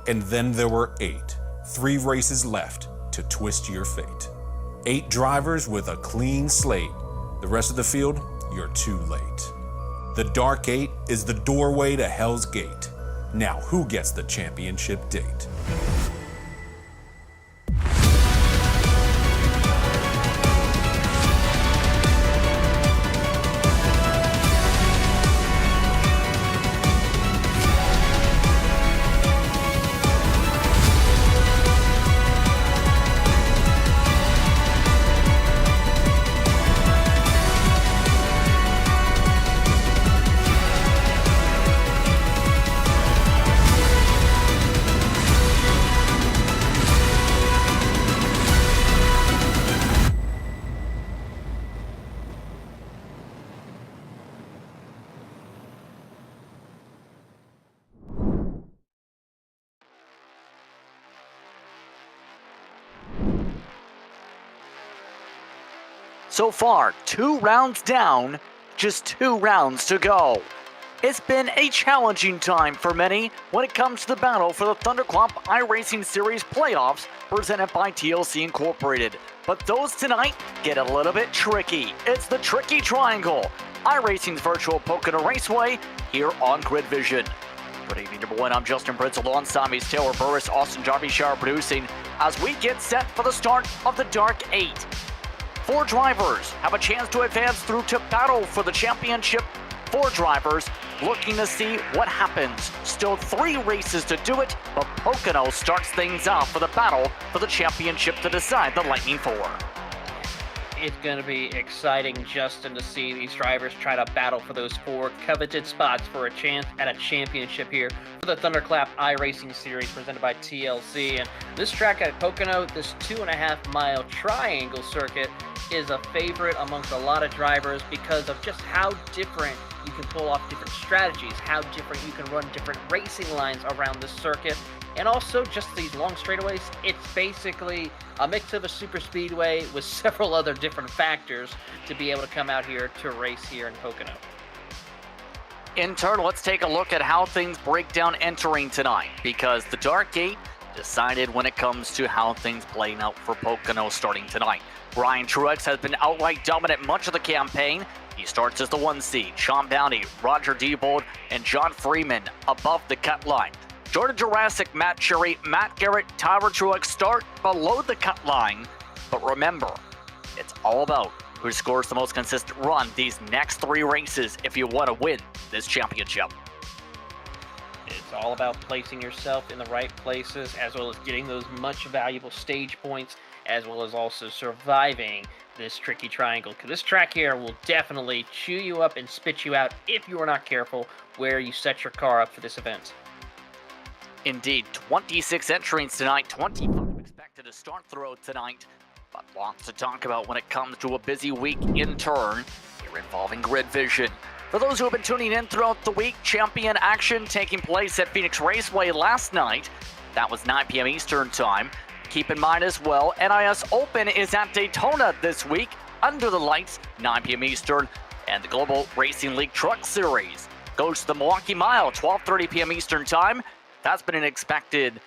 And then there were 8. 3 races left to twist your fate. 8 drivers with a clean slate. The rest of the field, you're too late. The Dark 8 is the doorway to Hell's Gate. Now, who gets the championship date? So far, 2 rounds down, just 2 rounds to go. It's been a challenging time for many when it comes to the battle for the Thunderclap iRacing Series playoffs presented by TLC Incorporated. But those tonight get a little bit tricky. It's the Tricky Triangle, iRacing's virtual Pocono Raceway here on Grid Vision. Good evening, everyone. I'm Justin Prince alongside me is Taylor Burris, Austin Jarvis producing as we get set for the start of the Dark 8. 4 drivers have a chance to advance through to battle for the championship. 4 drivers looking to see what happens. Still 3 races to do it, but Pocono starts things off for the battle for the championship to decide the Lightning 4. It's going to be exciting, Justin, to see these drivers try to battle for those 4 coveted spots for a chance at a championship here for the Thunderclap iRacing Series presented by TLC. And this track at Pocono, this 2.5-mile triangle circuit, is a favorite amongst a lot of drivers because of just how different you can pull off different strategies, how different you can run different racing lines around this circuit, and also just these long straightaways. It's basically a mix of a super speedway with several other different factors to be able to come out here to race here in Pocono. In turn, let's take a look at how things break down entering tonight, because the Dark 8 decided when it comes to how things playing out for Pocono starting tonight. Brian Truex has been outright dominant much of the campaign. He starts as the 1 seed. Sean Bounty, Roger Diebold, and John Freeman above the cut line. Jordan Jurassic, Matt Cherry, Matt Garrett, Tyler Truex start below the cut line. But remember, it's all about who scores the most consistent run these next 3 races if you want to win this championship. It's all about placing yourself in the right places, as well as getting those much valuable stage points, as well as also surviving this tricky triangle. Because this track here will definitely chew you up and spit you out if you are not careful where you set your car up for this event. Indeed, 26 entrants tonight, 25 expected to start throughout tonight. But lots to talk about when it comes to a busy week in turn here involving Grid Vision. For those who have been tuning in throughout the week, champion action taking place at Phoenix Raceway last night. That was 9 p.m. Eastern Time. Keep in mind as well, NIS Open is at Daytona this week, under the lights, 9 p.m. Eastern, and the Global Racing League Truck Series goes to the Milwaukee Mile, 12:30 p.m. Eastern Time. That's been an expected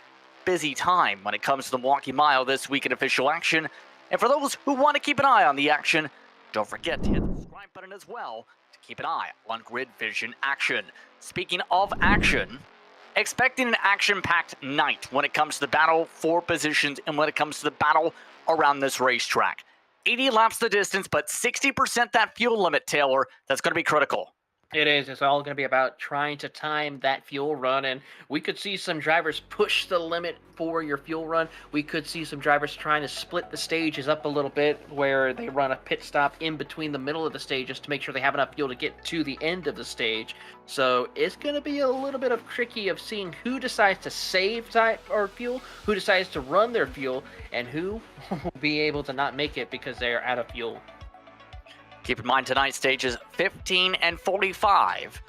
busy time when it comes to the Milwaukee Mile this week in official action. And for those who want to keep an eye on the action, don't forget to hit the subscribe button as well to keep an eye on Grid Vision action. Speaking of action, expecting an action-packed night when it comes to the battle for positions and when it comes to the battle around this racetrack. 80 laps the distance, but 60% that fuel limit, Taylor, that's going to be critical. It is. It's all going to be about trying to time that fuel run, and we could see some drivers push the limit for your fuel run. We could see some drivers trying to split the stages up a little bit where they run a pit stop in between the middle of the stages to make sure they have enough fuel to get to the end of the stage. So it's going to be a little bit of tricky of seeing who decides to save or fuel, who decides to run their fuel, and who will be able to not make it because they are out of fuel. Keep in mind tonight's stages 15 and 45.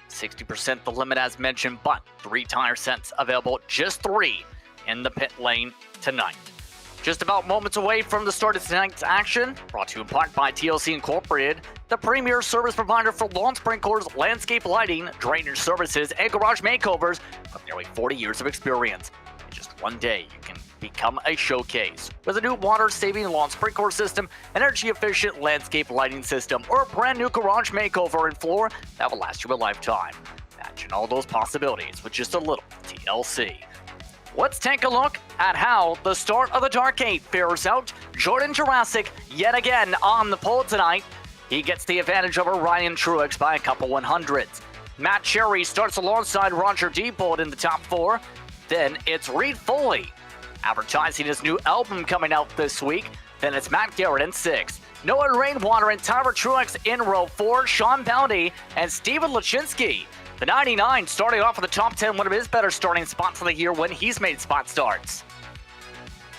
60% the limit as mentioned, but 3 tire sets available, just 3 in the pit lane tonight. Just about moments away from the start of tonight's action, brought to you in part by TLC Incorporated, the premier service provider for lawn sprinklers, landscape lighting, drainage services, and garage makeovers with nearly 40 years of experience. In just one day, you can become a showcase with a new water-saving lawn sprinkler system, energy-efficient landscape lighting system, or a brand new garage makeover and floor that will last you a lifetime. Imagine all those possibilities with just a little TLC. Let's take a look at how the start of the Dark 8 fares out. Jordan Jurassic yet again on the pole tonight. He gets the advantage over Ryan Truex by a couple 100s. Matt Cherry starts alongside Roger Diebold in the top 4. Then it's Reed Foley advertising his new album coming out this week. Then it's Matt Garrett in 6th. Noah Rainwater and Tyler Truex in row 4. Sean Bounty and Steven Lachinsky. The 99 starting off in the top 10, one of his better starting spots of the year when he's made spot starts.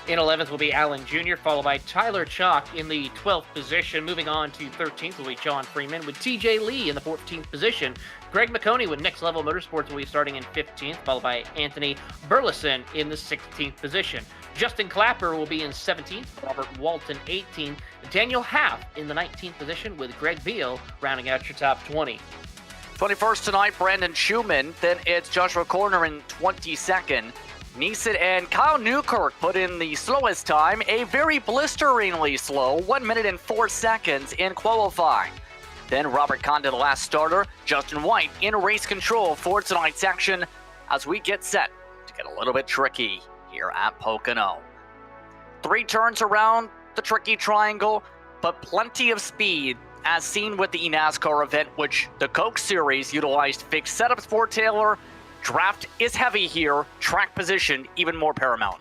In 11th will be Allen Jr., followed by Tyler Chalk in the 12th position. Moving on to 13th will be John Freeman with TJ Lee in the 14th position. Greg McConey with Next Level Motorsports will be starting in 15th, followed by Anthony Burleson in the 16th position. Justin Clapper will be in 17th, Robert Walton 18th, Daniel Half in the 19th position with Greg Beal rounding out your top 20. 21st tonight, Brandon Schumann. Then it's Joshua Corner in 22nd. Neeson and Kyle Newkirk put in the slowest time, a very blisteringly slow 1 minute and 4 seconds in qualifying. Then Robert Condon, the last starter. Justin White in race control for tonight's action as we get set to get a little bit tricky here at Pocono. 3 turns around the tricky triangle, but plenty of speed as seen with the eNASCAR event, which the Coke Series utilized fixed setups for Taylor. Draft is heavy here, track position even more paramount.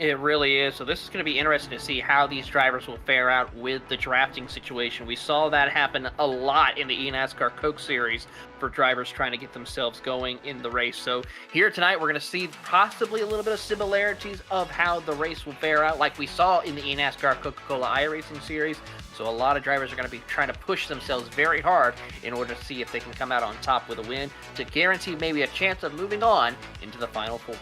It really is. So this is going to be interesting to see how these drivers will fare out with the drafting situation. We saw that happen a lot in the eNASCAR Coke Series for drivers trying to get themselves going in the race. So here tonight, we're going to see possibly a little bit of similarities of how the race will fare out, like we saw in the eNASCAR Coca-Cola iRacing Series. So a lot of drivers are going to be trying to push themselves very hard in order to see if they can come out on top with a win to guarantee maybe a chance of moving on into the Final Four.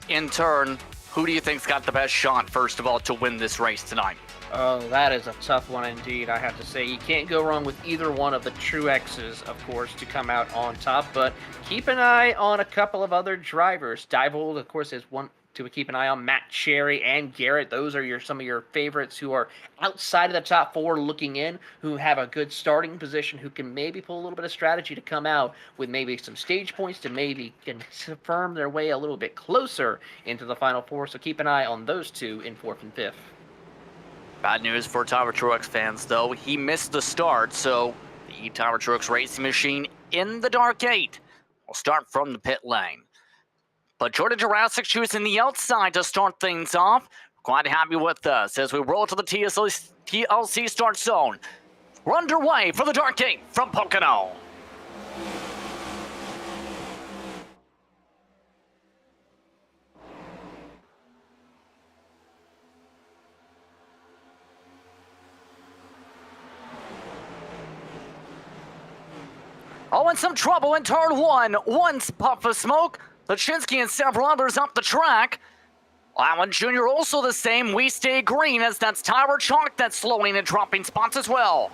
In turn, who do you think's got the best shot, first of all, to win this race tonight? Oh, that is a tough one indeed, I have to say. You can't go wrong with either one of the Truexes, of course, to come out on top, but keep an eye on a couple of other drivers. Diebold, of course, is one to keep an eye on. Matt Cherry and Garrett, those are some of your favorites who are outside of the top 4 looking in, who have a good starting position, who can maybe pull a little bit of strategy to come out with maybe some stage points to maybe confirm their way a little bit closer into the Final Four. So keep an eye on those 2 in 4th and 5th. Bad news for Tyler Truex fans, though. He missed the start, so the Tyler Truex Racing Machine in the Dark 8 will start from the pit lane. But Jordan Jurassic choosing the outside to start things off. Quite happy with us as we roll to the TLC start zone. We're underway for the Dark 8 from Pocono. Oh, in some trouble in turn 1. One puff of smoke. Lachinsky and several others up the track. Allen Jr. also the same. We stay green as that's Tyler Chalk that's slowing and dropping spots as well.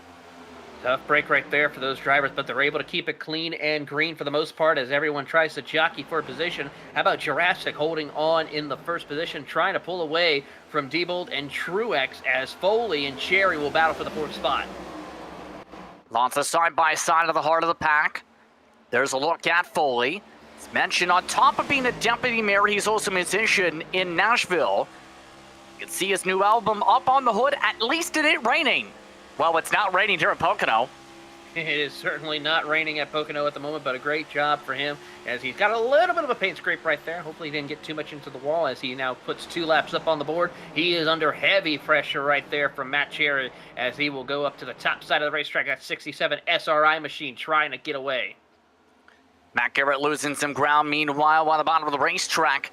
Tough break right there for those drivers, but they're able to keep it clean and green for the most part as everyone tries to jockey for a position. How about Jurassic holding on in the first position, trying to pull away from Diebold and Truex as Foley and Cherry will battle for the 4th spot. Lots of side-by-side of the heart of the pack. There's a look at Foley. It's mentioned on top of being a deputy mayor, he's also a musician in Nashville. You can see his new album up on the hood. At least it ain't raining. Well, it's not raining here at Pocono. It is certainly not raining at Pocono at the moment, but a great job for him as he's got a little bit of a paint scrape right there. Hopefully he didn't get too much into the wall as he now puts 2 laps up on the board. He is under heavy pressure right there from Matt Cherry as he will go up to the top side of the racetrack. That 67 SRI machine trying to get away. Matt Garrett losing some ground meanwhile on the bottom of the racetrack.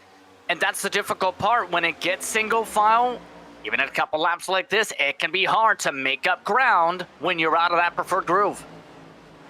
And that's the difficult part when it gets single file. Even at a couple laps like this, it can be hard to make up ground when you're out of that preferred groove.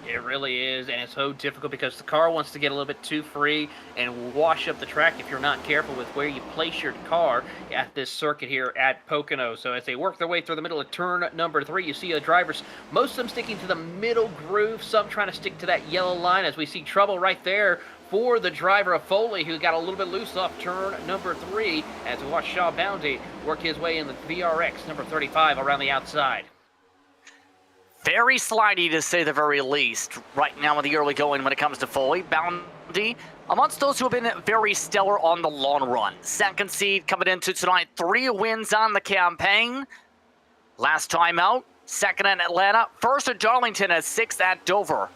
It really is, and it's so difficult because the car wants to get a little bit too free and wash up the track if you're not careful with where you place your car at this circuit here at Pocono. So as they work their way through the middle of turn number 3, you see drivers, most of them sticking to the middle groove, some trying to stick to that yellow line, as we see trouble right there for the driver of Foley, who got a little bit loose off turn number 3, as we watch Shaw Bounty work his way in the VRX number 35 around the outside. Very slidey, to say the very least, right now in the early going when it comes to Foley. Bounty, amongst those who have been very stellar on the long run. Second seed coming into tonight, 3 wins on the campaign. Last time out, second at Atlanta, first at Darlington, and 6th at Dover.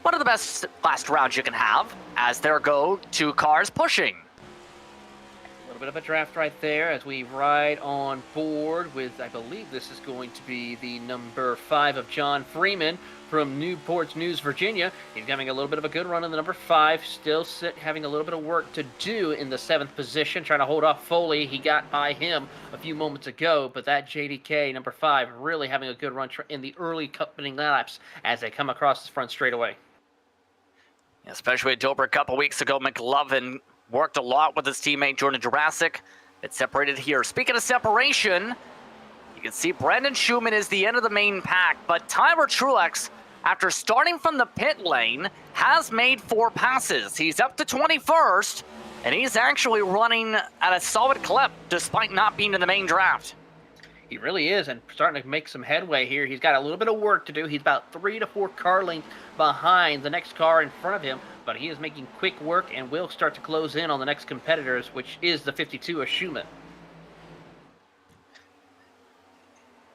One of the best last rounds you can have, as there go 2 cars pushing. A little bit of a draft right there as we ride on board with, I believe this is going to be the number 5 of John Freeman from Newport News, Virginia. He's having a little bit of a good run in the number 5, still having a little bit of work to do in the 7th position, trying to hold off Foley. He got by him a few moments ago, but that JDK number 5 really having a good run in the early opening laps as they come across the front straightaway. Especially at Dover a couple weeks ago, McLovin worked a lot with his teammate Jordan Jurassic. It's separated here. Speaking of separation, you can see Brandon Schumann is the end of the main pack, but Tyler Truex, after starting from the pit lane, has made 4 passes. He's up to 21st, and he's actually running at a solid clip despite not being in the main draft. He really is, and starting to make some headway here. He's got a little bit of work to do. He's about 3 to 4 car lengths behind the next car in front of him, but he is making quick work and will start to close in on the next competitors, which is the 52 of Schumann.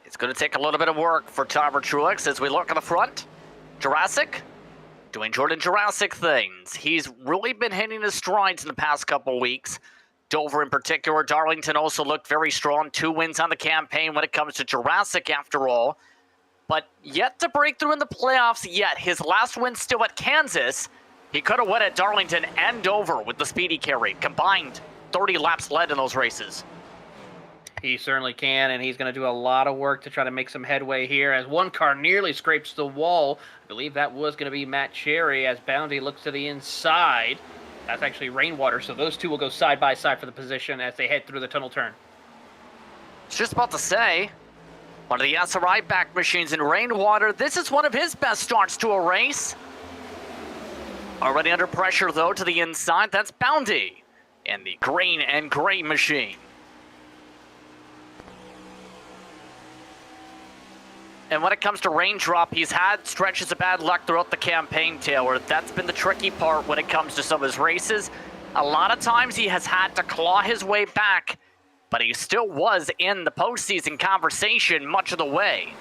It's going to take a little bit of work for Tyler Truex as we look at the front. Jurassic doing Jordan Jurassic things. He's really been hitting his strides in the past couple weeks. Dover in particular. Darlington also looked very strong. 2 wins on the campaign when it comes to Jurassic after all. But yet to break through in the playoffs yet. His last win still at Kansas. He could have won at Darlington and Dover with the speed he carried. Combined 30 laps led in those races. He certainly can, and he's going to do a lot of work to try to make some headway here as one car nearly scrapes the wall. I believe that was going to be Matt Cherry as Bounty looks to the inside. That's actually Rainwater, so those two will go side by side for the position as they head through the tunnel turn. I was just about to say, one of the SRI back machines in Rainwater. This is one of his best starts to a race. Already under pressure, though, to the inside. That's Bounty in the green and gray machine. And when it comes to Raindrop, he's had stretches of bad luck throughout the campaign, Taylor. That's been the tricky part when it comes to some of his races. A lot of times he has had to claw his way back, but he still was in the postseason conversation much of the way.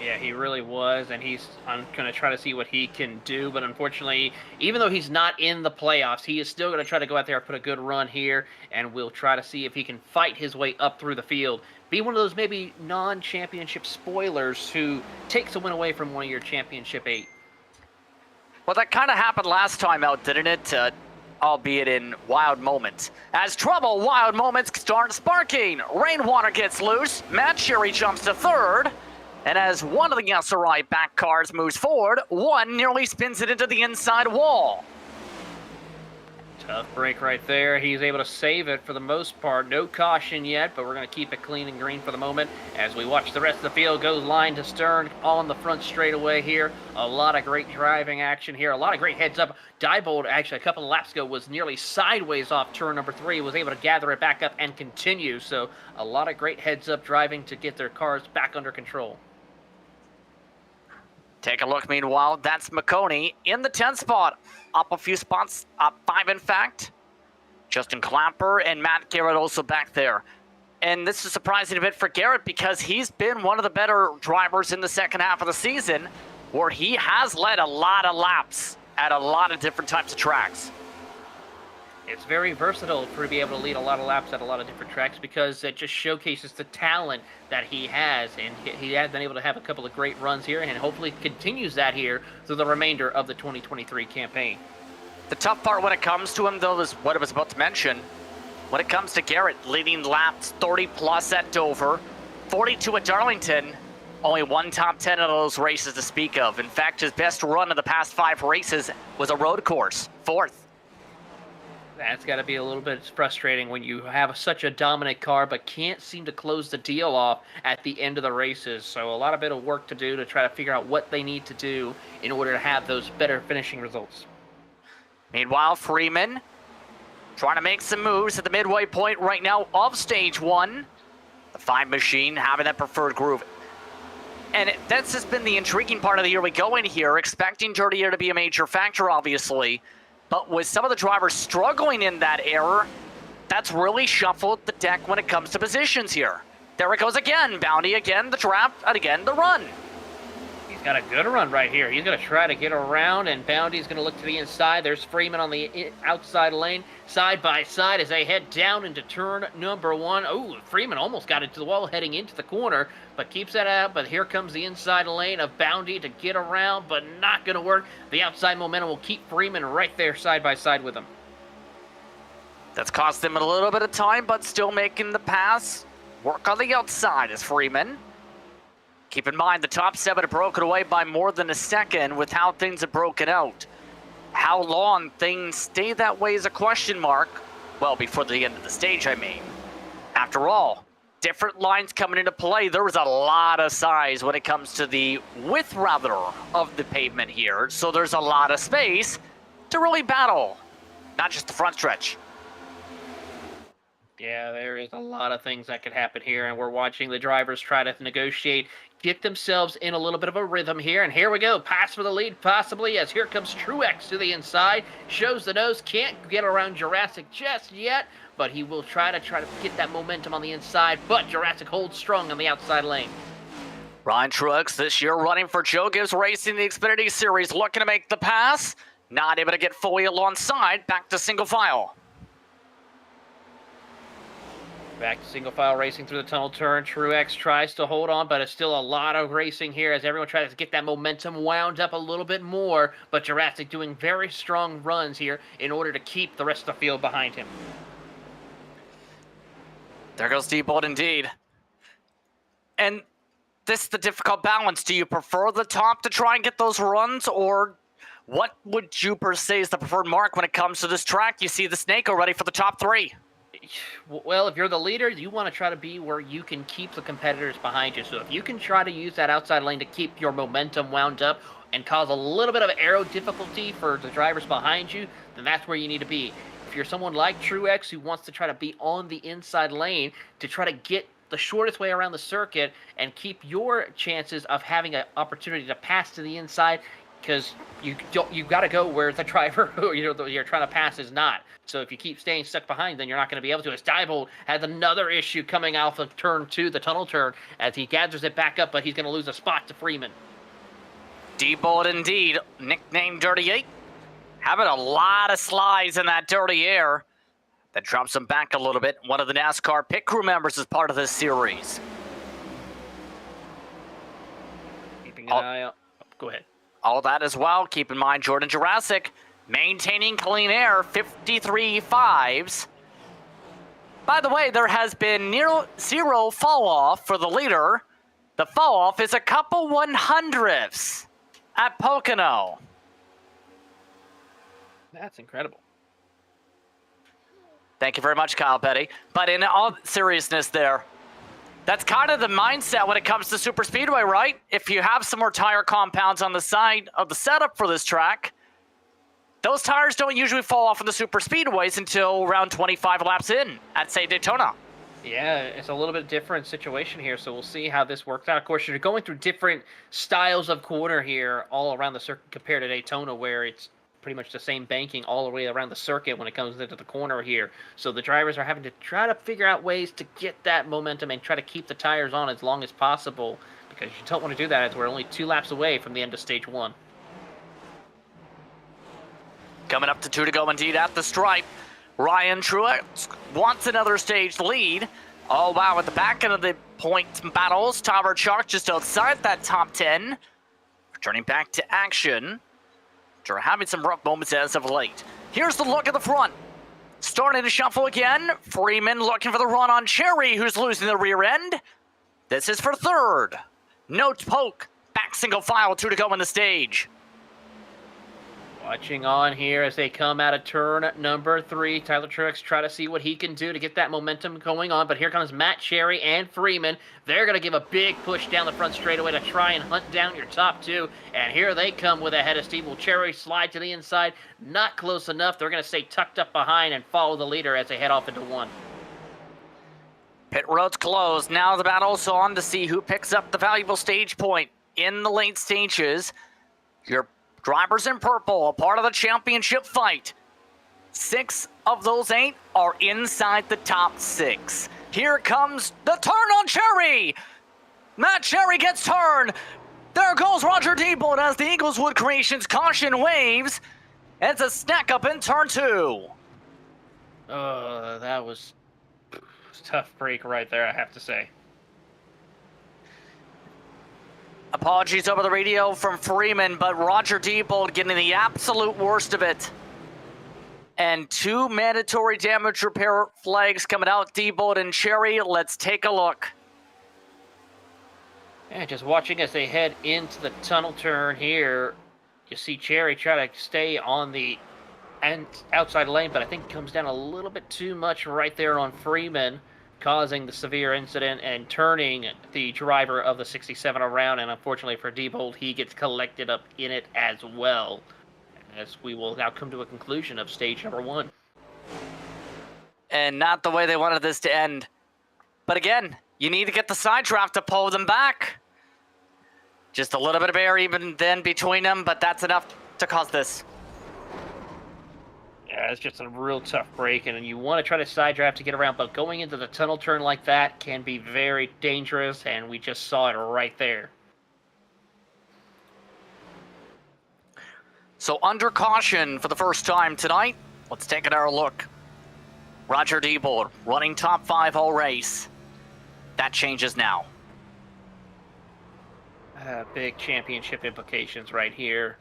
Yeah, he really was, and I'm going to try to see what he can do, but unfortunately, even though he's not in the playoffs, he is still going to try to go out there and put a good run here, and we'll try to see if he can fight his way up through the field. Be one of those maybe non-championship spoilers who takes a win away from one of your championship 8. Well, that kind of happened last time out, didn't it? Albeit in wild moments. As trouble, wild moments start sparking. Rainwater gets loose. Matt Cherry jumps to 3rd. And as one of the SRI back cars moves forward, one nearly spins it into the inside wall. Tough break right there. He's able to save it for the most part. No caution yet, but we're going to keep it clean and green for the moment as we watch the rest of the field go line to stern on the front straightaway here. A lot of great driving action here. A lot of great heads up. Diebold, actually, a couple of laps ago, was nearly sideways off turn number 3. Was able to gather it back up and continue. So a lot of great heads up driving to get their cars back under control. Take a look, meanwhile, that's McConey in the 10th spot. Up a few spots, up 5 in fact. Justin Clapper and Matt Garrett also back there. And this is surprising a bit for Garrett because he's been one of the better drivers in the second half of the season where he has led a lot of laps at a lot of different types of tracks. It's very versatile to be able to lead a lot of laps at a lot of different tracks because it just showcases the talent that he has. And he has been able to have a couple of great runs here and hopefully continues that here through the remainder of the 2023 campaign. The tough part when it comes to him, though, is what I was about to mention. When it comes to Garrett, leading laps 30 plus at Dover, 42 at Darlington, Only one top 10 of those races to speak of. In fact, his best run of the past 5 races was a road course, 4th. That's got to be a little bit frustrating when you have such a dominant car but can't seem to close the deal off at the end of the races. So a lot of bit of work to do to try to figure out what they need to do in order to have those better finishing results. Meanwhile, Freeman trying to make some moves at the midway point right now of stage 1. The 5 machine having that preferred groove. And that's just been the intriguing part of the year we go in here, expecting Dirty Air to be a major factor, obviously. But with some of the drivers struggling in that era, that's really shuffled the deck when it comes to positions here. There it goes again. Bounty again, the draft, and again, the run. He's got a good run right here. He's going to try to get around, and Bounty's going to look to the inside. There's Freeman on the outside lane, side by side as they head down into turn number 1. Oh, Freeman almost got into the wall heading into the corner, but keeps that out. But here comes the inside lane of Bounty to get around, but not going to work. The outside momentum will keep Freeman right there side by side with him. That's cost them a little bit of time, but still making the pass. Work on the outside is Freeman. Keep in mind, the top 7 have broken away by more than a second with how things have broken out. How long things stay that way is a question mark. Well, before the end of the stage, I mean. After all, different lines coming into play. There was a lot of size when it comes to the width, rather, of the pavement here. So there's a lot of space to really battle, not just the front stretch. Yeah, there is a lot of things that could happen here, and we're watching the drivers try to negotiate, get themselves in a little bit of a rhythm here, and here we go. Pass for the lead, possibly, as here comes Truex to the inside. Shows the nose, can't get around Jurassic just yet, but he will try to get that momentum on the inside, but Jurassic holds strong on the outside lane. Ryan Truex this year running for Joe Gibbs Racing the Xfinity Series, looking to make the pass. Not able to get fully alongside, back to single file. Back to single file racing through the tunnel turn. Truex tries to hold on, but it's still a lot of racing here as everyone tries to get that momentum wound up a little bit more. But Jurassic doing very strong runs here in order to keep the rest of the field behind him. There goes Diebold indeed. And this is the difficult balance. Do you prefer the top to try and get those runs, or what would you per se is the preferred mark when it comes to this track? You see the snake already for the top 3. Well, if you're the leader, you want to try to be where you can keep the competitors behind you. So if you can try to use that outside lane to keep your momentum wound up and cause a little bit of aero difficulty for the drivers behind you, then that's where you need to be. If you're someone like Truex who wants to try to be on the inside lane to try to get the shortest way around the circuit and keep your chances of having an opportunity to pass to the inside, because you got to go where the driver who you're trying to pass is not. So if you keep staying stuck behind, then you're not going to be able to. As Diebold has another issue coming off of turn 2, the tunnel turn, as he gathers it back up, but he's going to lose a spot to Freeman. Diebold indeed, nicknamed Dirty 8. Having a lot of slides in that dirty air. That drops him back a little bit. One of the NASCAR pit crew members is part of this series. Keeping an eye out. Oh, go ahead. All that as well. Keep in mind, Jordan Jurassic maintaining clean air, 53.5s. By the way, there has been near zero fall off for the leader. The fall off is a couple 100ths at Pocono. That's incredible. Thank you very much, Kyle Petty. But in all seriousness there, that's kind of the mindset when it comes to super speedway, right? If you have some more tire compounds on the side of the setup for this track, those tires don't usually fall off in the super speedways until around 25 laps in at, say, Daytona. Yeah, it's a little bit different situation here, so we'll see how this works out. Of course, you're going through different styles of corner here all around the circuit compared to Daytona, where it's pretty much the same banking all the way around the circuit when it comes into the corner here. So the drivers are having to try to figure out ways to get that momentum and try to keep the tires on as long as possible, because you don't want to do that as we're only 2 laps away from the end of stage 1. Coming up to 2 to go indeed at the stripe. Ryan Truex wants another stage lead. Oh, wow, at the back end of the points battles, Tyler Chalk just outside that top 10. Returning back to action. After having some rough moments as of late. Here's the look at the front. Starting to shuffle again. Freeman looking for the run on Cherry, who's losing the rear end. This is for 3rd. No poke. Back single file, 2 to go on the stage. Watching on here as they come out of turn number 3. Tyler Truex try to see what he can do to get that momentum going on. But here comes Matt Cherry and Freeman. They're going to give a big push down the front straightaway to try and hunt down your top 2. And here they come with a head of steam. Will Cherry slide to the inside? Not close enough. They're going to stay tucked up behind and follow the leader as they head off into 1. Pit road's closed. Now the battle's on to see who picks up the valuable stage point in the late stages. Your drivers in purple, a part of the championship fight. 6 of those 8 are inside the top 6. Here comes the turn on Cherry. Matt Cherry gets turned. There goes Roger Diebold as the Eagleswood Creations caution waves. It's a snack up in turn 2. That was a tough break right there, I have to say. Apologies over the radio from Freeman, but Roger Diebold getting the absolute worst of it. And 2 mandatory damage repair flags coming out, Diebold and Cherry. Let's take a look. Yeah, just watching as they head into the tunnel turn here, you see Cherry try to stay on the outside lane, but I think it comes down a little bit too much right there on Freeman, causing the severe incident and turning the driver of the 67 around. And unfortunately for Diebold, he gets collected up in it as well, as we will now come to a conclusion of stage number 1. And not the way they wanted this to end. But again, you need to get the side draft to pull them back. Just a little bit of air even then between them, but that's enough to cause this. Yeah, it's just a real tough break, and you want to try to side draft to get around, but going into the tunnel turn like that can be very dangerous, and we just saw it right there. So under caution for the first time tonight, let's take another look. Roger Diebold running top 5 all race. That changes now. Big championship implications right here.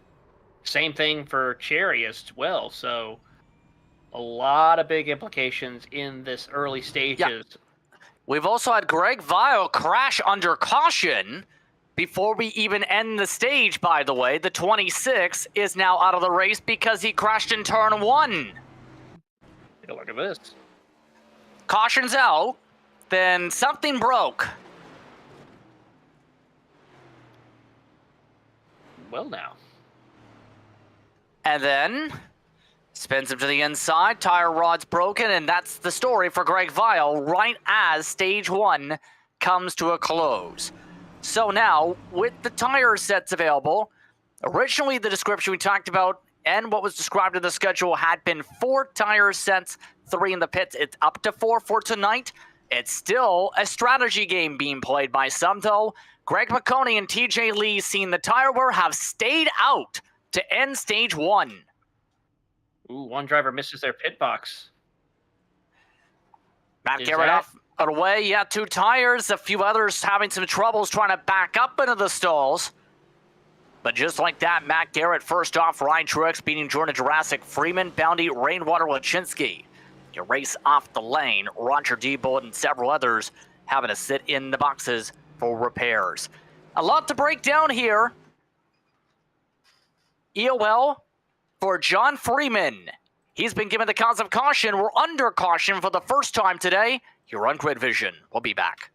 Same thing for Cherry as well, so a lot of big implications in this early stages. Yeah. We've also had Greg Vile crash under caution before we even end the stage, by the way. The 26 is now out of the race because he crashed in turn 1. Take a look at this. Caution's out, then something broke. Well now. And then spins him to the inside, tire rod's broken, and that's the story for Greg Vile right as stage 1 comes to a close. So now, with the tire sets available, originally the description we talked about and what was described in the schedule had been 4 tire sets, 3 in the pits. It's up to 4 for tonight. It's still a strategy game being played by some, though. Greg McConey and TJ Lee, seeing the tire wear, have stayed out to end stage 1. Ooh, one driver misses their pit box. Matt Garrett off and away. Yeah, 2 tires. A few others having some troubles trying to back up into the stalls. But just like that, Matt Garrett first off. Ryan Truex beating Jordan Jurassic, Freeman, Bounty, Rainwater, Lachinski. You race off the lane. Roger Diebold and several others having to sit in the boxes for repairs. A lot to break down here. EOL for John Freeman. He's been given the cause of caution. We're under caution for the first time today. You're on Grid Vision. We'll be back.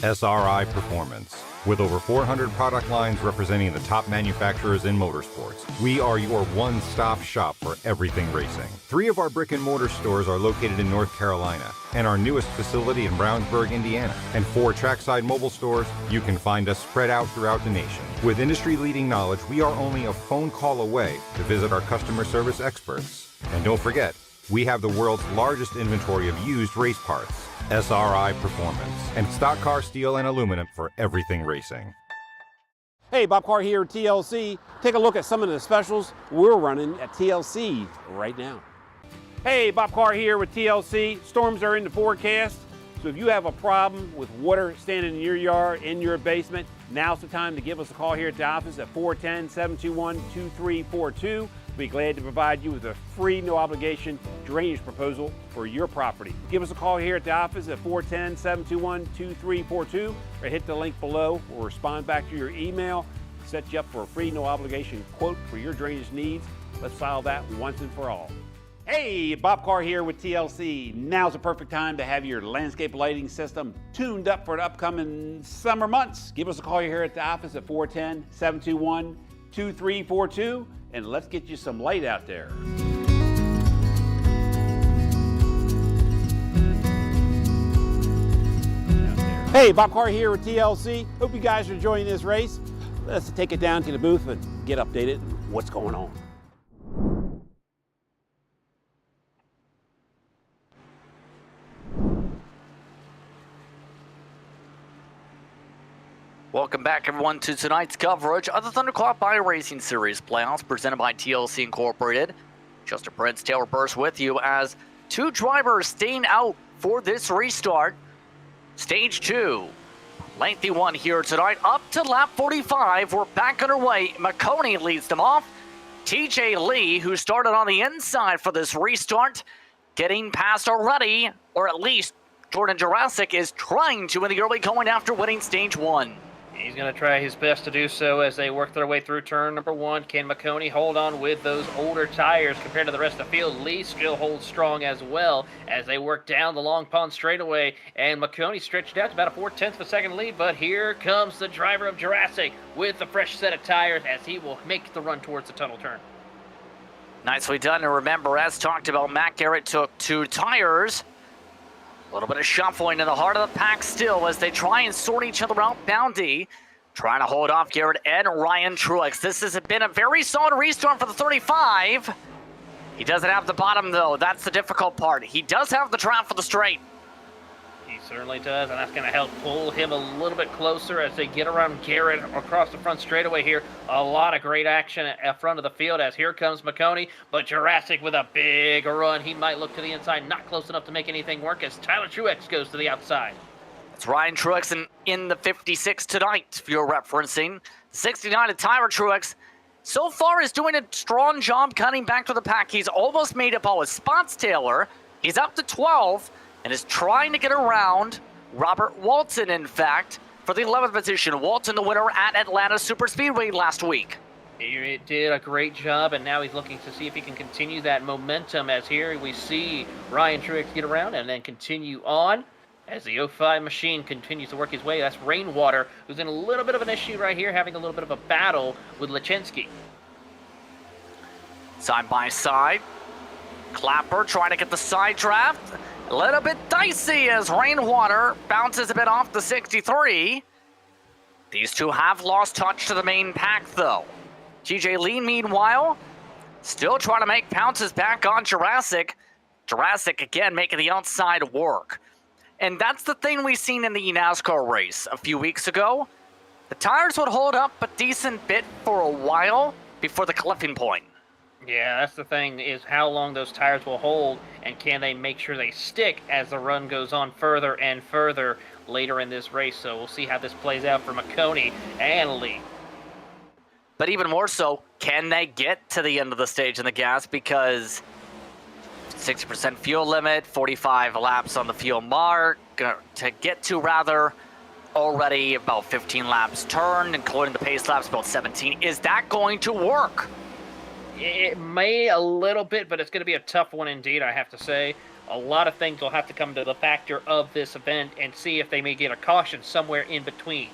SRI Performance, With over 400 product lines representing the top manufacturers in motorsports, we are your one-stop shop for everything racing. 3 of our brick-and-mortar stores are located in North Carolina, and our newest facility in Brownsburg, Indiana. And 4 trackside mobile stores, you can find us spread out throughout the nation. With industry-leading knowledge, we are only a phone call away to visit our customer service experts. And don't forget, we have the world's largest inventory of used race parts, SRI Performance, and stock car steel and aluminum for everything racing. Hey, Bob Carr here at TLC. Take a look at some of the specials we're running at TLC right now. Hey, Bob Carr here with TLC. Storms are in the forecast, so if you have a problem with water standing in your yard, in your basement, now's the time to give us a call here at the office at 410-721-2342. We'll be glad to provide you with a free, no obligation drainage proposal for your property. Give us a call here at the office at 410-721-2342 or hit the link below. We'll respond back to your email, set you up for a free, no obligation quote for your drainage needs. Let's solve that once and for all. Hey, Bob Carr here with TLC. Now's the perfect time to have your landscape lighting system tuned up for the upcoming summer months. Give us a call here at the office at 410-721-2342 and let's get you some light out there. Hey, Bob Carr here with TLC. Hope you guys are enjoying this race. Let's take it down to the booth and get updated on what's going on. Welcome back, everyone, to tonight's coverage of the Thunderclap iRacing Series playoffs presented by TLC Incorporated. Justin Prince, Taylor Burst with you as 2 drivers staying out for this restart. Stage 2, lengthy one here tonight, up to lap 45. We're back underway. McConey leads them off. TJ Lee, who started on the inside for this restart, getting past already, or at least Jordan Jurassic is trying to in the early going after winning stage 1. He's going to try his best to do so as they work their way through turn number 1. Can McConey hold on with those older tires compared to the rest of the field? Lee still holds strong as well as they work down the Long Pond straightaway. And McConey stretched out to about a 4/10 of a second lead. But here comes the driver of Jurassic with a fresh set of tires as he will make the run towards the tunnel turn. Nicely done. And remember, as talked about, Matt Garrett took 2 tires. A little bit of shuffling in the heart of the pack still as they try and sort each other out. Boundy trying to hold off Garrett and Ryan Truex. This has been a very solid restart for the 35. He doesn't have the bottom, though. That's the difficult part. He does have the trap for the straight. He certainly does, and that's going to help pull him a little bit closer as they get around Garrett across the front straightaway here. A lot of great action at front of the field as here comes McConey, but Jurassic with a big run. He might look to the inside, not close enough to make anything work as Tyler Truex goes to the outside. It's Ryan Truex in the 56 tonight, if you're referencing. 69 to Tyler Truex. So far is doing a strong job cutting back to the pack. He's almost made up all his spots, Taylor. He's up to 12. And is trying to get around Robert Walton, in fact, for the 11th position. Walton, the winner at Atlanta Superspeedway last week. He did a great job, and now he's looking to see if he can continue that momentum as here we see Ryan Truex get around and then continue on as the 05 machine continues to work his way. That's Rainwater, who's in a little bit of an issue right here, having a little bit of a battle with Lechensky. Side by side. Clapper trying to get the side draft. A little bit dicey as Rainwater bounces a bit off the 63. These two have lost touch to the main pack, though. TJ Lee, meanwhile, still trying to make pounces back on Jurassic. Jurassic, again, making the outside work. And that's the thing we've seen in the NASCAR race a few weeks ago. The tires would hold up a decent bit for a while before the clipping point. Yeah, that's the thing, is how long those tires will hold, and can they make sure they stick as the run goes on further and further later in this race. So we'll see how this plays out for McConey and Lee. But even more so, can they get to the end of the stage in the gas? Because 60% fuel limit, 45 laps on the fuel mark, to get to rather already about 15 laps turned, including the pace laps, about 17. Is that going to work? It may a little bit, but it's going to be a tough one indeed, I have to say. A lot of things will have to come to the factor of this event and see if they may get a caution somewhere in between.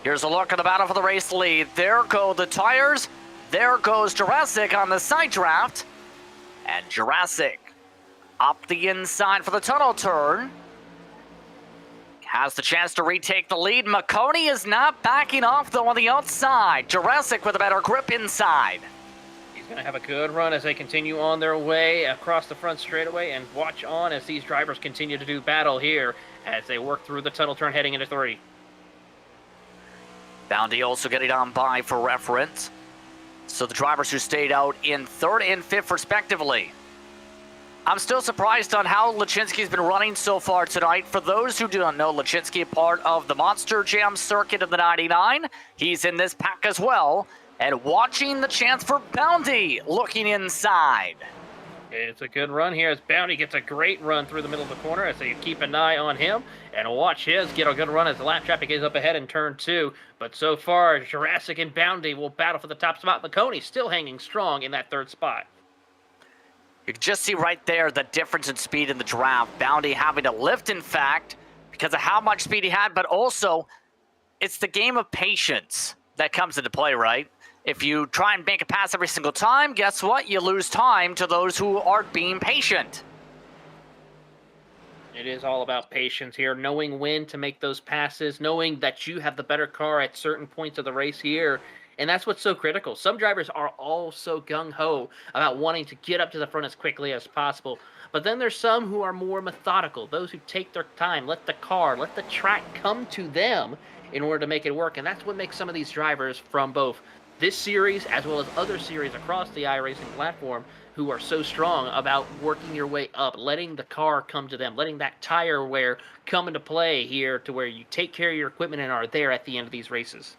Here's a look at the battle for the race lead. There go the tires. There goes Jurassic on the side draft. And Jurassic up the inside for the tunnel turn. Has the chance to retake the lead. Pocono is not backing off, though, on the outside. Jurassic with a better grip inside. He's going to have a good run as they continue on their way across the front straightaway, and watch on as these drivers continue to do battle here as they work through the tunnel turn heading into 3. Bounty also getting on by for reference. So the drivers who stayed out in 3rd and 5th respectively. I'm still surprised on how Lachinski's been running so far tonight. For those who do not know, Lachinski, part of the Monster Jam circuit of the 99. He's in this pack as well. And watching the chance for Bounty looking inside. It's a good run here as Bounty gets a great run through the middle of the corner as they keep an eye on him. And watch his get a good run as the lap traffic is up ahead in turn 2. But so far, Jurassic and Bounty will battle for the top spot. Pocono still hanging strong in that 3rd spot. You can just see right there the difference in speed in the draft. Bounty having to lift, in fact, because of how much speed he had, but also it's the game of patience that comes into play, right? If you try and make a pass every single time, guess what? You lose time to those who aren't being patient. It is all about patience here, knowing when to make those passes, knowing that you have the better car at certain points of the race here. And that's what's so critical. Some drivers are all so gung-ho about wanting to get up to the front as quickly as possible. But then there's some who are more methodical, those who take their time, let the car, let the track come to them in order to make it work. And that's what makes some of these drivers from both this series as well as other series across the iRacing platform who are so strong about working your way up, letting the car come to them, letting that tire wear come into play here to where you take care of your equipment and are there at the end of these races.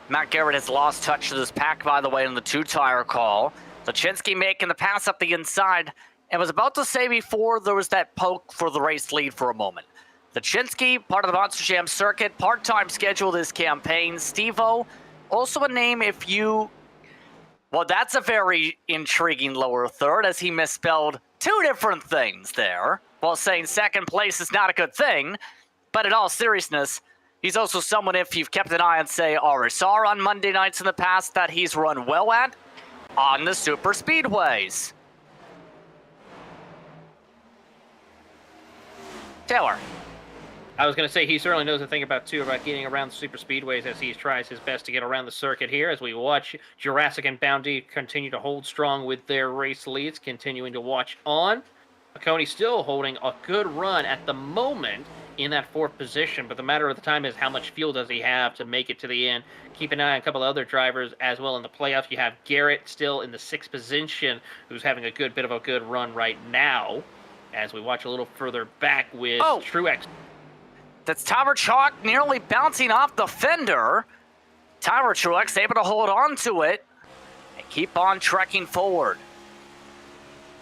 Matt Garrett has lost touch of this pack, by the way, on the 2-tire call. Lachinski making the pass up the inside, and was about to say before there was that poke for the race lead for a moment. Lachinski, part of the Monster Jam circuit, part-time schedule this campaign. Steve-O, also a name if you... Well, that's a very intriguing lower third, as he misspelled 2 different things there, while saying second place is not a good thing. But in all seriousness, he's also someone, if you've kept an eye on, say, RSR on Monday nights in the past, that he's run well at on the super speedways. Taylor. I was going to say he certainly knows a thing about getting around the super speedways as he tries his best to get around the circuit here as we watch Jurassic and Bounty continue to hold strong with their race leads, continuing to watch on. Pocono still holding a good run at the moment in that 4th position, but the matter of the time is how much fuel does he have to make it to the end. Keep an eye on a couple of other drivers as well in the playoffs. You have Garrett still in the 6th position, who's having a good bit of a good run right now, as we watch a little further back with Truex. That's Tyler Chalk nearly bouncing off the fender. Tyler Truex able to hold on to it and keep on trekking forward.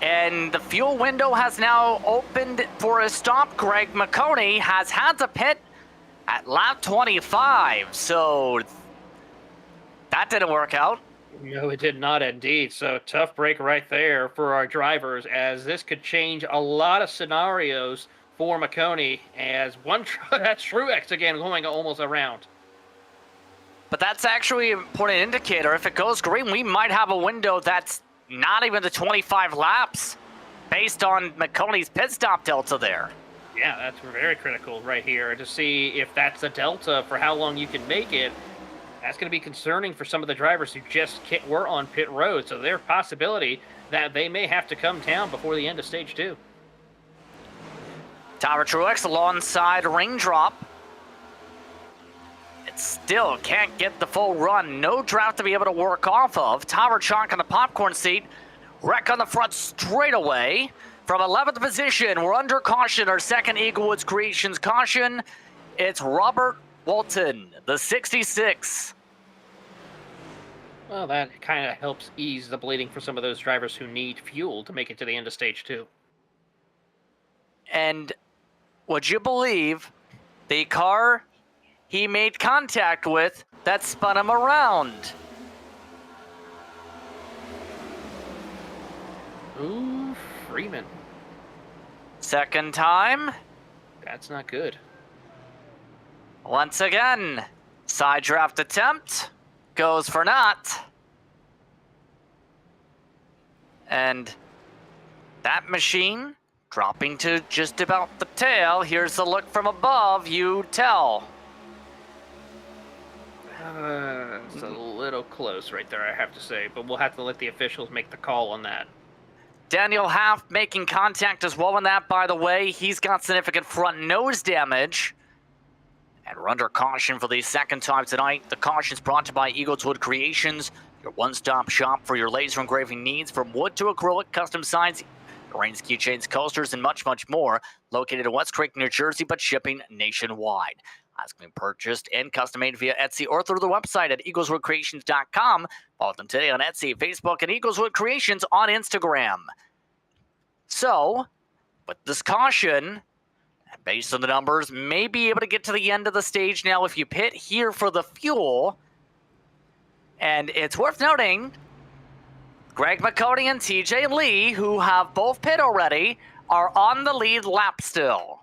And the fuel window has now opened for a stop. Greg Pocono has had to pit at lap 25, so that didn't work out. No, it did not indeed. So tough break right there for our drivers, as this could change a lot of scenarios for Pocono, as that's Truex again going almost around. But that's actually an important indicator. If it goes green, we might have a window that's not even the 25 laps based on Pocono's pit stop delta there. Yeah, that's very critical right here to see if that's the delta for how long you can make it. That's going to be concerning for some of the drivers who just were on pit road. So there's a possibility that they may have to come down before the end of stage 2. Tyler Truex alongside Raindrop. It still can't get the full run. No draft to be able to work off of. Tyler Chalk on the popcorn seat. Wreck on the front straightaway. From 11th position, we're under caution. Our second Eagle Woods Creations caution. It's Robert Walton, the 66. Well, that kind of helps ease the bleeding for some of those drivers who need fuel to make it to the end of stage 2. And would you believe the car he made contact with that spun him around? Ooh, Freeman. Second time. That's not good. Once again, side draft attempt goes for naught. And that machine dropping to just about the tail. Here's the look from above. You tell. It's a little close right there, I have to say, but we'll have to let the officials make the call on that. Daniel Half making contact as well on that, by the way. He's got significant front nose damage. And we're under caution for the second time tonight. The caution's brought to you by Eagleswood Creations, your one-stop shop for your laser engraving needs, from wood to acrylic, custom signs, rings, keychains, coasters, and much, much more. Located in West Creek, New Jersey, but shipping nationwide. Has been purchased and custom made via Etsy or through the website at eagleswoodcreations.com. Follow them today on Etsy, Facebook, and Eagleswood Creations on Instagram. So, with this caution, based on the numbers, may be able to get to the end of the stage now if you pit here for the fuel. And it's worth noting, Greg McConey and TJ Lee, who have both pit already, are on the lead lap still.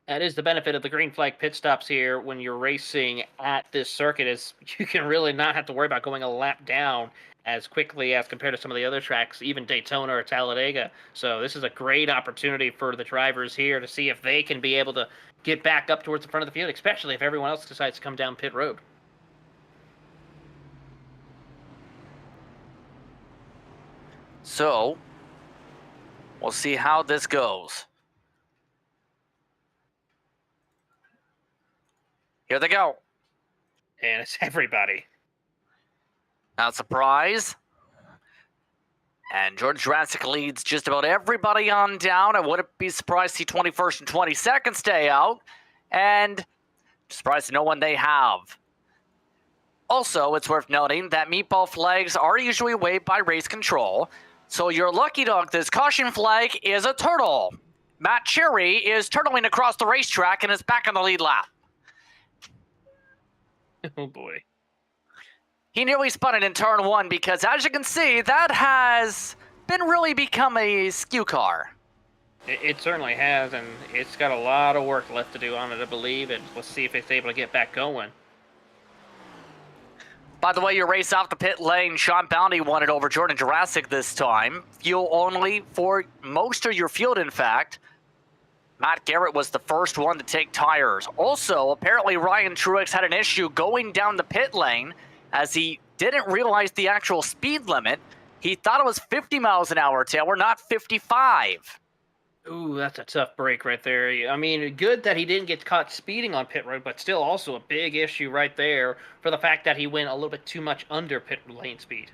That is the benefit of the green flag pit stops here when you're racing at this circuit, is you can really not have to worry about going a lap down as quickly as compared to some of the other tracks, even Daytona or Talladega. So this is a great opportunity for the drivers here to see if they can be able to get back up towards the front of the field, especially if everyone else decides to come down pit road. So, we'll see how this goes. Here they go. And it's everybody. Not a surprise. And Jordan Jurassic leads just about everybody on down. I wouldn't be surprised to see 21st and 22nd stay out. And surprised to know when they have. Also, it's worth noting that meatball flags are usually waved by race control. So your lucky dog, this caution flag is a turtle. Matt Cherry is turtling across the racetrack and is back on the lead lap. Oh boy. He nearly spun it in turn one because, as you can see, that has been really become a skew car. It certainly has, and it's got a lot of work left to do on it, I believe, and let's see if it's able to get back going. By the way, your race off the pit lane, Sean Bounty won it over Jordan Jurassic this time. Fuel only for most of your field, in fact. Matt Garrett was the first one to take tires. Also, apparently Ryan Truex had an issue going down the pit lane as he didn't realize the actual speed limit. He thought it was 50 miles an hour, Taylor, not 55. Ooh, that's a tough break right there. I mean, good that he didn't get caught speeding on pit road, but still also a big issue right there for the fact that he went a little bit too much under pit lane speed.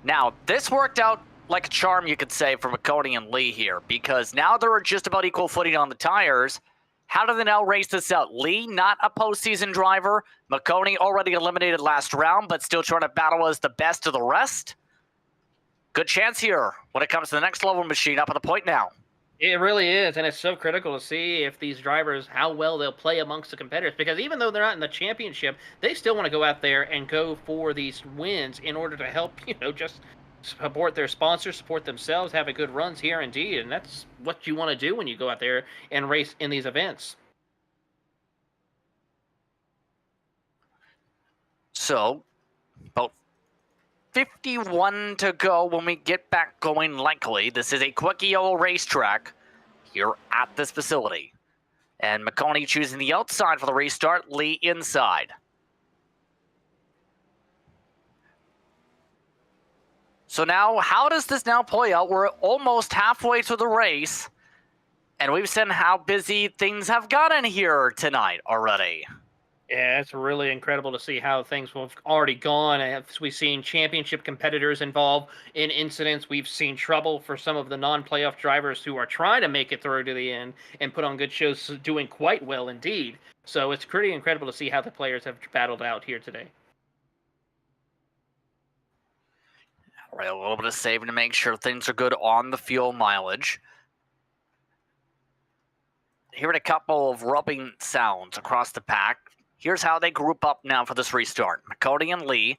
Now, this worked out like a charm, you could say, for McConey and Lee here, because now they're just about equal footing on the tires. How do they now race this out? Lee, not a postseason driver. McConey already eliminated last round, but still trying to battle as the best of the rest. Good chance here when it comes to the next level machine up at the point now. It really is, and it's so critical to see if these drivers, how well they'll play amongst the competitors, because even though they're not in the championship, they still want to go out there and go for these wins in order to help, just support their sponsors, support themselves, have a good runs here indeed, and that's what you want to do when you go out there and race in these events. So, about 51 to go when we get back going likely. This is a quickie old racetrack here at this facility. And McConey choosing the outside for the restart, Lee inside. So now, how does this now play out? We're almost halfway through the race, and we've seen how busy things have gotten here tonight already. Yeah, it's really incredible to see how things have already gone. As we've seen championship competitors involved in incidents. We've seen trouble for some of the non-playoff drivers who are trying to make it through to the end and put on good shows, doing quite well indeed. So it's pretty incredible to see how the players have battled out here today. All right, a little bit of saving to make sure things are good on the fuel mileage. Hearing a couple of rubbing sounds across the pack. Here's how they group up now for this restart. McConey and Lee,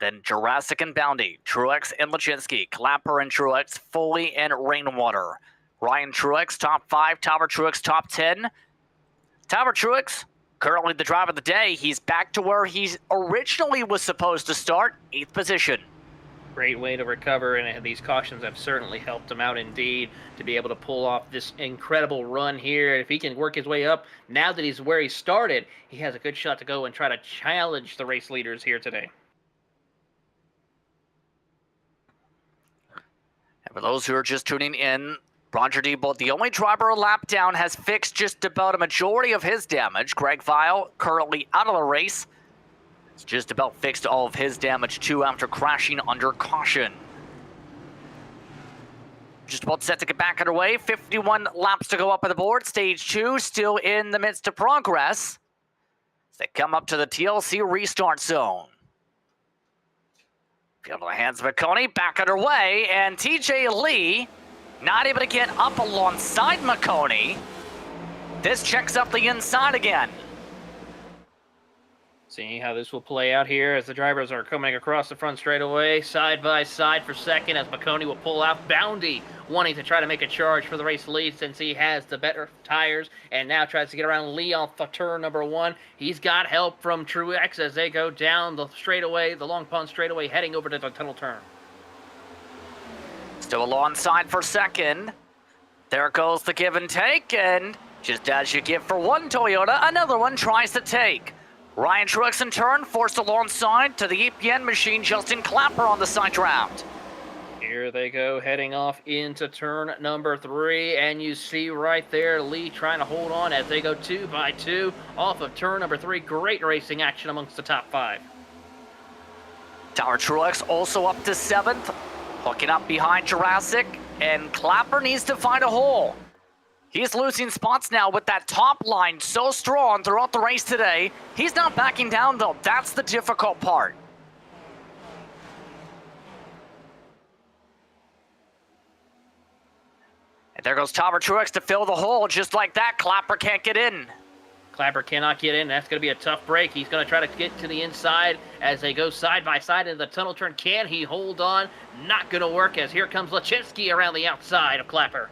then Jurassic and Bounty, Truex and Lachinsky, Clapper and Truex, Foley and Rainwater. Ryan Truex, top 5, Tyler Truex, top 10. Tyler Truex, currently the driver of the day. He's back to where he originally was supposed to start, 8th position. Great way to recover, and these cautions have certainly helped him out indeed to be able to pull off this incredible run here. If he can work his way up, now that he's where he started, he has a good shot to go and try to challenge the race leaders here today. And for those who are just tuning in, Roger Diebold, the only driver a lap down, has fixed just about a majority of his damage. Greg Vile, currently out of the race, has just about fixed all of his damage too after crashing under caution. Just about set to get back underway. 51 laps to go up on the board. Stage 2 still in the midst of progress as they come up to the TLC restart zone. Field in the hands of McConey, back underway, and TJ Lee not able to get up alongside McConey. This checks up the inside again. Seeing how this will play out here as the drivers are coming across the front straightaway, side by side for second, as McConey will pull out. Boundy wanting to try to make a charge for the race lead since he has the better tires, and now tries to get around Lee off the turn number 1. He's got help from Truex as they go down the straightaway, the Long Pond straightaway, heading over to the tunnel turn. Still alongside for second. There goes the give and take, and just as you give for one Toyota, another one tries to take. Ryan Truex in turn, forced alongside to the EPN machine, Justin Clapper on the side draft. Here they go, heading off into turn number 3, and you see right there Lee trying to hold on as they go 2 by 2 off of turn number 3. Great racing action amongst the top 5. Tyler Truex also up to 7th, hooking up behind Jurassic, and Clapper needs to find a hole. He's losing spots now with that top line so strong throughout the race today. He's not backing down, though. That's the difficult part. And there goes Tyler Truex to fill the hole. Just like that, Clapper can't get in. Clapper cannot get in. That's going to be a tough break. He's going to try to get to the inside as they go side by side into the tunnel turn. Can he hold on? Not going to work, as here comes Lachinski around the outside of Clapper.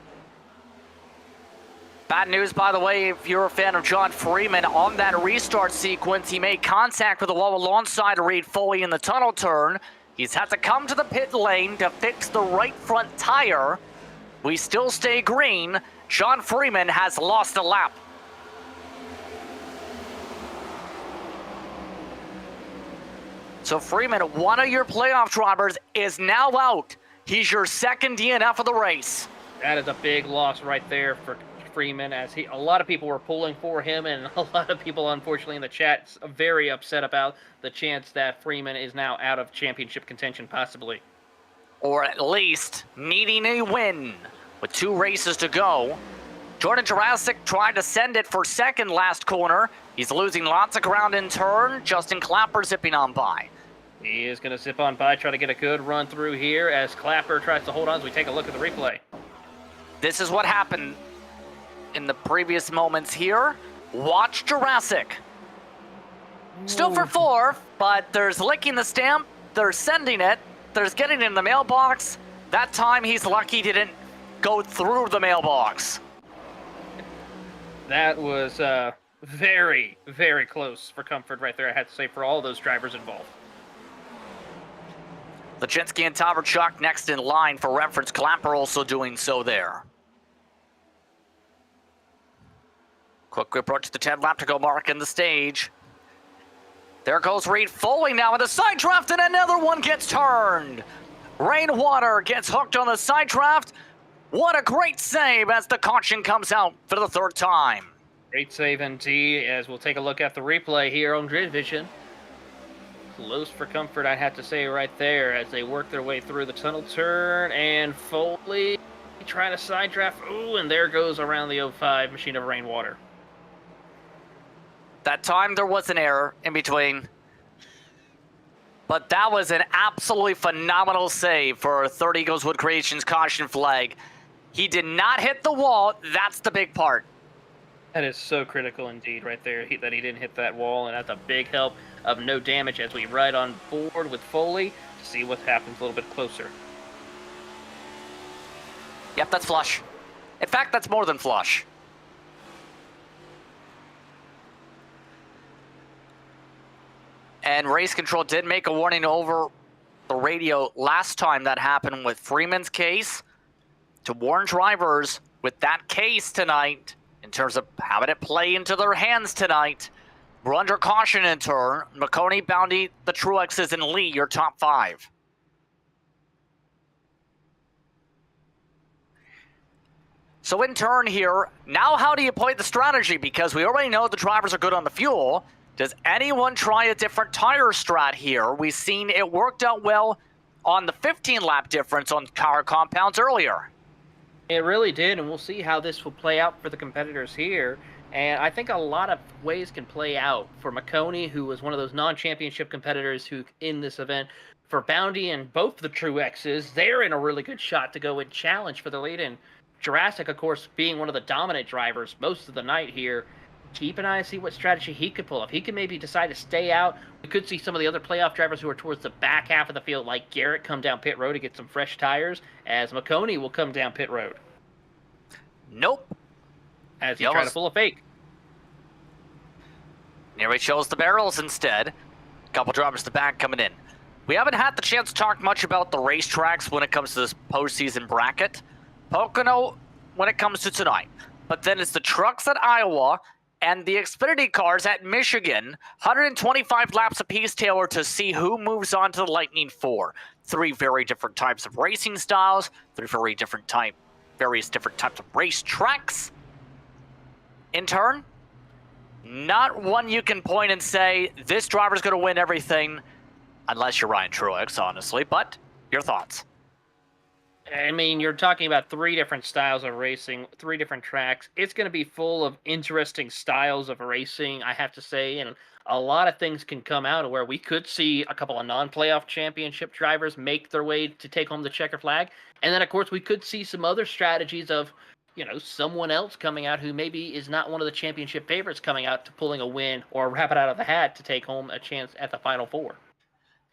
Bad news, by the way, if you're a fan of John Freeman, on that restart sequence, he made contact with the wall alongside Reed Foley in the tunnel turn. He's had to come to the pit lane to fix the right front tire. We still stay green. John Freeman has lost a lap. So Freeman, one of your playoff drivers, is now out. He's your second DNF of the race. That is a big loss right there for Freeman, as a lot of people were pulling for him, and a lot of people, unfortunately, in the chat very upset about the chance that Freeman is now out of championship contention, possibly. Or at least needing a win with 2 races to go. Jordan Jurassic tried to send it for second last corner. He's losing lots of ground in turn. Justin Clapper zipping on by. He is going to zip on by, try to get a good run through here as Clapper tries to hold on as we take a look at the replay. This is what happened in the previous moments here. Watch Jurassic. Still for 4th, but there's licking the stamp, there's sending it, there's getting it in the mailbox. That time he's lucky he didn't go through the mailbox. That was very, very close for comfort right there, I had to say, for all those drivers involved. Lachinski and Tabarchuk next in line for reference. Clapper also doing so there. Quick approach to the 10 lap to go mark in the stage. There goes Reed Foley now with a side draft, and another one gets turned. Rainwater gets hooked on the side draft. What a great save as the caution comes out for the 3rd time. Great save indeed, as we'll take a look at the replay here on Grid Vision. Close for comfort, I have to say, right there, as they work their way through the tunnel turn, and Foley trying to side draft. Ooh, and there goes around the 05 machine of Rainwater. That time there was an error in between. But that was an absolutely phenomenal save for 30 Eagles Wood Creations caution flag. He did not hit the wall. That's the big part. That is so critical indeed right there, that he didn't hit that wall, and that's a big help of no damage as we ride on board with Foley to see what happens a little bit closer. Yep, that's flush. In fact, that's more than flush. And race control did make a warning over the radio last time that happened with Freeman's case to warn drivers with that case tonight in terms of having it play into their hands tonight. We're under caution in turn. McConey, Bounty, the Truexes, and Lee, your top 5. So in turn here, now how do you play the strategy? Because we already know the drivers are good on the fuel. Does anyone try a different tire strat here? We've seen it worked out well on the 15-lap difference on car compounds earlier. It really did, and we'll see how this will play out for the competitors here. And I think a lot of ways can play out for McConey, who was one of those non-championship competitors who in this event. For Bounty and both the Truexes, they're in a really good shot to go and challenge for the lead. And Jurassic, of course, being one of the dominant drivers most of the night here, keep an eye and see what strategy he could pull off. He could maybe decide to stay out. We could see some of the other playoff drivers who are towards the back half of the field, like Garrett, come down pit road to get some fresh tires, as McConey will come down pit road. Nope. As he tries to pull a fake. Here he shows the barrels instead. A couple drivers to back coming in. We haven't had the chance to talk much about the racetracks when it comes to this postseason bracket. Pocono when it comes to tonight. But then it's the trucks at Iowa and the Xfinity cars at Michigan. 125 laps apiece, Taylor, to see who moves on to the Lightning 4. 3 very different types of racing styles. 3 various different types of race tracks. In turn, not one you can point and say, this driver's going to win everything, unless you're Ryan Truex, honestly. But your thoughts? I mean, you're talking about 3 different styles of racing, 3 different tracks. It's going to be full of interesting styles of racing, I have to say, and a lot of things can come out of where we could see a couple of non-playoff championship drivers make their way to take home the checker flag. And then, of course, we could see some other strategies of, someone else coming out who maybe is not one of the championship favorites coming out to pulling a win or wrap it out of the hat to take home a chance at the Final Four.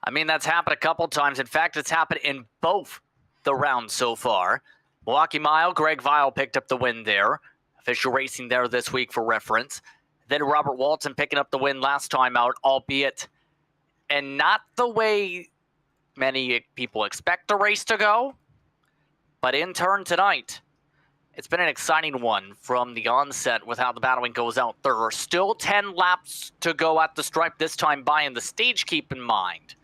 I mean, that's happened a couple times. In fact, it's happened in both the rounds so far. Milwaukee Mile, Greg Vile picked up the win there. Official racing there this week for reference. Then Robert Walton picking up the win last time out, albeit and not the way many people expect the race to go. But in turn tonight, it's been an exciting one from the onset with how the battling goes out. There are still 10 laps to go at the stripe this time by in the stage, keep in mind.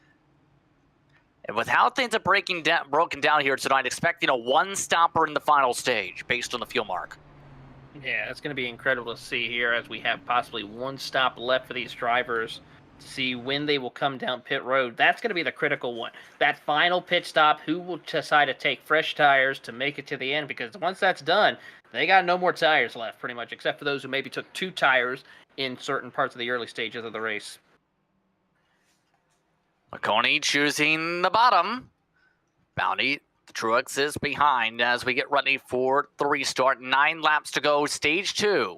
And with how things are broken down here tonight, expecting a one-stopper in the final stage based on the fuel mark. Yeah, it's going to be incredible to see here as we have possibly one stop left for these drivers to see when they will come down pit road. That's going to be the critical one. That final pit stop, who will decide to take fresh tires to make it to the end? Because once that's done, they got no more tires left pretty much, except for those who maybe took 2 tires in certain parts of the early stages of the race. McConey choosing the bottom. Bounty, the Truex is behind as we get ready for the restart. 9 laps to go, stage 2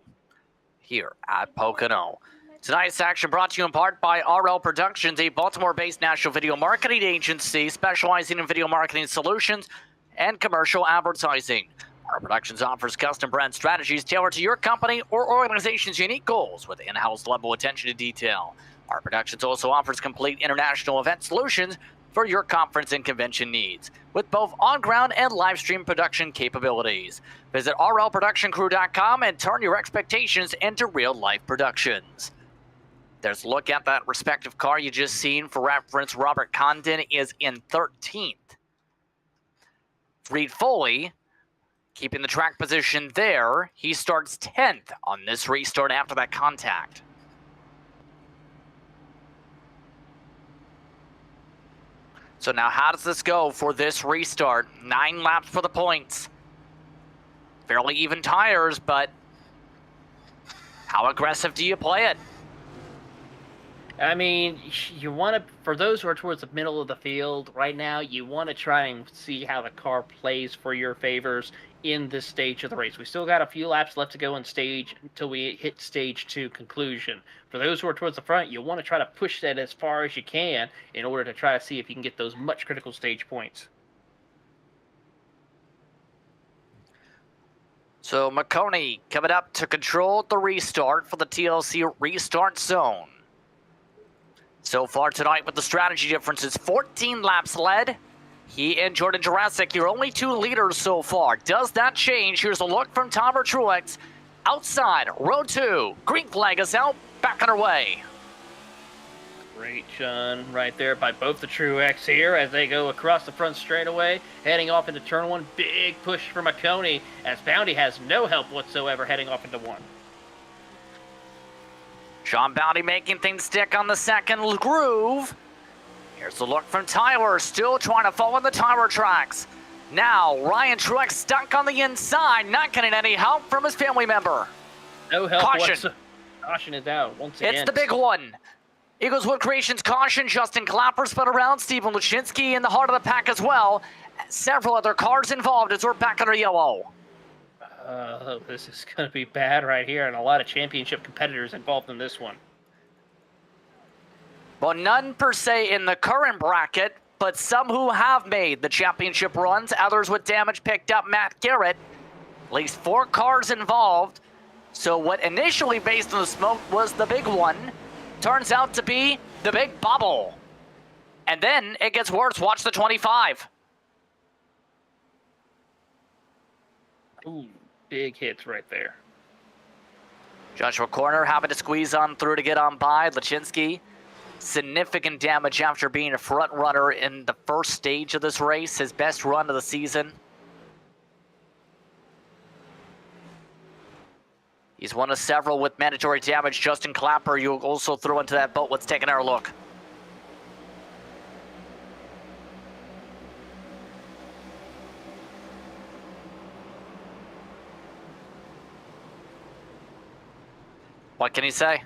here at Pocono. Tonight's action brought to you in part by RL Productions, a Baltimore-based national video marketing agency specializing in video marketing solutions and commercial advertising. RL Productions offers custom brand strategies tailored to your company or organization's unique goals with in-house level attention to detail. RL Productions also offers complete international event solutions for your conference and convention needs, with both on-ground and live stream production capabilities. Visit rlproductioncrew.com and turn your expectations into real-life productions. There's a look at that respective car you just seen. For reference, Robert Condon is in 13th. Reed Foley, keeping the track position there, he starts 10th on this restart after that contact. So now how does this go for this restart? 9 laps for the points. Fairly even tires, but how aggressive do you play it? I mean, you want to, for those who are towards the middle of the field right now, you want to try and see how the car plays for your favors in this stage of the race. We still got a few laps left to go in stage until we hit stage 2 conclusion. For those who are towards the front, you want to try to push that as far as you can in order to try to see if you can get those much critical stage points. So McConey coming up to control the restart for the TLC restart zone. So far tonight with the strategy differences, 14 laps led. He and Jordan Jurassic, your only 2 leaders so far. Does that change? Here's a look from Tyler Truex. Outside, row 2. Green flag is out, back underway. Great shun right there by both the Truex here as they go across the front straightaway, heading off into turn 1. Big push for McConey as Bounty has no help whatsoever heading off into 1. Sean Bounty making things stick on the second groove. Here's the look from Tyler, still trying to follow the Tyler tracks. Now, Ryan Truex stuck on the inside, not getting any help from his family member. No help Caution. whatsoever. Caution is out once again. It's the big one. Eagleswood Creations caution, Justin Clapper spun around, Stephen Lashinsky in the heart of the pack as well. Several other cars involved as we're back under yellow. This is going to be bad right here, and a lot of championship competitors involved in this one. Well, none per se in the current bracket, but some who have made the championship runs, others with damage picked up. Matt Garrett, at least 4 cars involved. So what initially, based on the smoke, was the big one, turns out to be the big bubble. And then it gets worse. Watch the 25. Ooh, big hits right there. Joshua Corner having to squeeze on through to get on by. Lachinsky, significant damage after being a front runner in the first stage of this race, his best run of the season. He's one of several with mandatory damage. Justin Clapper, you also throw into that boat. Let's take another look. What can he say?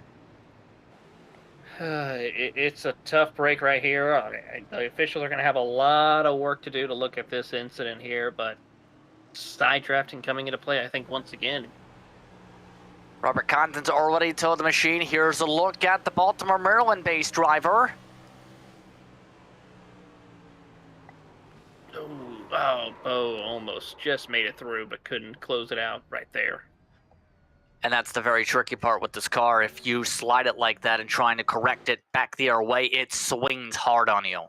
It's a tough break right here. The officials are going to have a lot of work to do to look at this incident here, but side drafting coming into play, I think, once again. Robert Condon's already told the machine. Here's a look at the Baltimore, Maryland-based driver. Bo almost just made it through, but couldn't close it out right there. And that's the very tricky part with this car. If you slide it like that and trying to correct it back the other way, it swings hard on you.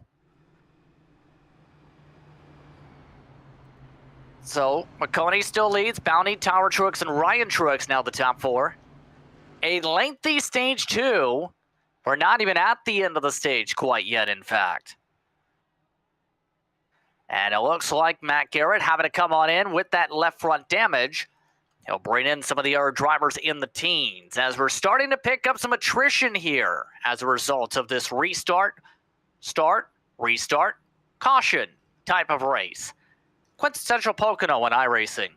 So, McConey still leads. Bounty, Tower Truex, and Ryan Truex now the top 4. A lengthy stage 2. We're not even at the end of the stage quite yet, in fact. And it looks like Matt Garrett having to come on in with that left front damage. He'll bring in some of the other drivers in the teens as we're starting to pick up some attrition here as a result of this restart, start, restart, caution type of race. Quintessential Pocono in iRacing.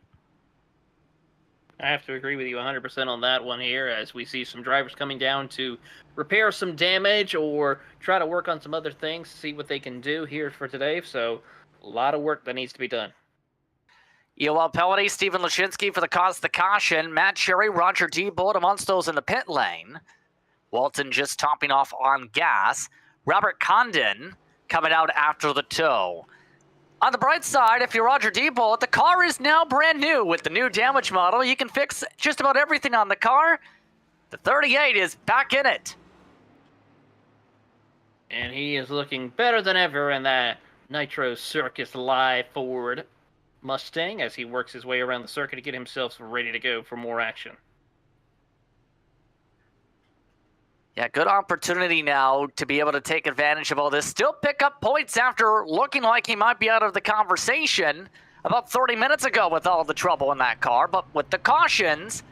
I have to agree with you 100% on that one here as we see some drivers coming down to repair some damage or try to work on some other things, see what they can do here for today. So a lot of work that needs to be done. EOL penalty, Stephen Lashinsky for the cause of the caution. Matt Cherry, Roger Diebold amongst those in the pit lane. Walton just topping off on gas. Robert Condon coming out after the tow. On the bright side, if you're Roger Diebold, the car is now brand new with the new damage model. You can fix just about everything on the car. The 38 is back in it. And he is looking better than ever in that Nitro Circus Live Ford Mustang as he works his way around the circuit to get himself ready to go for more action. Yeah, good opportunity now to be able to take advantage of all this. Still pick up points after looking like he might be out of the conversation about 30 minutes ago with all the trouble in that car. But with the cautions,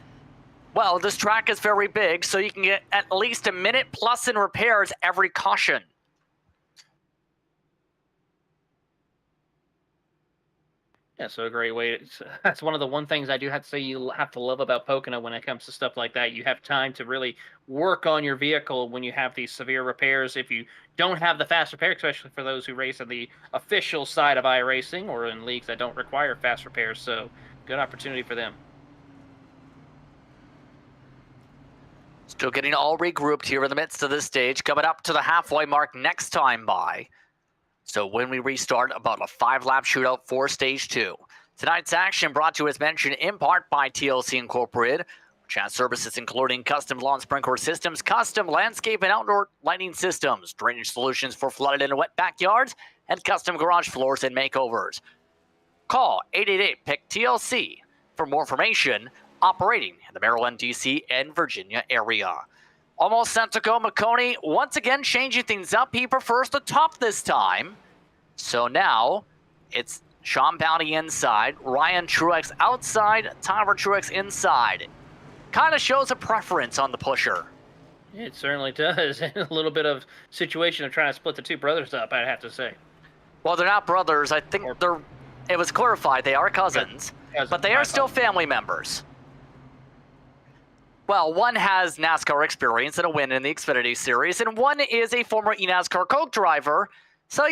well, this track is very big, so you can get at least a minute plus in repairs every caution. Yeah, so a great way. That's one of the one things I do have to say you have to love about Pocono when it comes to stuff like that. You have time to really work on your vehicle when you have these severe repairs. If you don't have the fast repair, especially for those who race on the official side of iRacing or in leagues that don't require fast repairs, so good opportunity for them. Still getting all regrouped here in the midst of this stage, coming up to the halfway mark next time by. So when we restart, about a 5-lap shootout for Stage 2. Tonight's action brought to you, as mentioned, in part by TLC Incorporated. Chat services including custom lawn sprinkler systems, custom landscape and outdoor lighting systems, drainage solutions for flooded and wet backyards, and custom garage floors and makeovers. Call 888-PIC-TLC for more information. Operating in the Maryland, D.C., and Virginia area. Almost set to go. McConey once again changing things up. He prefers the top this time. So now it's Sean Bounty inside, Ryan Truex outside, Tyler Truex inside. Kind of shows a preference on the pusher. It certainly does. A little bit of situation of trying to split the two brothers up, I'd have to say. Well, they're not brothers. I think it was clarified they are cousins, but they are still family members. Well, one has NASCAR experience and a win in the Xfinity Series, and one is a former eNASCAR Coke driver. So,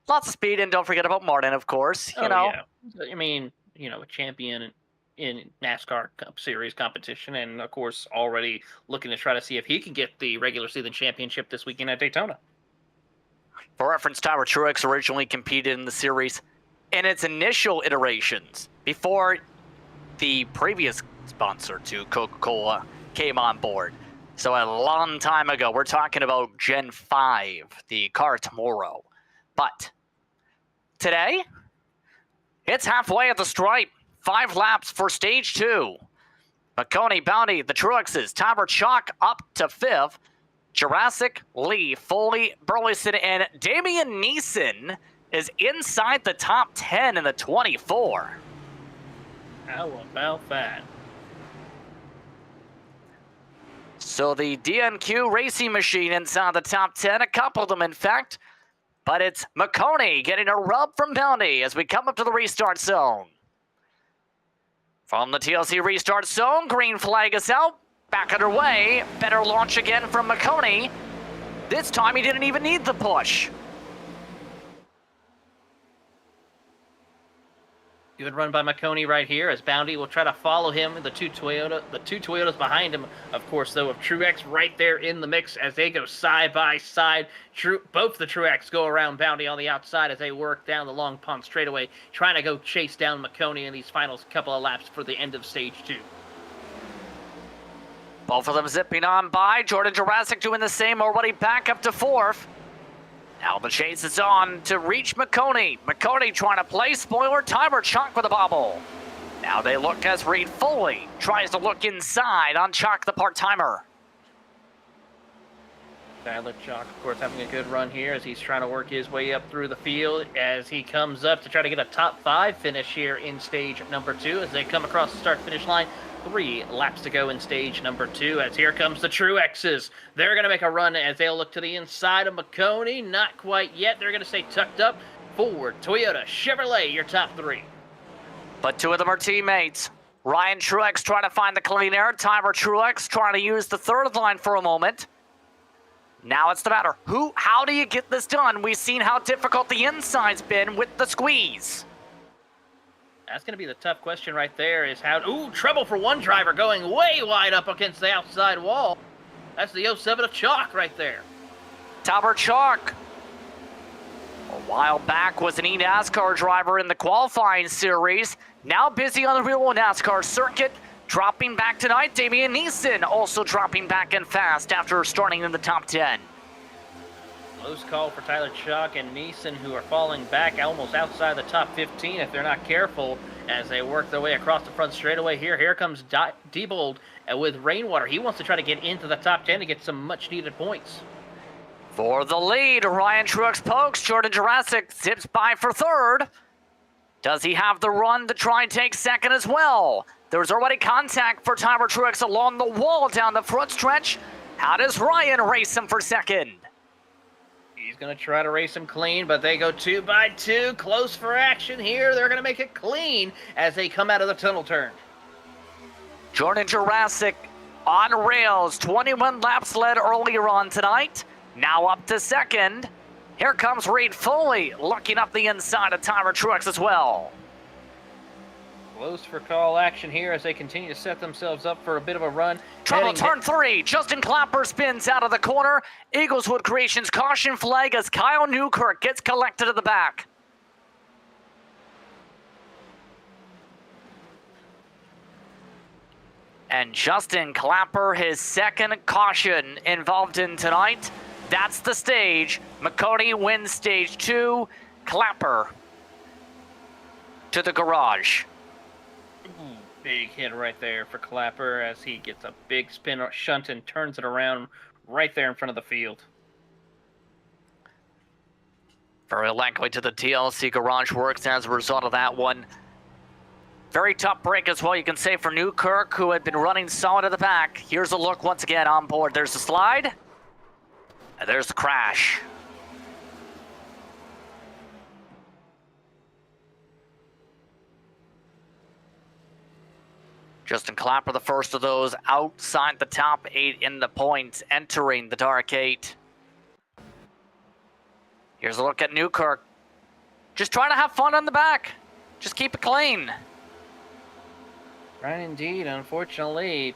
lots of speed, and don't forget about Martin, of course. Yeah. I mean, a champion in NASCAR Cup Series competition, and, of course, already looking to try to see if he can get the regular season championship this weekend at Daytona. For reference, Tyler Truex originally competed in the series in its initial iterations before the previous sponsor to Coca-Cola came on board. So a long time ago, we're talking about Gen 5, the car tomorrow. But today, it's halfway at the stripe. 5 laps for stage 2. McConey, Bounty, the Truexes, Tyler Chalk up to 5th. Jurassic, Lee, Foley, Burleson, and Damian Neeson is inside the top 10 in the 24. How about that? So the DNQ racing machine inside the top 10, a couple of them in fact, but it's McConey getting a rub from Bounty as we come up to the restart zone. From the TLC restart zone, green flag is out, back underway, better launch again from McConey. This time he didn't even need the push. Good run by McConey right here as Bounty will try to follow him. The two Toyotas behind him, of course, though, of Truex right there in the mix as they go side by side. Both the Truex go around Bounty on the outside as they work down the Long Pond straightaway, trying to go chase down McConey in these final couple of laps for the end of stage 2. Both of them zipping on by. Jordan Jurassic doing the same, already back up to 4th. Now the chase is on to reach McConey. McConey trying to play spoiler. Tyler Chalk with a bobble. Now they look as Reed Foley tries to look inside on Chalk, the part-timer. Tyler Chalk, of course, having a good run here as he's trying to work his way up through the field as he comes up to try to get a top 5 finish here in stage number 2 as they come across the start-finish line. 3 laps to go in stage number 2 as here comes the Truexes. They're going to make a run as they'll look to the inside of McConey. Not quite yet. They're going to stay tucked up. Ford, Toyota, Chevrolet, your top 3. But 2 of them are teammates. Ryan Truex trying to find the clean air. Tyler Truex trying to use the third line for a moment. Now it's the matter. How do you get this done? We've seen how difficult the inside's been with the squeeze. That's going to be the tough question right there is how... Ooh, trouble for one driver going way wide up against the outside wall. That's the 07 of Chalk right there. Tyler Chalk, a while back, was an eNASCAR driver in the qualifying series. Now busy on the real NASCAR circuit. Dropping back tonight, Damian Neeson also dropping back in fast after starting in the top 10. Close call for Tyler Chalk and Neeson, who are falling back almost outside the top 15 if they're not careful as they work their way across the front straightaway here. Here comes Diebold with Rainwater. He wants to try to get into the top 10 to get some much-needed points. For the lead, Ryan Truex pokes. Jordan Jurassic zips by for 3rd. Does he have the run to try and take 2nd as well? There's already contact for Tyler Truex along the wall down the front stretch. How does Ryan race him for 2nd? He's going to try to race him clean, but they go 2 by 2. Close for action here. They're going to make it clean as they come out of the tunnel turn. Jordan Jurassic on rails. 21 laps led earlier on tonight. Now up to 2nd. Here comes Reed Foley looking up the inside of Tyler Truex as well. Close for call action here as they continue to set themselves up for a bit of a run. Trouble turn 3. Justin Clapper spins out of the corner. Eagleswood Creations caution flag as Kyle Newkirk gets collected to the back. And Justin Clapper, his second caution involved in tonight. That's the stage. McConey wins stage 2. Clapper to the garage. Big hit right there for Clapper as he gets a big spin shunt and turns it around right there in front of the field. Very likely to the TLC garage works as a result of that one. Very tough break as well, you can say, for Newkirk, who had been running solid at the back. Here's a look once again on board. There's the slide, and there's the crash. Justin Clapper, the first of those outside the top 8 in the points, entering the dark 8. Here's a look at Newkirk. Just trying to have fun on the back. Just keep it clean. Right indeed, unfortunately,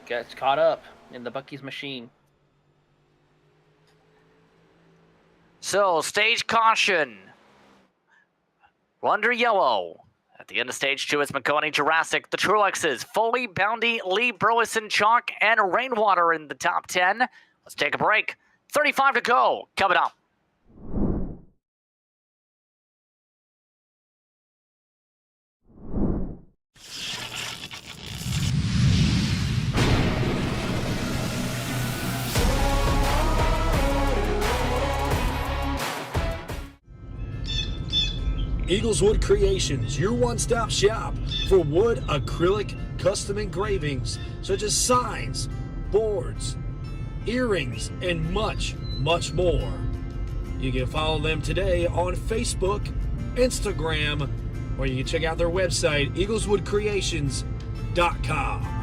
gets caught up in the Bucky's machine. So, stage caution. Under yellow. At the end of stage 2, it's McConey, Jurassic, the Trulexes, Foley, Bounty, Lee, Burleson, Chalk, and Rainwater in the top 10. Let's take a break. 35 to go. Coming up. Eagleswood Creations, your one-stop shop for wood, acrylic, custom engravings such as signs, boards, earrings, and much, much more. You can follow them today on Facebook, Instagram, or you can check out their website, eagleswoodcreations.com.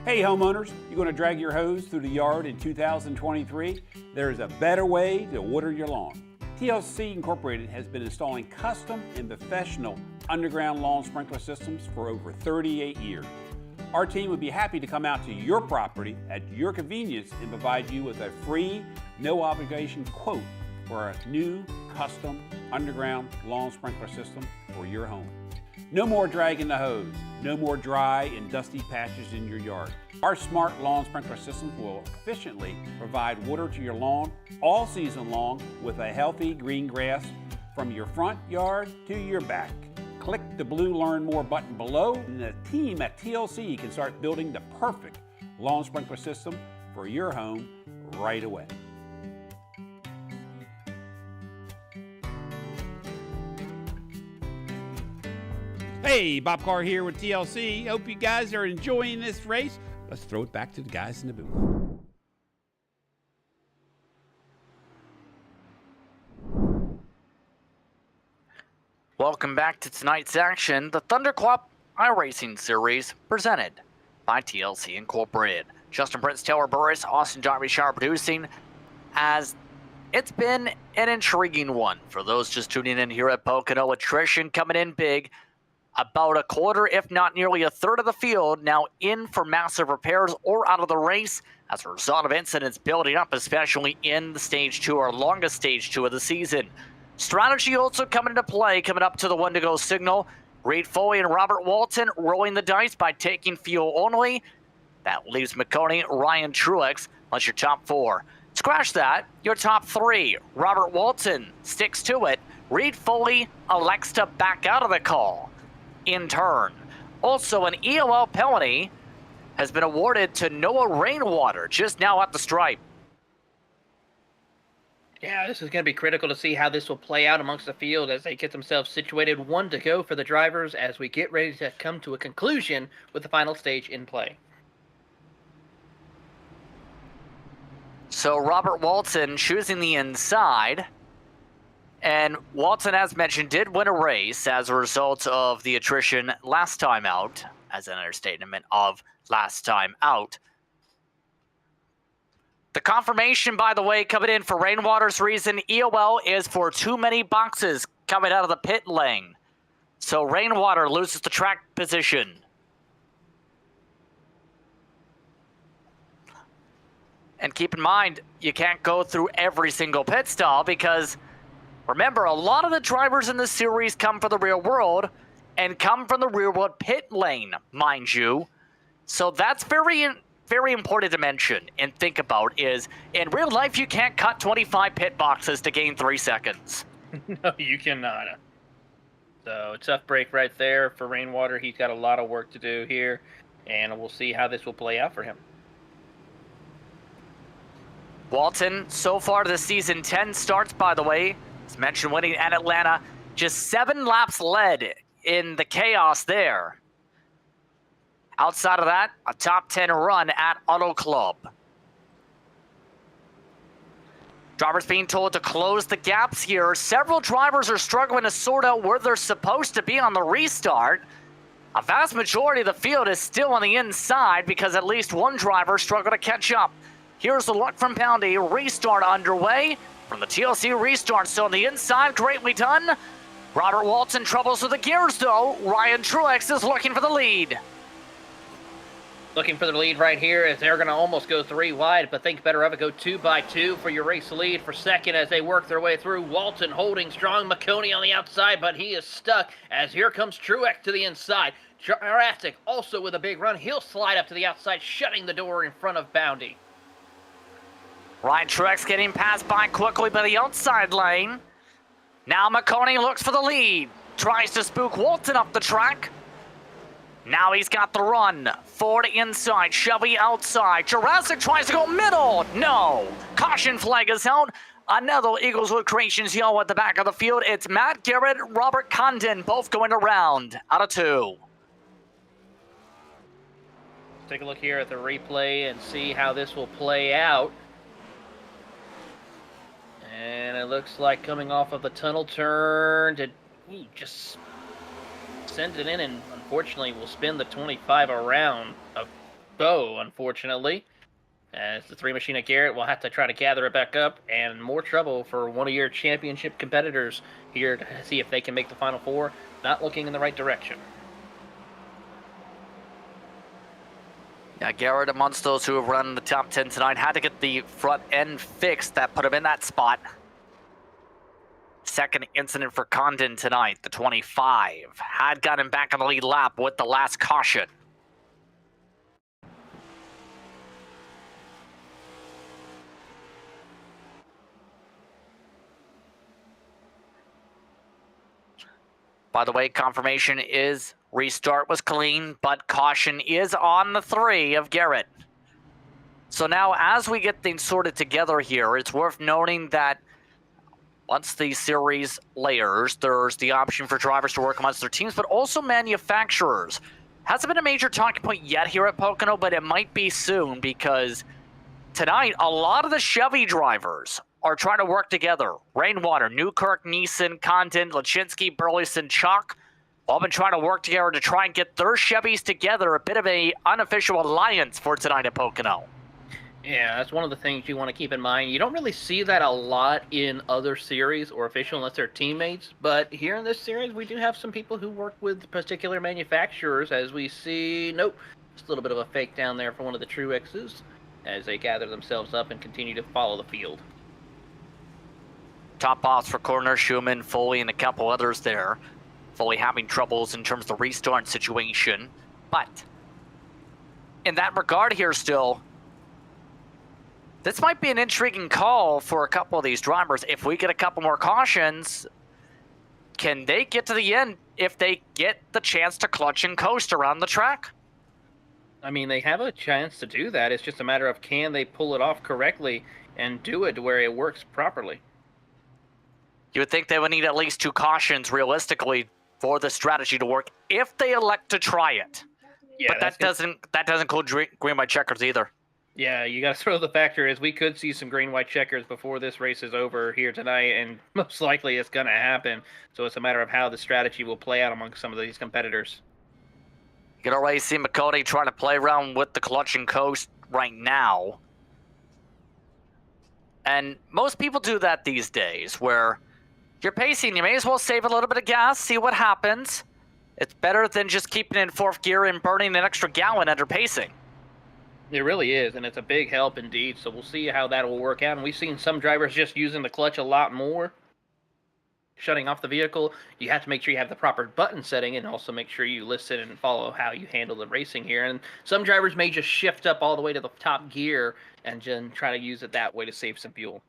Hey homeowners, you're going to drag your hose through the yard in 2023? There is a better way to water your lawn. TLC Incorporated has been installing custom and professional underground lawn sprinkler systems for over 38 years. Our team would be happy to come out to your property at your convenience and provide you with a free, no obligation quote for a new custom underground lawn sprinkler system for your home. No more dragging the hose. No more dry and dusty patches in your yard. Our smart lawn sprinkler systems will efficiently provide water to your lawn all season long with a healthy green grass from your front yard to your back. Click the blue Learn More button below, and the team at TLC can start building the perfect lawn sprinkler system for your home right away. Hey, Bob Carr here with TLC. Hope you guys are enjoying this race. Let's throw it back to the guys in the booth. Welcome back to tonight's action, the Thunderclap iRacing Series, presented by TLC Incorporated. Justin Prince, Taylor Burris, Austin Darbyshire producing, as it's been an intriguing one for those just tuning in here at Pocono. Attrition coming in big. About a quarter, if not nearly a third of the field now in for massive repairs or out of the race as a result of incidents building up, especially in the stage 2, our longest stage 2 of the season. Strategy also coming into play, coming up to the 1 to go signal. Reed Foley and Robert Walton rolling the dice by taking fuel only. That leaves McConey, Ryan Truex, plus your top 4. Scratch that, your top 3. Robert Walton sticks to it. Reed Foley elects to back out of the call. In turn, also an ELL penalty has been awarded to Noah Rainwater just now at the stripe. Yeah, this is going to be critical to see how this will play out amongst the field as they get themselves situated. 1 to go for the drivers as we get ready to come to a conclusion with the final stage in play. So Robert Walton choosing the inside And Walton, as mentioned, did win a race as a result of the attrition last time out, as an understatement of last time out. The confirmation, by the way, coming in for Rainwater's reason, EOL is for too many boxes coming out of the pit lane. So Rainwater loses the track position. And keep in mind, you can't go through every single pit stall because, remember, a lot of the drivers in this series come from the real world and come from the real world pit lane, mind you. So that's very important to mention and think about is, in real life, you can't cut 25 pit boxes to gain 3 seconds. No, you cannot. So, a tough break right there for Rainwater. He's got a lot of work to do here, and we'll see how this will play out for him. Walton, so far this season, 10 starts, by the way. As mentioned, winning at Atlanta. Just 7 laps led in the chaos there. Outside of that, a top 10 run at Auto Club. Drivers being told to close the gaps here. Several drivers are struggling to sort out where they're supposed to be on the restart. A vast majority of the field is still on the inside because at least one driver struggled to catch up. Here's the luck from Poundy. Restart underway from the TLC restart. So on the inside, greatly done. Robert Walton troubles with the gears though. Ryan Truex is looking for the lead. Looking for the lead right here as they're going to almost go 3 wide, but think better of it. Go 2 by 2 for your race lead for second as they work their way through. Walton holding strong. McConey on the outside, but he is stuck as here comes Truex to the inside. Jurassic also with a big run. He'll slide up to the outside, shutting the door in front of Boundy. Ryan Truex getting passed by quickly by the outside lane. Now McConey looks for the lead. Tries to spook Walton up the track. Now he's got the run. Ford inside, Chevy outside. Jurassic tries to go middle. No. Caution flag is out. Another Eagleswood Creations yellow at the back of the field. It's Matt Garrett, Robert Condon, both going around out of 2. Take a look here at the replay and see how this will play out. And it looks like coming off of the tunnel turn to just send it in, and unfortunately will spin the 25 around a bow, unfortunately. As the 3 machine at Garrett will have to try to gather it back up, and more trouble for one of your championship competitors here to see if they can make the Final 4. Not looking in the right direction. Yeah, Garrett, amongst those who have run the top 10 tonight, had to get the front end fixed. That put him in that spot. Second incident for Condon tonight, the 25. Had got him back on the lead lap with the last caution. By the way, confirmation is restart was clean, but caution is on the 3 of Garrett. So now as we get things sorted together here, it's worth noting that once the series layers, there's the option for drivers to work amongst their teams, but also manufacturers. Hasn't been a major talking point yet here at Pocono, but it might be soon because tonight, a lot of the Chevy drivers are trying to work together. Rainwater, Newkirk, Neeson, Condon, Lachinsky, Burleson, Chalk, all been trying to work together to try and get their Chevys together. A bit of a unofficial alliance for tonight at Pocono. Yeah, that's one of the things you want to keep in mind. You don't really see that a lot in other series or official unless they're teammates. But here in this series, we do have some people who work with particular manufacturers, as we see. Nope, just a little bit of a fake down there for one of the Truexes as they gather themselves up and continue to follow the field. Top offs for Corner, Schumann, Foley, and a couple others there. Foley having troubles in terms of the restart situation. But in that regard here still, this might be an intriguing call for a couple of these drivers. If we get a couple more cautions, can they get to the end if they get the chance to clutch and coast around the track? I mean, they have a chance to do that. It's just a matter of can they pull it off correctly and do it to where it works properly. You would think they would need at least 2 cautions realistically for the strategy to work if they elect to try it. Yeah, but that doesn't include green by checkers either. Yeah, you got to throw the factor is we could see some green-white checkers before this race is over here tonight, and most likely it's going to happen. So it's a matter of how the strategy will play out among some of these competitors. You can already see McConaughey trying to play around with the clutch and coast right now. And most people do that these days, where you're pacing, you may as well save a little bit of gas, see what happens. It's better than just keeping it in fourth gear and burning an extra gallon under pacing. It really is, and it's a big help indeed. So we'll see how that will work out. And we've seen some drivers just using the clutch a lot more. Shutting off the vehicle, you have to make sure you have the proper button setting and also make sure you listen and follow how you handle the racing here. And some drivers may just shift up all the way to the top gear and then try to use it that way to save some fuel.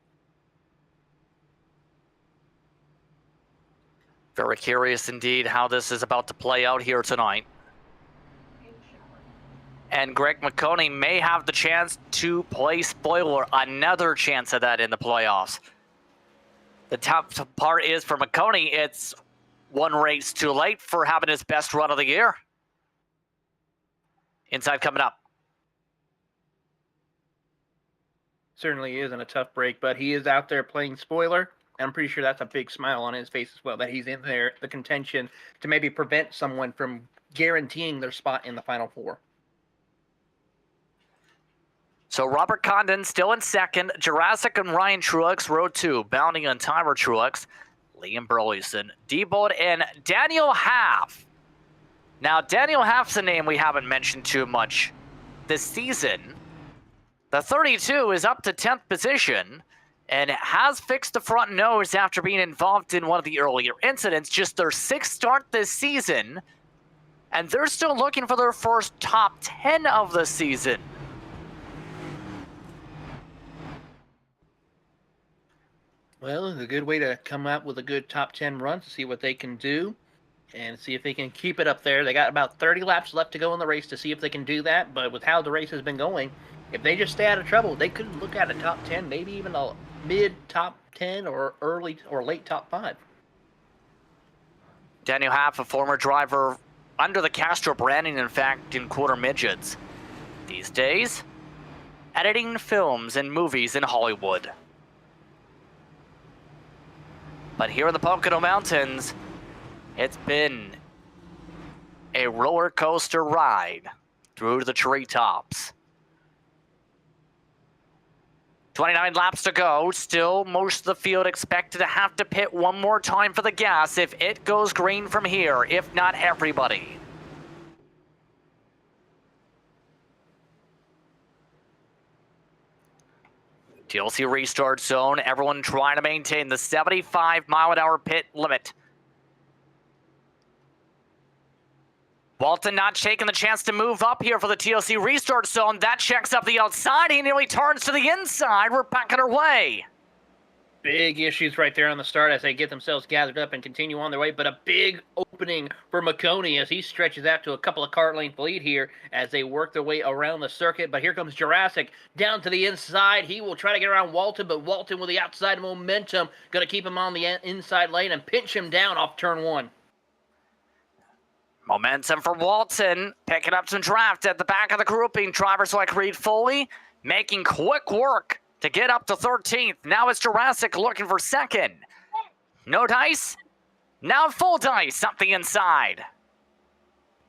Very curious indeed how this is about to play out here tonight. And Greg McConaughey may have the chance to play spoiler, another chance of that in the playoffs. The top part is for McConaughey, it's one race too late for having his best run of the year. Inside coming up. Certainly isn't a tough break, but he is out there playing spoiler. And I'm pretty sure that's a big smile on his face as well, that he's in there, the contention to maybe prevent someone from guaranteeing their spot in the Final Four. So Robert Condon still in second. Jurassic and Ryan Truex, row 2. Bounty on Tyler Truex. Liam Burleson, D-Bolt, and Daniel Half. Now, Daniel Half's a name we haven't mentioned too much this season. The 32 is up to 10th position and has fixed the front nose after being involved in one of the earlier incidents. Just their 6th start this season, and they're still looking for their first top 10 of the season. Well, it's a good way to come out with a good top 10 run to see what they can do and see if they can keep it up there. They got about 30 laps left to go in the race to see if they can do that, but with how the race has been going, if they just stay out of trouble, they could look at a top 10, maybe even a mid-top 10 or early or late top 5. Daniel Half, a former driver under the Castro branding, in fact, in quarter midgets. These days, editing films and movies in Hollywood. But here in the Pocono Mountains, it's been a roller coaster ride through the treetops. 29 laps to go. Still, most of the field expected to have to pit one more time for the gas if it goes green from here, if not everybody. TLC restart zone. Everyone trying to maintain the 75-mile-an-hour pit limit. Walton not taking the chance to move up here for the TLC restart zone. That checks up the outside. He nearly turns to the inside. We're back on our way. Big issues right there on the start as they get themselves gathered up and continue on their way, but a big opening for McConaughey as he stretches out to a couple of car length lead here as they work their way around the circuit. But here comes Jurassic down to the inside. He will try to get around Walton, but Walton with the outside momentum going to keep him on the inside lane and pinch him down off turn 1. Momentum for Walton, picking up some draft at the back of the grouping. Drivers like Reed Foley making quick work to get up to 13th. Now it's Jurassic looking for second. No dice. Now full dice up the inside.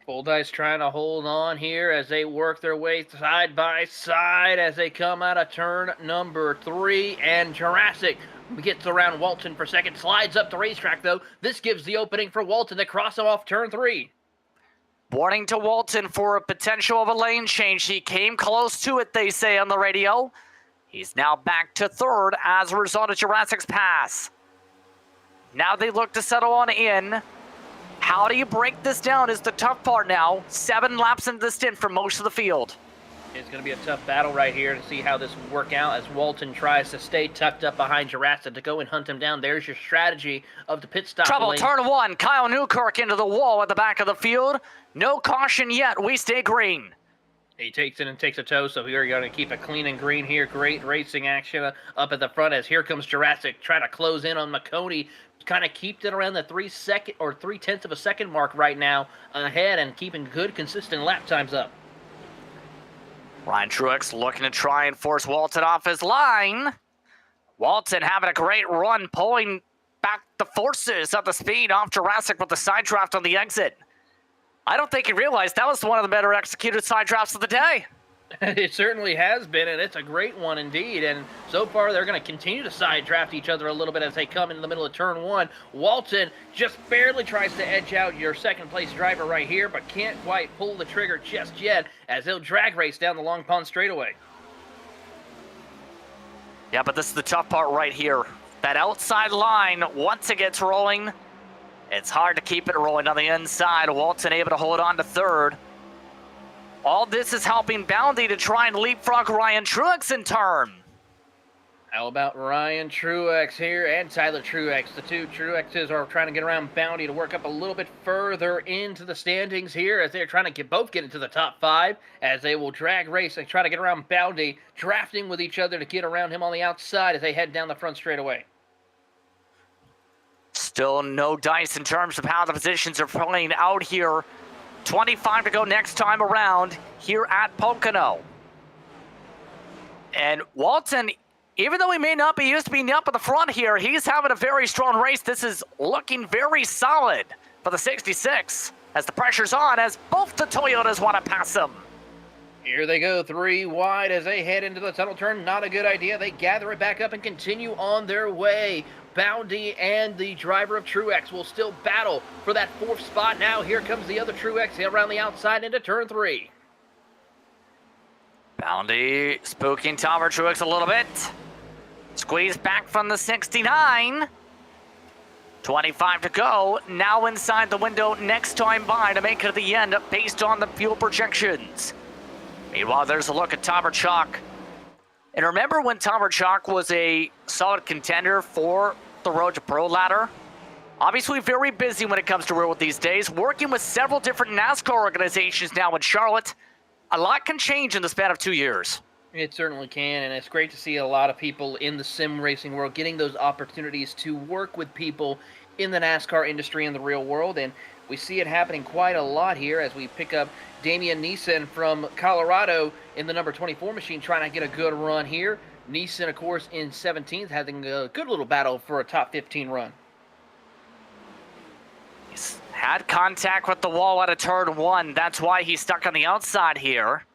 Full dice trying to hold on here as they work their way side by side as they come out of turn number 3. And Jurassic gets around Walton for second. Slides up the racetrack, though. This gives the opening for Walton to cross him off turn 3. Warning to Walton for a potential of a lane change. He came close to it, they say on the radio. He's now back to third as a result of Jurassic's pass. Now they look to settle on in. How do you break this down is the tough part now. 7 laps into the stint for most of the field. It's going to be a tough battle right here to see how this will work out as Walton tries to stay tucked up behind Jurassic to go and hunt him down. There's your strategy of the pit stop. Trouble, lane. turn 1. Kyle Newkirk into the wall at the back of the field. No caution yet. We stay green. He takes it and takes a tow, so we are going to keep it clean and green here. Great racing action up at the front as here comes Jurassic trying to close in on McConaughey. Kind of keep it around the 3/10 of a second mark right now ahead and keeping good, consistent lap times up. Ryan Truex looking to try and force Walton off his line. Walton having a great run, pulling back the forces of the speed off Jurassic with the side draft on the exit. I don't think he realized that was one of the better executed side drafts of the day. It certainly has been, and it's a great one indeed. And so far, they're going to continue to side draft each other a little bit as they come into the middle of turn one. Walton just barely tries to edge out your second-place driver right here, but can't quite pull the trigger just yet as he'll drag race down the Long Pond straightaway. Yeah, but this is the tough part right here. That outside line, once it gets rolling, it's hard to keep it rolling on the inside. Walton able to hold on to third. All this is helping Bounty to try and leapfrog Ryan Truex in turn. How about Ryan Truex here and Tyler Truex? The two Truexes are trying to get around Bounty to work up a little bit further into the standings here as they're trying to both get into the top five as they will drag race and try to get around Bounty, drafting with each other to get around him on the outside as they head down the front straightaway. Still no dice in terms of how the positions are playing out here. 25 to go next time around here at Pocono. And Walton, even though he may not be used to being up at the front here, he's having a very strong race. This is looking very solid for the 66 as the pressure's on, as both the Toyotas want to pass him. Here they go, three wide as they head into the tunnel turn. Not a good idea. They gather it back up and continue on their way. Bounty and the driver of Truex will still battle for that fourth spot. Now here comes the other Truex around the outside into turn three. Bounty spooking Tyler Truex a little bit. Squeeze back from the 69. 25 to go. Now inside the window next time by to make it to the end based on the fuel projections. Meanwhile, there's a look at Tyler Chalk. And remember when Tyler Chalk was a solid contender for the Road to Pro ladder? Obviously very busy when it comes to real these days, working with several different NASCAR organizations now in Charlotte. A lot can change in the span of 2 years. It certainly can, and it's great to see a lot of people in the sim racing world getting those opportunities to work with people in the NASCAR industry in the real world, and we see it happening quite a lot here as we pick up Damian Neeson from Colorado in the number 24 machine trying to get a good run here. Neeson, of course, in 17th, having a good little battle for a top 15 run. He's had contact with the wall at a turn one. That's why he's stuck on the outside here.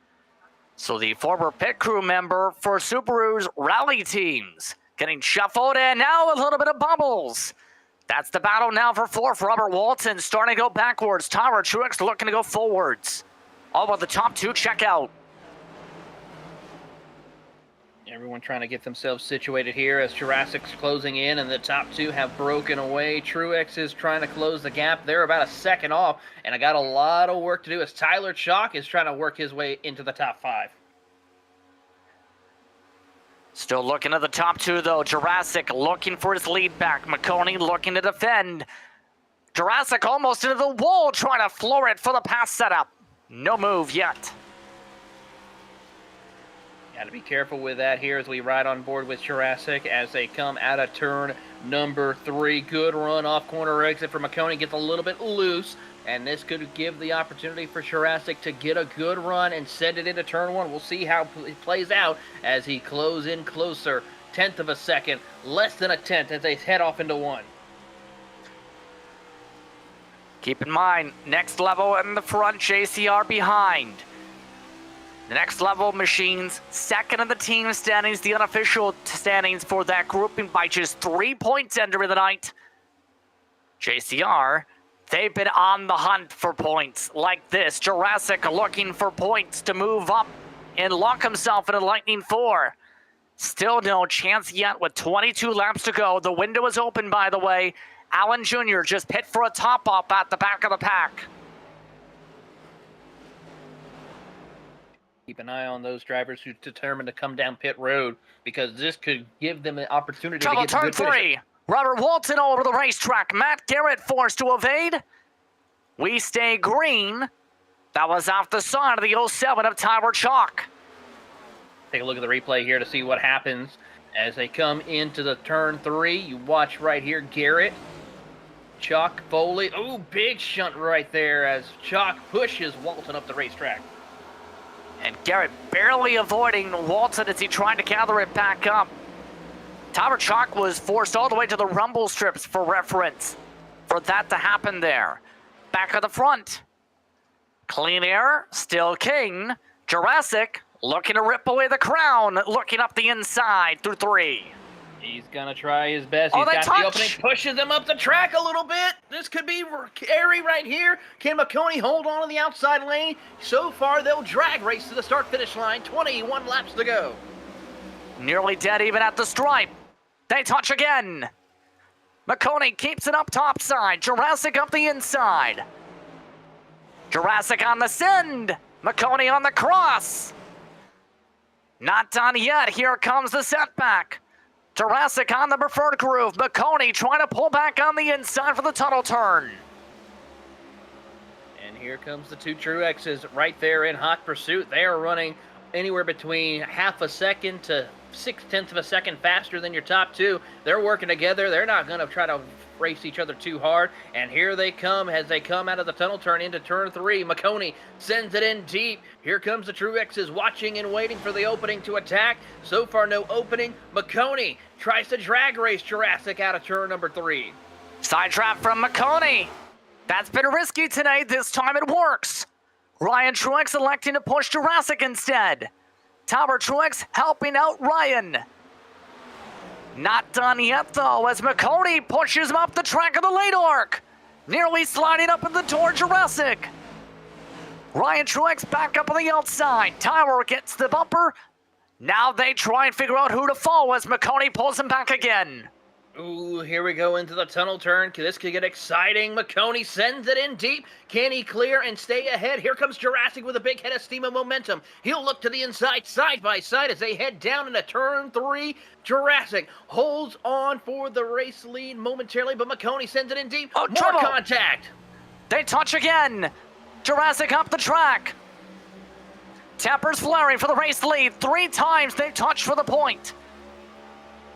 So the former pit crew member for Subaru's rally teams getting shuffled, and now a little bit of bubbles. That's the battle now for fourth. Robert Walton starting to go backwards. Tyler Truex looking to go forwards. All but the top two check out. Everyone trying to get themselves situated here as Jurassic's closing in and the top two have broken away. Truex is trying to close the gap. They're about a second off, and I got a lot of work to do as Tyler Chalk is trying to work his way into the top five. Still looking at the top two, though. Jurassic looking for his lead back. McConey looking to defend. Jurassic almost into the wall, trying to floor it for the pass setup. No move yet. Got to be careful with that here as we ride on board with Jurassic as they come out of turn number 3. Good run off corner exit for McConey. Gets a little bit loose, and this could give the opportunity for Jurassic to get a good run and send it into turn 1. We'll see how it plays out as he closes in closer. 10th of a second, less than a tenth as they head off into 1. Keep in mind, next level in the front, JCR behind. The next level machines, second in the team standings, the unofficial standings for that grouping by just 3 points entering the night. JCR, they've been on the hunt for points like this. Jurassic looking for points to move up and lock himself in a Lightning 4. Still no chance yet with 22 laps to go. The window is open, by the way. Allen Jr. just hit for a top-up at the back of the pack. Keep an eye on those drivers who determined to come down pit road because this could give them an opportunity to get a turn good finish. 3. Robert Walton over the racetrack. Matt Garrett forced to evade. We stay green. That was off the side of the 07 of Tyler Chalk. Take a look at the replay here to see what happens as they come into the turn 3. You watch right here, Garrett, Chalk, Foley. Oh, big shunt right there as Chalk pushes Walton up the racetrack. And Garrett barely avoiding Walton as he tried to gather it back up. Tyler Chalk was forced all the way to the rumble strips for reference for that to happen there. Back at the front. Clean Air, still king. Jurassic looking to rip away the crown, looking up the inside through 3. He's going to try his best. Oh, He's got touch. the opening, pushes him up the track a little bit. This could be airy right here. Can McConey hold on to the outside lane? So far, they'll drag race to the start-finish line. 21 laps to go. Nearly dead even at the stripe. They touch again. McConey keeps it up top side. Jurassic up the inside. Jurassic on the send. McConey on the cross. Not done yet. Here comes the setback. Jurassic on the preferred groove. McConey trying to pull back on the inside for the tunnel turn. And here comes the 2 Truexes right there in hot pursuit. They are running anywhere between half a second to 0.6 of a second faster than your top 2. They're working together. They're not going to try to race each other too hard. And here they come as they come out of the tunnel turn into turn 3. McConey sends it in deep. Here comes the Truexes watching and waiting for the opening to attack. So far, no opening. McConey tries to drag race Jurassic out of turn number 3. Side trap from McConey. That's been risky tonight. This time it works. Ryan Truex electing to push Jurassic instead. Tyler Truex helping out Ryan. Not done yet, though, as McConey pushes him up the track of the late arc. Nearly sliding up in the door, Jurassic. Ryan Truex back up on the outside. Tyler gets the bumper. Now they try and figure out who to follow as McConey pulls him back again. Ooh, here we go into the tunnel turn. This could get exciting. McConey sends it in deep. Can he clear and stay ahead? Here comes Jurassic with a big head of steam and momentum. He'll look to the inside, side by side, as they head down into turn 3. Jurassic holds on for the race lead momentarily, but McConey sends it in deep. Oh, more trouble. contact. They touch again. Jurassic up the track. Tempers flaring for the race lead. 3 times they touch for the point.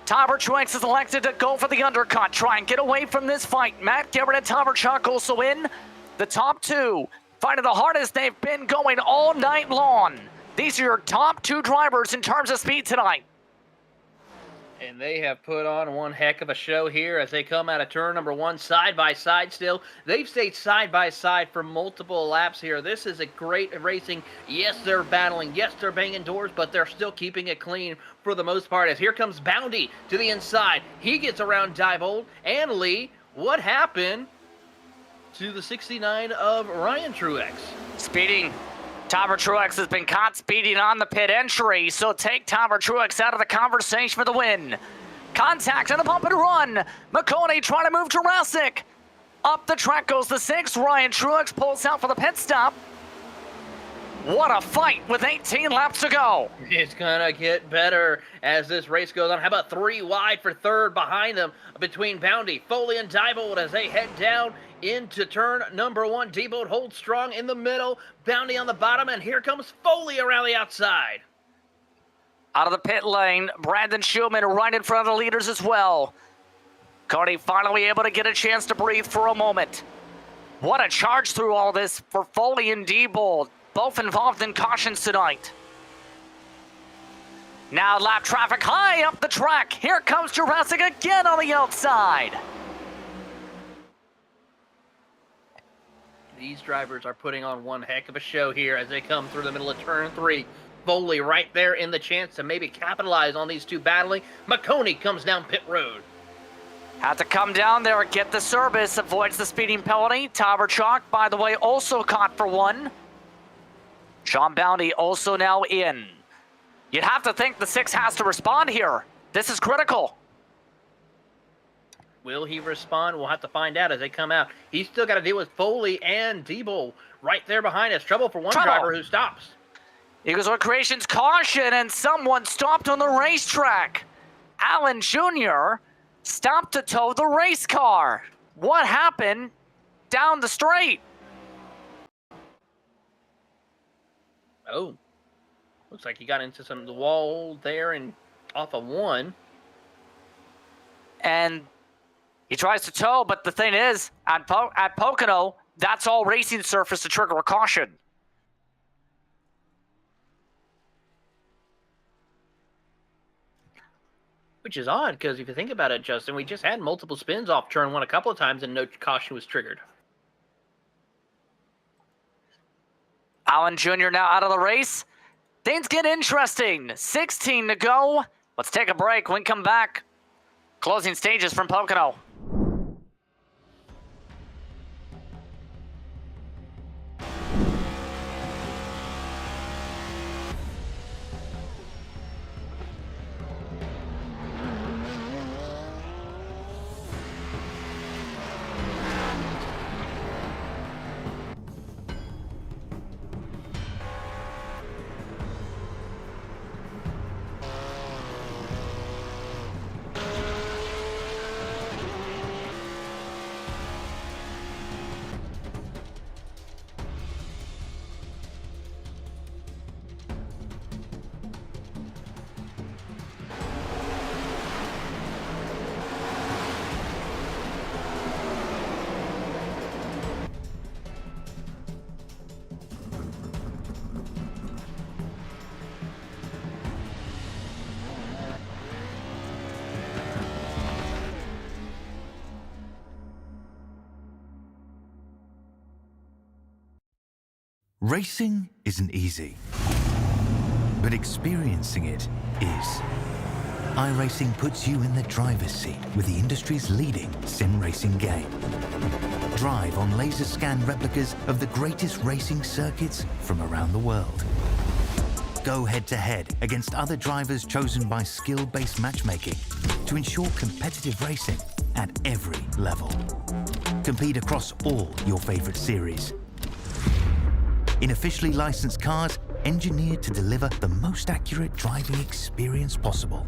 Tyler Truex is elected to go for the undercut, try and get away from this fight. Matt Garrett and Tyler Chalk also in. The top 2 fighting the hardest they've been going all night long. These are your top 2 drivers in terms of speed tonight. And they have put on one heck of a show here as they come out of turn number 1 side by side still. They've stayed side by side for multiple laps here. This is a great racing. Yes, they're battling. Yes, they're banging doors, but they're still keeping it clean for the most part. As here comes Bounty to the inside. He gets around Diebold and Lee. What happened to the 69 of Ryan Truex? Speeding. Tyler Truex has been caught speeding on the pit entry, so take Tyler Truex out of the conversation for the win. Contact and a bump and run. McConey trying to move Jurassic. Up the track goes the 6. Ryan Truex pulls out for the pit stop. What a fight with 18 laps to go. It's going to get better as this race goes on. How about 3 wide for third behind them between Bounty, Foley, and Diebold as they head down into turn number 1. Diebold holds strong in the middle, Bounty on the bottom, and here comes Foley around the outside. Out of the pit lane, Brandon Schulman right in front of the leaders as well. Carney finally able to get a chance to breathe for a moment. What a charge through all this for Foley and Diebold, both involved in cautions tonight. Now lap traffic high up the track. Here comes Jurassic again on the outside. These drivers are putting on one heck of a show here as they come through the middle of turn 3. Foley right there in the chance to maybe capitalize on these 2 battling. McConey comes down pit road. Had to come down there and get the service, avoids the speeding penalty. Tyler Chalk, by the way, also caught for 1. Sean Bounty also now in. You'd have to think the 6 has to respond here. This is critical. Will he respond? We'll have to find out as they come out. He's still got to deal with Foley and Diebold right there behind us. Trouble for one driver who stops. Eagles Recreation's caution, and someone stopped on the racetrack. Allen Jr. stopped to tow the race car. What happened down the straight? Oh, looks like he got into the wall there and off of 1. And he tries to tow, but the thing is, at Pocono, that's all racing surface to trigger a caution. Which is odd, because if you think about it, Justin, we just had multiple spins off turn 1 a couple of times and no caution was triggered. Allen Jr. now out of the race. Things get interesting. 16 to go. Let's take a break. When we come back, closing stages from Pocono. Racing isn't easy, but experiencing it is. iRacing puts you in the driver's seat with the industry's leading sim racing game. Drive on laser scan replicas of the greatest racing circuits from around the world. Go head-to-head against other drivers chosen by skill-based matchmaking to ensure competitive racing at every level. Compete across all your favorite series. In officially licensed cars, engineered to deliver the most accurate driving experience possible.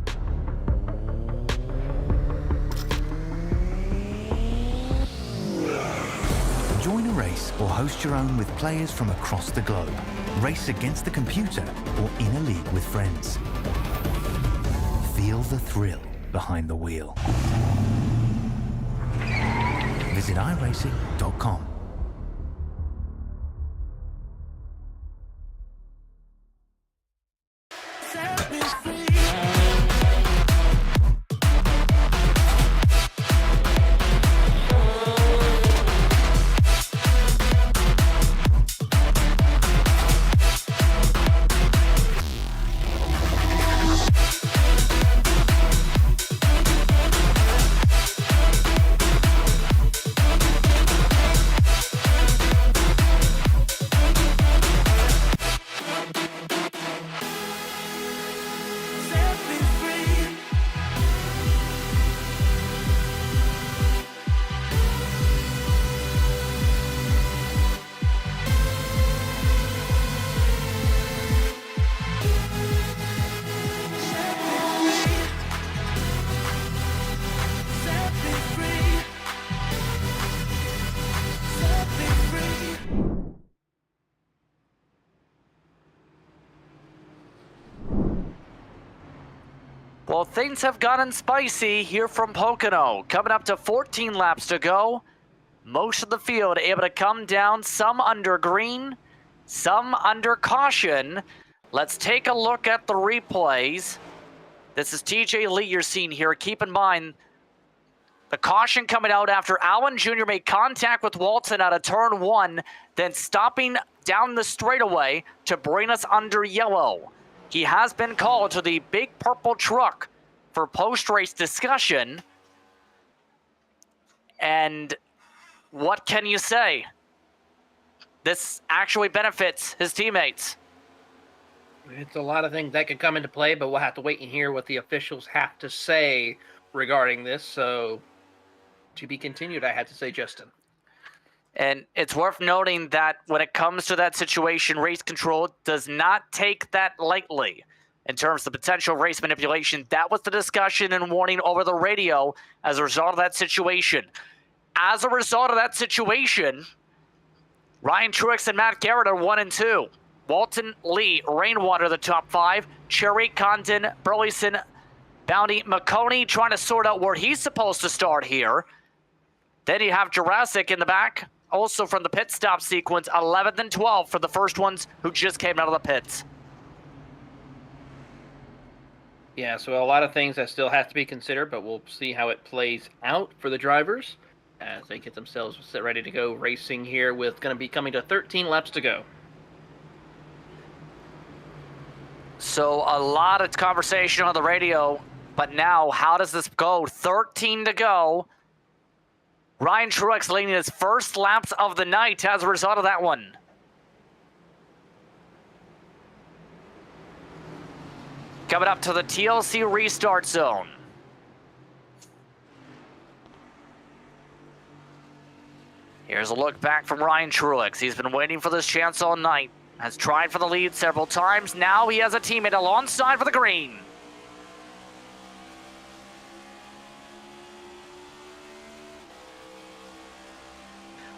Join a race or host your own with players from across the globe. Race against the computer or in a league with friends. Feel the thrill behind the wheel. Visit iRacing.com. Well, things have gotten spicy here from Pocono. Coming up to 14 laps to go. Most of the field able to come down, some under green, some under caution. Let's take a look at the replays. This is TJ Lee you're seeing here. Keep in mind, the caution coming out after Allen Jr. made contact with Walton out of turn 1, then stopping down the straightaway to bring us under yellow. He has been called to the big purple truck for post-race discussion. And what can you say? This actually benefits his teammates. It's a lot of things that could come into play, but we'll have to wait and hear what the officials have to say regarding this. So, to be continued, I had to say, Justin. And it's worth noting that when it comes to that situation, race control does not take that lightly in terms of potential race manipulation. That was the discussion and warning over the radio as a result of that situation. As a result of that situation, Ryan Truex and Matt Garrett are 1 and 2. Walton, Lee, Rainwater, the top 5. Cherry, Condon, Burleson, Bounty, McConey trying to sort out where he's supposed to start here. Then you have Jurassic in the back, also from the pit stop sequence, 11th and 12th for the first ones who just came out of the pits. Yeah, so a lot of things that still have to be considered, but we'll see how it plays out for the drivers as they get themselves set ready to go racing here with going to be coming to 13 laps to go. So a lot of conversation on the radio, but now how does this go? 13 to go. Ryan Truex leading his first laps of the night as a result of that one. Coming up to the TLC restart zone. Here's a look back from Ryan Truex. He's been waiting for this chance all night. Has tried for the lead several times. Now he has a teammate alongside for the green.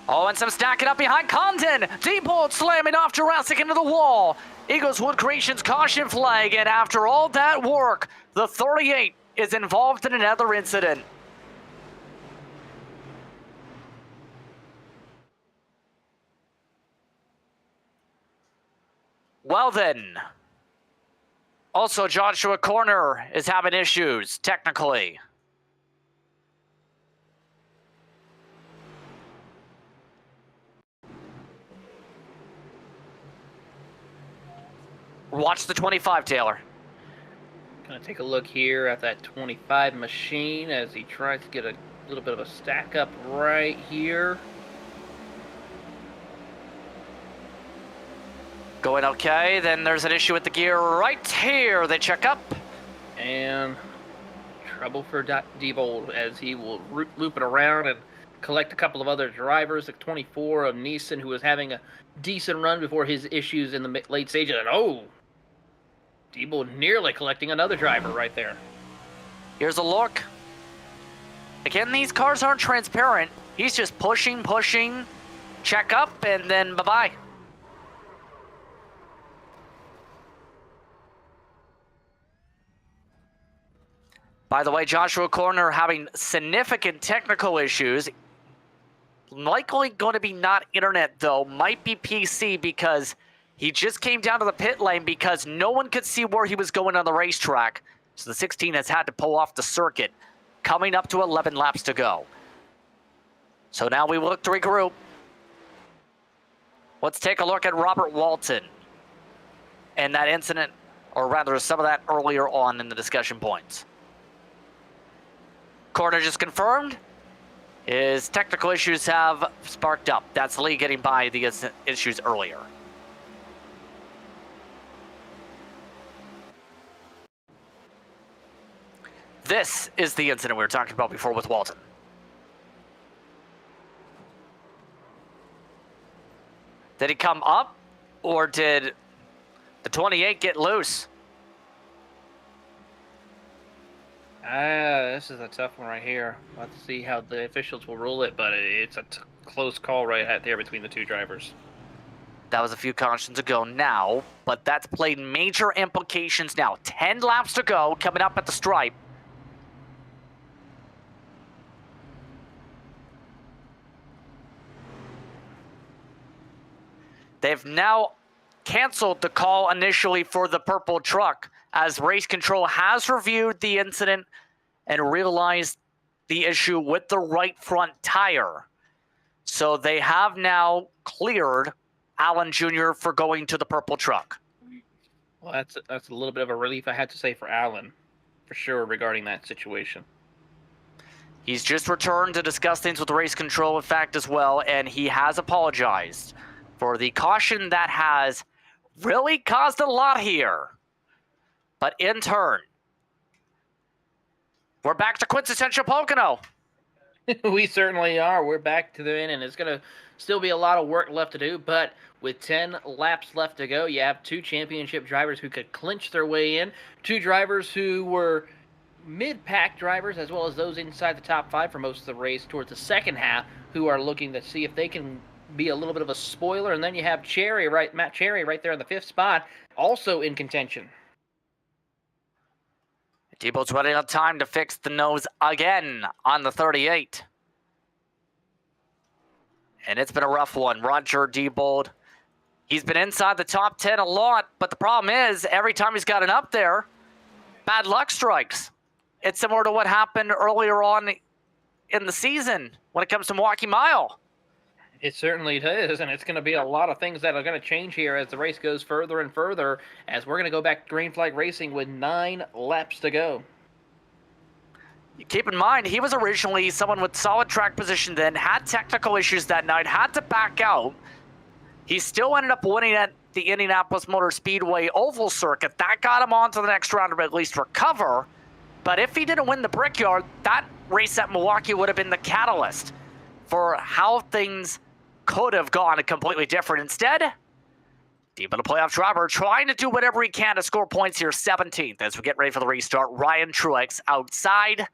Oh, and some stacking up behind Condon. Diebold slamming off Jurassic into the wall. Eagleswood Creations caution flag, and after all that work, the 38 is involved in another incident. Well then, also Joshua Corner is having issues, technically. Watch the 25, Taylor. Gonna take a look here at that 25 machine as he tries to get a little bit of a stack up right here. Going okay, then there's an issue with the gear right here. They check up. And trouble for Diebold as he will loop it around and collect a couple of other drivers. The 24 of Neeson, who was having a decent run before his issues in the late stages. And oh, Diebold nearly collecting another driver right there. Here's a look. Again, these cars aren't transparent. He's just pushing, check up, and then bye-bye. By the way, Joshua Corner having significant technical issues. Likely going to be not internet, though. Might be PC because he just came down to the pit lane because no one could see where he was going on the racetrack. So the 16 has had to pull off the circuit. Coming up to 11 laps to go. So now we look to regroup. Let's take a look at Robert Walton and that incident, or rather some of that earlier on in the discussion points. Corner just confirmed his technical issues have sparked up. That's Lee getting by the issues earlier. This is the incident we were talking about before with Walton. Did he come up, or did the 28 get loose? This is a tough one right here. Let's see how the officials will rule it, but it's a close call right out there between the two drivers. That was a few cautions ago now, but that's played major implications now. 10 laps to go, coming up at the stripe. They've now canceled the call initially for the purple truck, as race control has reviewed the incident and realized the issue with the right front tire. So they have now cleared Allen Jr. for going to the purple truck. Well, that's a little bit of a relief, I had to say, for Allen, for sure, regarding that situation. He's just returned to discuss things with race control, in fact, as well, and he has apologized for the caution that has really caused a lot here. But in turn, we're back to quintessential Pocono. We certainly are. We're back to the end, and it's going to still be a lot of work left to do. But with 10 laps left to go, you have two championship drivers who could clinch their way in. Two drivers who were mid-pack drivers, as well as those inside the top 5 for most of the race towards the second half, who are looking to see if they can be a little bit of a spoiler. And then you have Matt Cherry right there in the 5th spot, also in contention. Diebold's running out of time to fix the nose again on the 38. And it's been a rough one. Roger Diebold, he's been inside the top 10 a lot, but the problem is every time he's gotten up there, bad luck strikes. It's similar to what happened earlier on in the season when it comes to Milwaukee Mile. It certainly is, and it's going to be a lot of things that are going to change here as the race goes further and further, as we're going to go back to green flag racing with 9 laps to go. Keep in mind, he was originally someone with solid track position then, had technical issues that night, had to back out. He still ended up winning at the Indianapolis Motor Speedway Oval Circuit. That got him on to the next round to at least recover. But if he didn't win the Brickyard, that race at Milwaukee would have been the catalyst for how things could have gone completely different. Instead, deep in the playoff driver trying to do whatever he can to score points here. 17th as we get ready for the restart. Ryan Truex outside,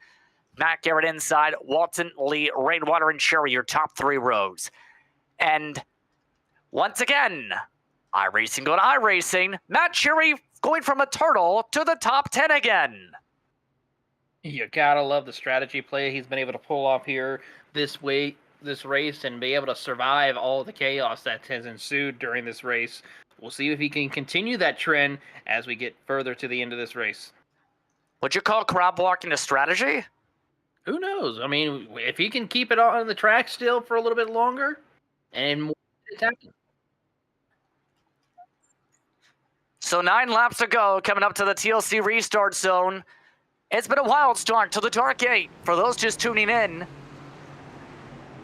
Matt Garrett inside, Walton, Lee, Rainwater, and Cherry, your top 3 rows. And once again, iRacing going to iRacing. Matt Cherry going from a turtle to the top 10 again. You gotta love the strategy play he's been able to pull off here this race, and be able to survive all the chaos that has ensued during this race. We'll see if he can continue that trend as we get further to the end of this race. Would you call crab walking a strategy? Who knows? I mean, if he can keep it on the track still for a little bit longer, and more attacking. So 9 laps to go, coming up to the TLC restart zone. It's been a wild start to the Dark 8. For those just tuning in,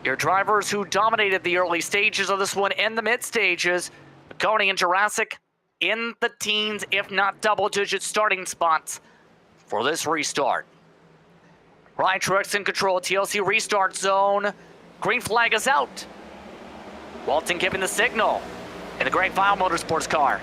your drivers who dominated the early stages of this one and the mid stages, Pocono and Jurassic in the teens, if not double-digit starting spots for this restart. Ryan Truex in control, TLC restart zone. Green flag is out. Walton giving the signal in the Great File Motorsports car.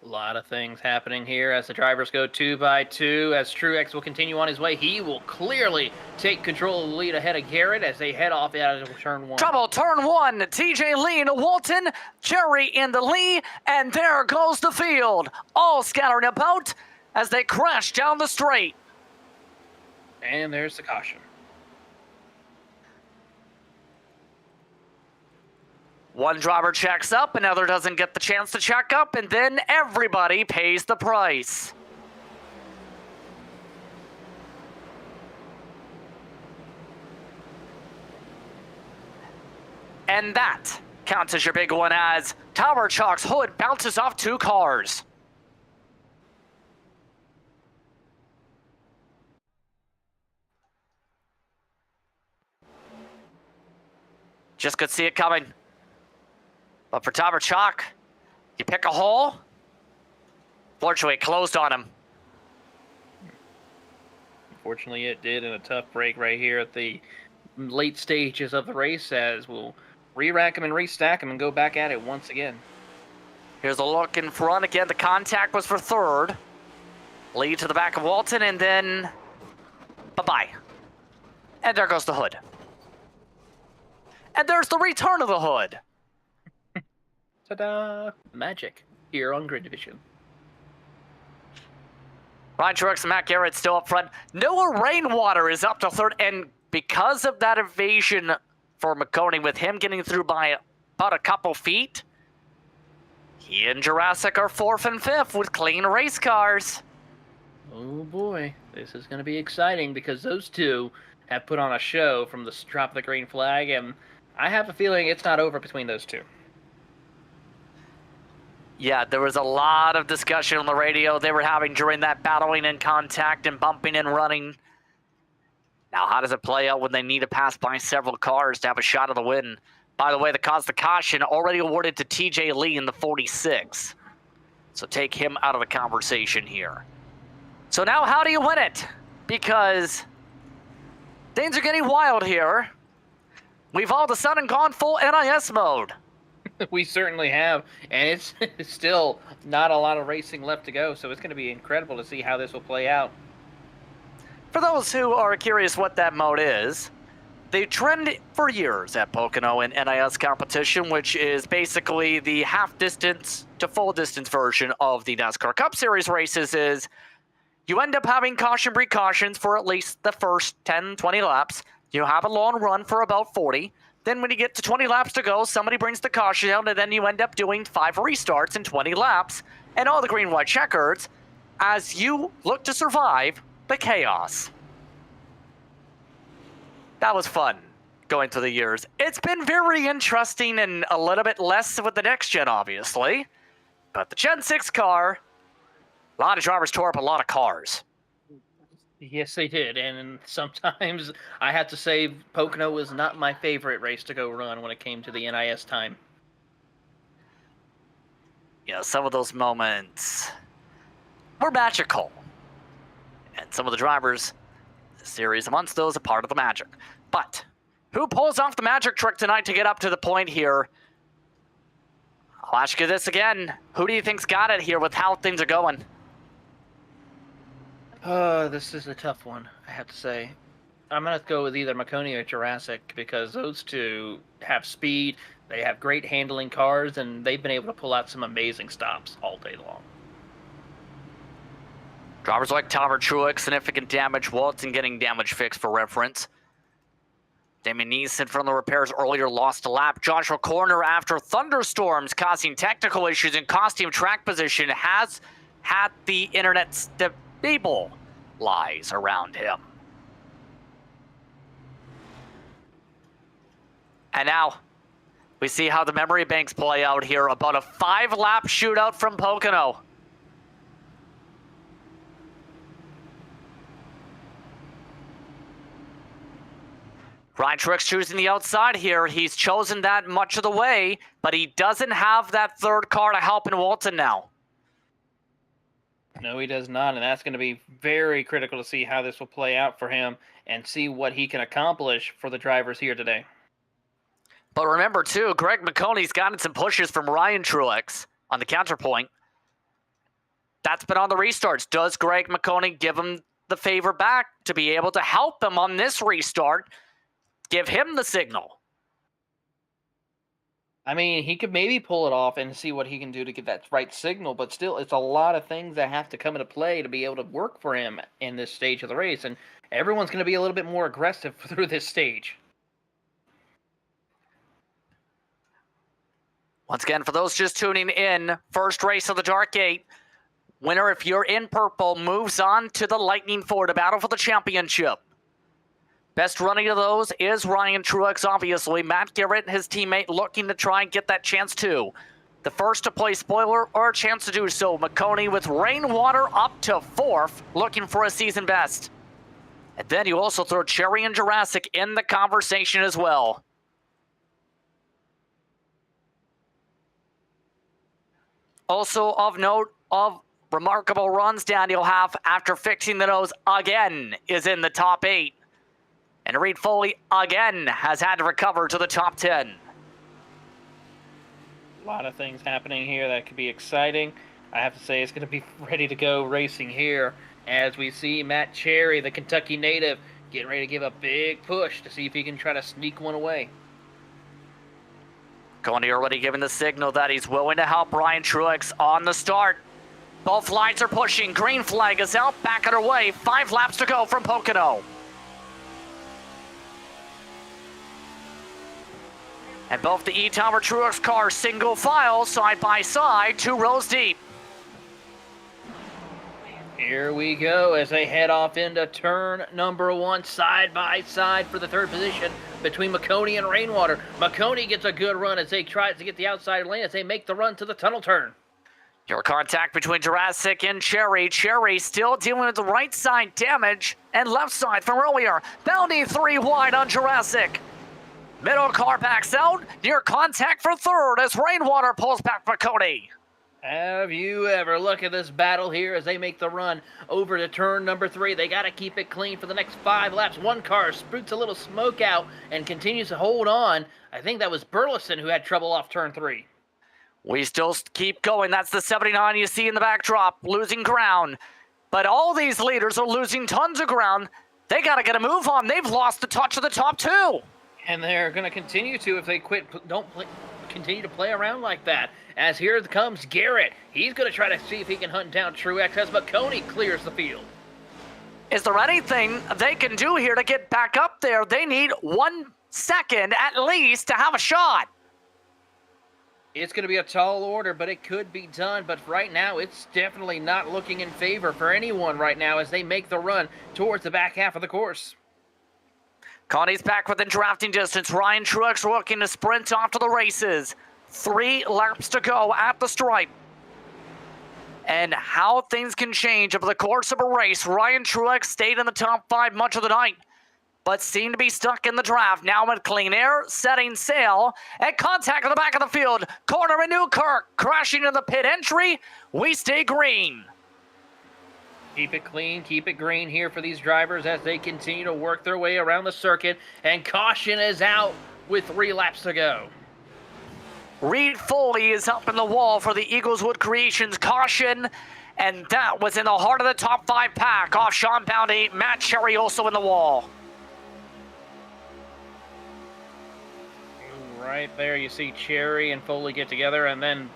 A lot of things happening here as the drivers go 2 by 2. As Truex will continue on his way, he will clearly take control of the lead ahead of Garrett as they head off out of turn 1. Trouble, turn 1. TJ Lee and Walton, Cherry in the lead, and there goes the field, all scattering about as they crash down the straight. And there's the caution. One driver checks up, another doesn't get the chance to check up, and then everybody pays the price. And that counts as your big one as Tower Chalk's hood bounces off 2 cars. Just could see it coming. But for Tower Chalk, you pick a hole. Fortunately, it closed on him. Unfortunately, it did in a tough break right here at the late stages of the race, as we'll re-rack him and restack him and go back at it once again. Here's a look in front. Again, the contact was for 3rd. Lead to the back of Walton, and then bye-bye. And there goes the hood. And there's the return of the hood. Ta-da! Magic here on Grid Division. Ryan Truex and Matt Garrett still up front. Noah Rainwater is up to 3rd, and because of that evasion for McConey, with him getting through by about a couple feet, he and Jurassic are 4th and 5th with clean race cars. Oh boy, this is going to be exciting because those two have put on a show from the drop of the green flag, and I have a feeling it's not over between those two. Yeah, there was a lot of discussion on the radio they were having during that battling and contact and bumping and running. Now, how does it play out when they need to pass by several cars to have a shot of the win? By the way, the cause the caution already awarded to TJ Lee in the 46. So take him out of the conversation here. So now how do you win it? Because things are getting wild here. We've all of a sudden gone full NIS mode. We certainly have, and it's still not a lot of racing left to go, so it's going to be incredible to see how this will play out. For those who are curious what that mode is, they trend for years at Pocono in NIS competition, which is basically the half-distance to full-distance version of the NASCAR Cup Series races, is you end up having caution precautions for at least the first 10, 20 laps. You have a long run for about 40. then when you get to 20 laps to go, somebody brings the caution out, and then you end up doing 5 restarts in 20 laps, and all the green-white checkers, as you look to survive the chaos. That was fun, going through the years. It's been very interesting and a little bit less with the next gen, obviously. But the Gen 6 car, a lot of drivers tore up a lot of cars. Yes, they did. And sometimes I have to say Pocono was not my favorite race to go run when it came to the NIS time. Yeah, some of those moments were magical. And some of the drivers, the series amongst those, a part of the magic. But who pulls off the magic trick tonight to get up to the point here? I'll ask you this again. Who do you think's got it here with how things are going? This is a tough one, I have to say. I'm going to go with either Makoni or Jurassic because those two have speed, they have great handling cars, and they've been able to pull out some amazing stops all day long. Drivers like Tyler Truex, significant damage. Walton getting damage fixed for reference. Damien Neeson from the repairs earlier lost a lap. Joshua Corner, after thunderstorms causing technical issues and costing him track position, has had the internet stabilize around him. And now we see how the memory banks play out here. About a 5-lap shootout from Pocono. Ryan Truex choosing the outside here. He's chosen that much of the way, but he doesn't have that third car to help in Walton now. No, he does not, and that's going to be very critical to see how this will play out for him and see what he can accomplish for the drivers here today. But remember, too, Greg McConey's gotten some pushes from Ryan Truex on the counterpoint. That's been on the restarts. Does Greg McConey give him the favor back to be able to help him on this restart? Give him the signal. I mean, he could maybe pull it off and see what he can do to get that right signal, but still, it's a lot of things that have to come into play to be able to work for him in this stage of the race, and everyone's going to be a little bit more aggressive through this stage. Once again, for those just tuning in, first race of the Dark 8. Winner, if you're in purple, moves on to the Lightning 4 to battle for the championship. Best running of those is Ryan Truex, obviously. Matt Garrett, his teammate, looking to try and get that chance too. The first to play spoiler or a chance to do so. McConey with Rainwater up to 4th, looking for a season best. And then you also throw Cherry and Jurassic in the conversation as well. Also of note of remarkable runs Daniel Half after fixing the nose again is in the top 8. And Reed Foley again has had to recover to the top 10. A lot of things happening here that could be exciting. I have to say it's going to be ready to go racing here as we see Matt Cherry, the Kentucky native, getting ready to give a big push to see if he can try to sneak one away. Coney already giving the signal that he's willing to help Ryan Truex on the start. Both lights are pushing. Green flag is out, back underway. 5 laps to go from Pocono. And both the E-Tower Truex cars single file, side by side, 2 rows deep. Here we go as they head off into turn number 1, side by side for the 3rd position between McConey and Rainwater. McConey gets a good run as they try to get the outside lane as they make the run to the tunnel turn. Your contact between Jurassic and Cherry. Cherry still dealing with the right side damage and left side from earlier. Bounty 3 wide on Jurassic. Middle car backs out, near contact for 3rd as Rainwater pulls back McConey. Have you ever look at this battle here as they make the run over to turn number 3. They got to keep it clean for the next 5 laps. One car spoots a little smoke out and continues to hold on. I think that was Burleson who had trouble off turn 3. We still keep going. That's the 79 you see in the backdrop, losing ground. But all these leaders are losing tons of ground. They got to get a move on. They've lost the touch of the top 2. And they're going to continue to if they continue to play around like that. As here comes Garrett. He's going to try to see if he can hunt down Truex as McConey clears the field. Is there anything they can do here to get back up there? They need one second at least to have a shot. It's going to be a tall order, but it could be done. But right now, it's definitely not looking in favor for anyone right now as they make the run towards the back half of the course. Connie's back within drafting distance. Ryan Truex looking to sprint off to the races. 3 laps to go at the stripe. And how things can change over the course of a race. Ryan Truex stayed in the top 5 much of the night, but seemed to be stuck in the draft. Now at clean air, setting sail, at contact at the back of the field. Corner in Newkirk, crashing into the pit entry. We stay green. Keep it clean, keep it green here for these drivers as they continue to work their way around the circuit. And caution is out with 3 laps to go. Reed Foley is up in the wall for the Eagleswood Creations caution. And that was in the heart of the top 5 pack off Sean Bounty. Matt Cherry also in the wall. Right there, you see Cherry and Foley get together, and then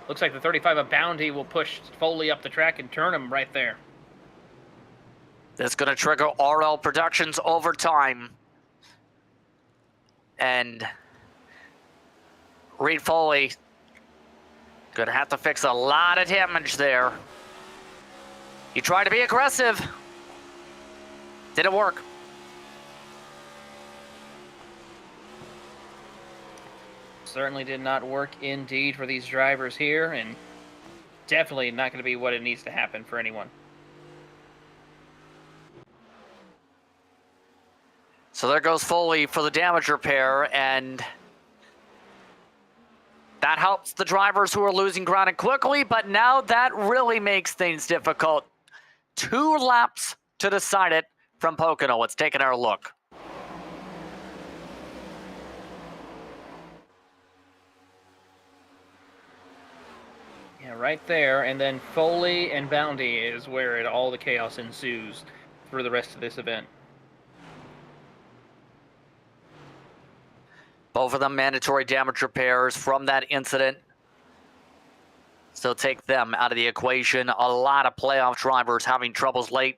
looks like the 35 of Bounty will push Foley up the track and turn him right there. That's going to trigger RL Productions overtime. And Reed Foley going to have to fix a lot of damage there. He tried to be aggressive. Didn't work. Certainly did not work indeed for these drivers here, and definitely not going to be what it needs to happen for anyone. So there goes Foley for the damage repair, and that helps the drivers who are losing ground quickly, but now that really makes things difficult. 2 laps to decide it from Pocono. Let's take another look. Yeah, right there, and then Foley and Bounty is where all the chaos ensues for the rest of this event. Both of them mandatory damage repairs from that incident. So take them out of the equation. A lot of playoff drivers having troubles late.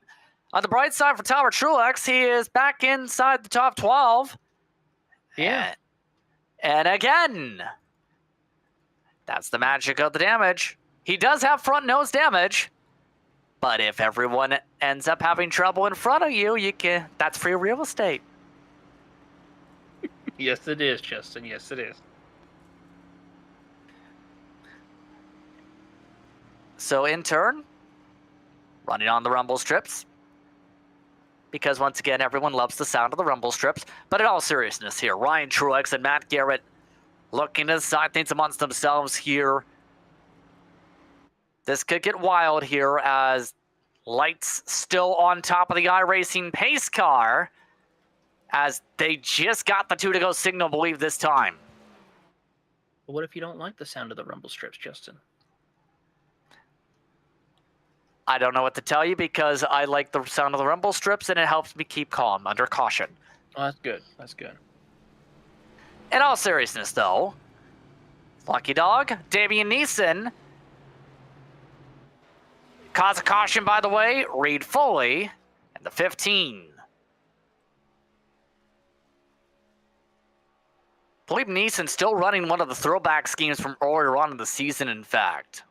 On the bright side for Tyler Truex, he is back inside the top 12. Yeah. And again, that's the magic of the damage. He does have front nose damage, but if everyone ends up having trouble in front of you, that's free real estate. Yes, it is, Justin. Yes, it is. So in turn, running on the rumble strips, because once again, everyone loves the sound of the rumble strips. But in all seriousness here, Ryan Truex and Matt Garrett looking to decide things amongst themselves here. This could get wild here as lights still on top of the iRacing pace car as they just got the 2 to go signal, believe this time. But what if you don't like the sound of the rumble strips, Justin? I don't know what to tell you because I like the sound of the rumble strips and it helps me keep calm under caution. Oh, that's good. That's good. In all seriousness, though, Lucky Dog, Damian Neeson, cause of caution, by the way, Reed Foley, and the 15. I believe Neeson's still running one of the throwback schemes from earlier on in the season, in fact.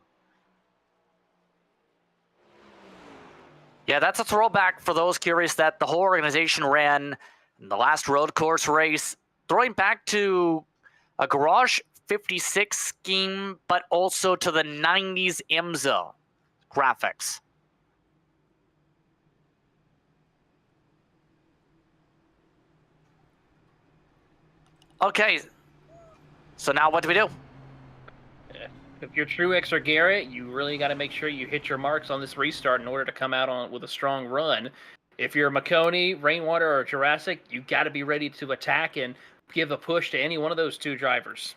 Yeah, that's a throwback for those curious that the whole organization ran in the last road course race, throwing back to a Garage 56 scheme, but also to the 90s IMSA graphics. Okay, so now what do we do? If you're Truex or Garrett, you really got to make sure you hit your marks on this restart in order to come out on with a strong run. If you're McConey, Rainwater, or Jurassic, you got to be ready to attack and give a push to any one of those 2 drivers.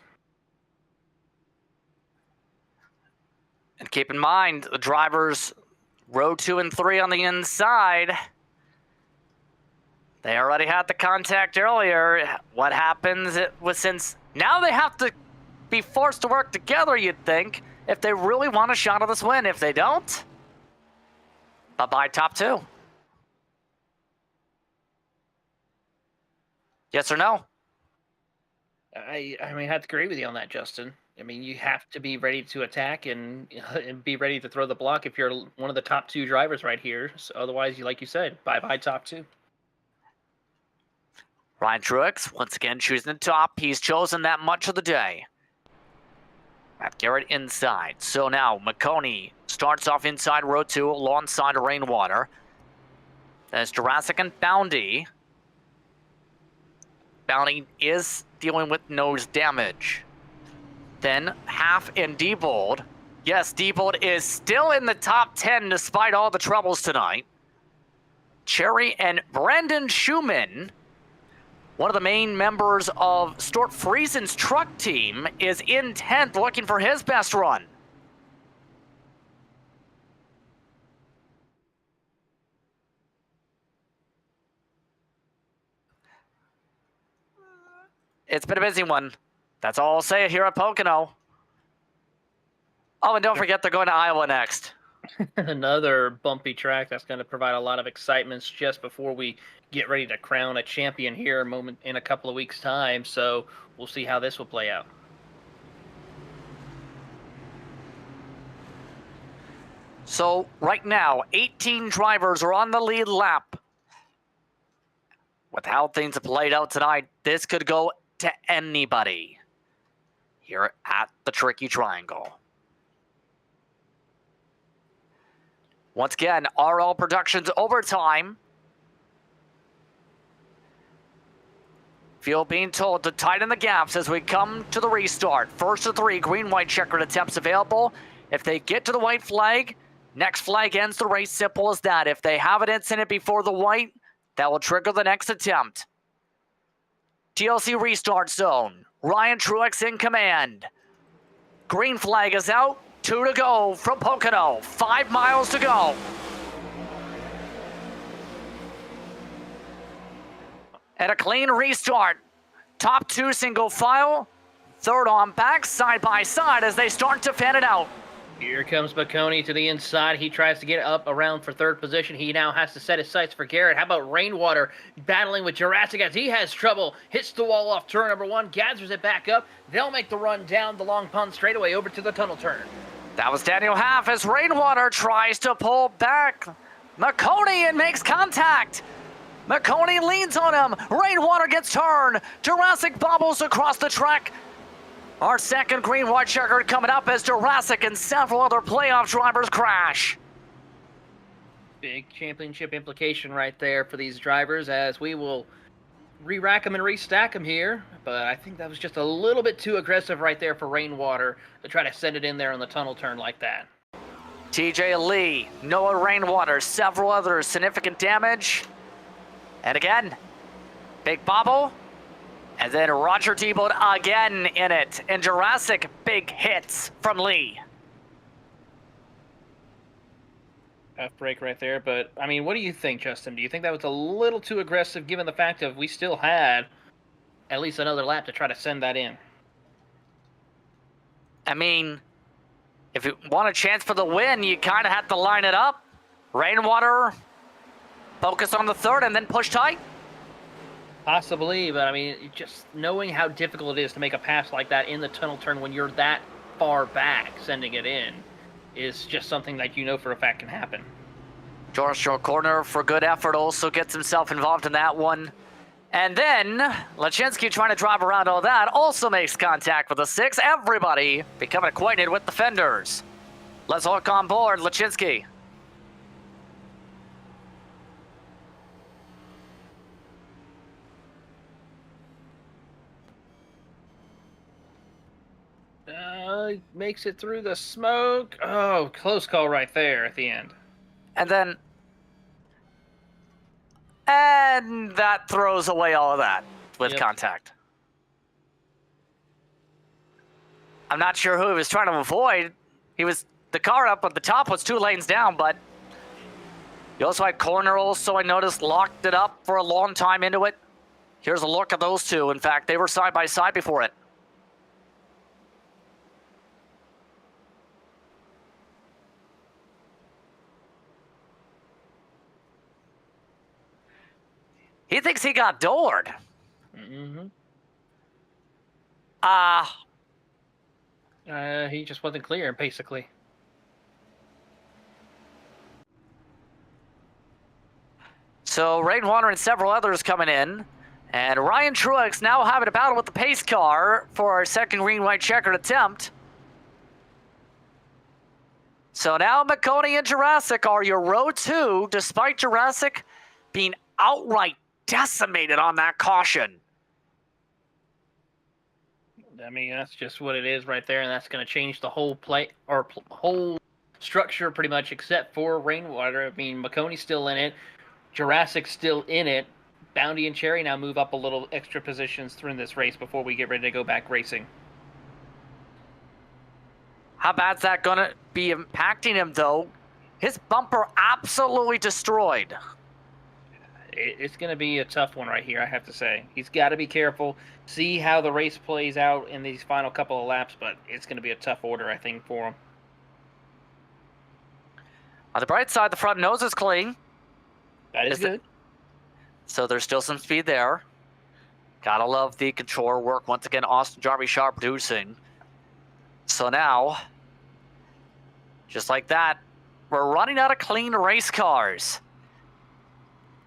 And keep in mind, the drivers row 2 and 3 on the inside. They already had the contact earlier. What happens since now they have to be forced to work together, you'd think, if they really want a shot at this win. If they don't, bye-bye top 2. Yes or no? I mean, I have to agree with you on that, Justin. I mean, you have to be ready to attack and, and be ready to throw the block if you're one of the top 2 drivers right here. So otherwise, you like you said, bye-bye top 2. Ryan Truex, once again, choosing the top. He's chosen that much of the day. Matt Garrett inside. So now McConey starts off inside row 2 alongside Rainwater. There's Jurassic and Bounty. Bounty is dealing with nose damage. Then Half and Diebold. Yes, Diebold is still in the top 10 despite all the troubles tonight. Cherry and Brandon Schumann, one of the main members of Stuart Friesen's truck team, is in 10th looking for his best run. It's been a busy one. That's all I'll say here at Pocono. Oh, and don't forget they're going to Iowa next. Another bumpy track that's going to provide a lot of excitement just before we get ready to crown a champion here in a couple of weeks' time. So we'll see how this will play out. So right now, 18 drivers are on the lead lap. With how things have played out tonight, this could go to anybody here at the Tricky Triangle. Once again, RL Productions overtime. Field being told to tighten the gaps as we come to the restart. First of 3 green-white checkered attempts available. If they get to the white flag, next flag ends the race. Simple as that. If they have an incident before the white, that will trigger the next attempt. TLC restart zone. Ryan Truex in command. Green flag is out. 2 to go from Pocono. 5 miles to go. And a clean restart. Top 2 single file. Third on back, side by side as they start to fan it out. Here comes McConey to the inside. He tries to get up around for 3rd position. He now has to set his sights for Garrett. How about Rainwater battling with Jurassic as he has trouble. Hits the wall off turn number 1, gathers it back up. They'll make the run down the Long Pond straightaway over to the tunnel turn. That was Daniel Half as Rainwater tries to pull back. McConey and makes contact. McConey leans on him. Rainwater gets turned. Jurassic bobbles across the track. Our second green-white checkered coming up as Jurassic and several other playoff drivers crash. Big championship implication right there for these drivers as we will re-rack them and restack them here. But I think that was just a little bit too aggressive right there for Rainwater to try to send it in there on the tunnel turn like that. TJ Lee, Noah Rainwater, several others, significant damage. And again, big bobble. And then Roger Diebold again in it. And Jurassic, big hits from Lee. Tough break right there. But, I mean, what do you think, Justin? Do you think that was a little too aggressive given the fact that we still had at least another lap to try to send that in? I mean, if you want a chance for the win, you kind of have to line it up. Rainwater, focus on the 3rd, and then push tight. Possibly, but I mean, just knowing how difficult it is to make a pass like that in the tunnel turn when you're that far back, sending it in, is just something that you know for a fact can happen. George Corner for good effort also gets himself involved in that one. And then Lachinsky trying to drive around all that also makes contact with the 6. Everybody becoming acquainted with the fenders. Let's hook on board Lachinsky. Makes it through the smoke. Oh, close call right there at the end. And then... And that throws away all of that with contact. I'm not sure who he was trying to avoid. The car up at the top was 2 lanes down, but you also had Corner also, I noticed, locked it up for a long time into it. Here's a look at those 2. In fact, they were side by side before it. He thinks he got doored. He just wasn't clear, basically. So Rainwater and several others coming in. And Ryan Truex now having a battle with the pace car for our second green-white checkered attempt. So now McConey and Jurassic are your row 2, despite Jurassic being outright decimated on that caution. I mean, that's just what it is right there, and that's going to change the whole whole structure pretty much, except for Rainwater. I mean, McConey's still in it, Jurassic's still in it. Bounty and Cherry now move up a little extra positions through this race before we get ready to go back racing. How bad's that going to be impacting him, though? His bumper absolutely destroyed. It's going to be a tough one right here, I have to say. He's got to be careful, see how the race plays out in these final couple of laps, but it's going to be a tough order, I think, for him. On the bright side, the front nose is clean. That is good. So there's still some speed there. Gotta love the controller work. Once again, Austin Jarvis Sharp producing. So now, just like that, we're running out of clean race cars.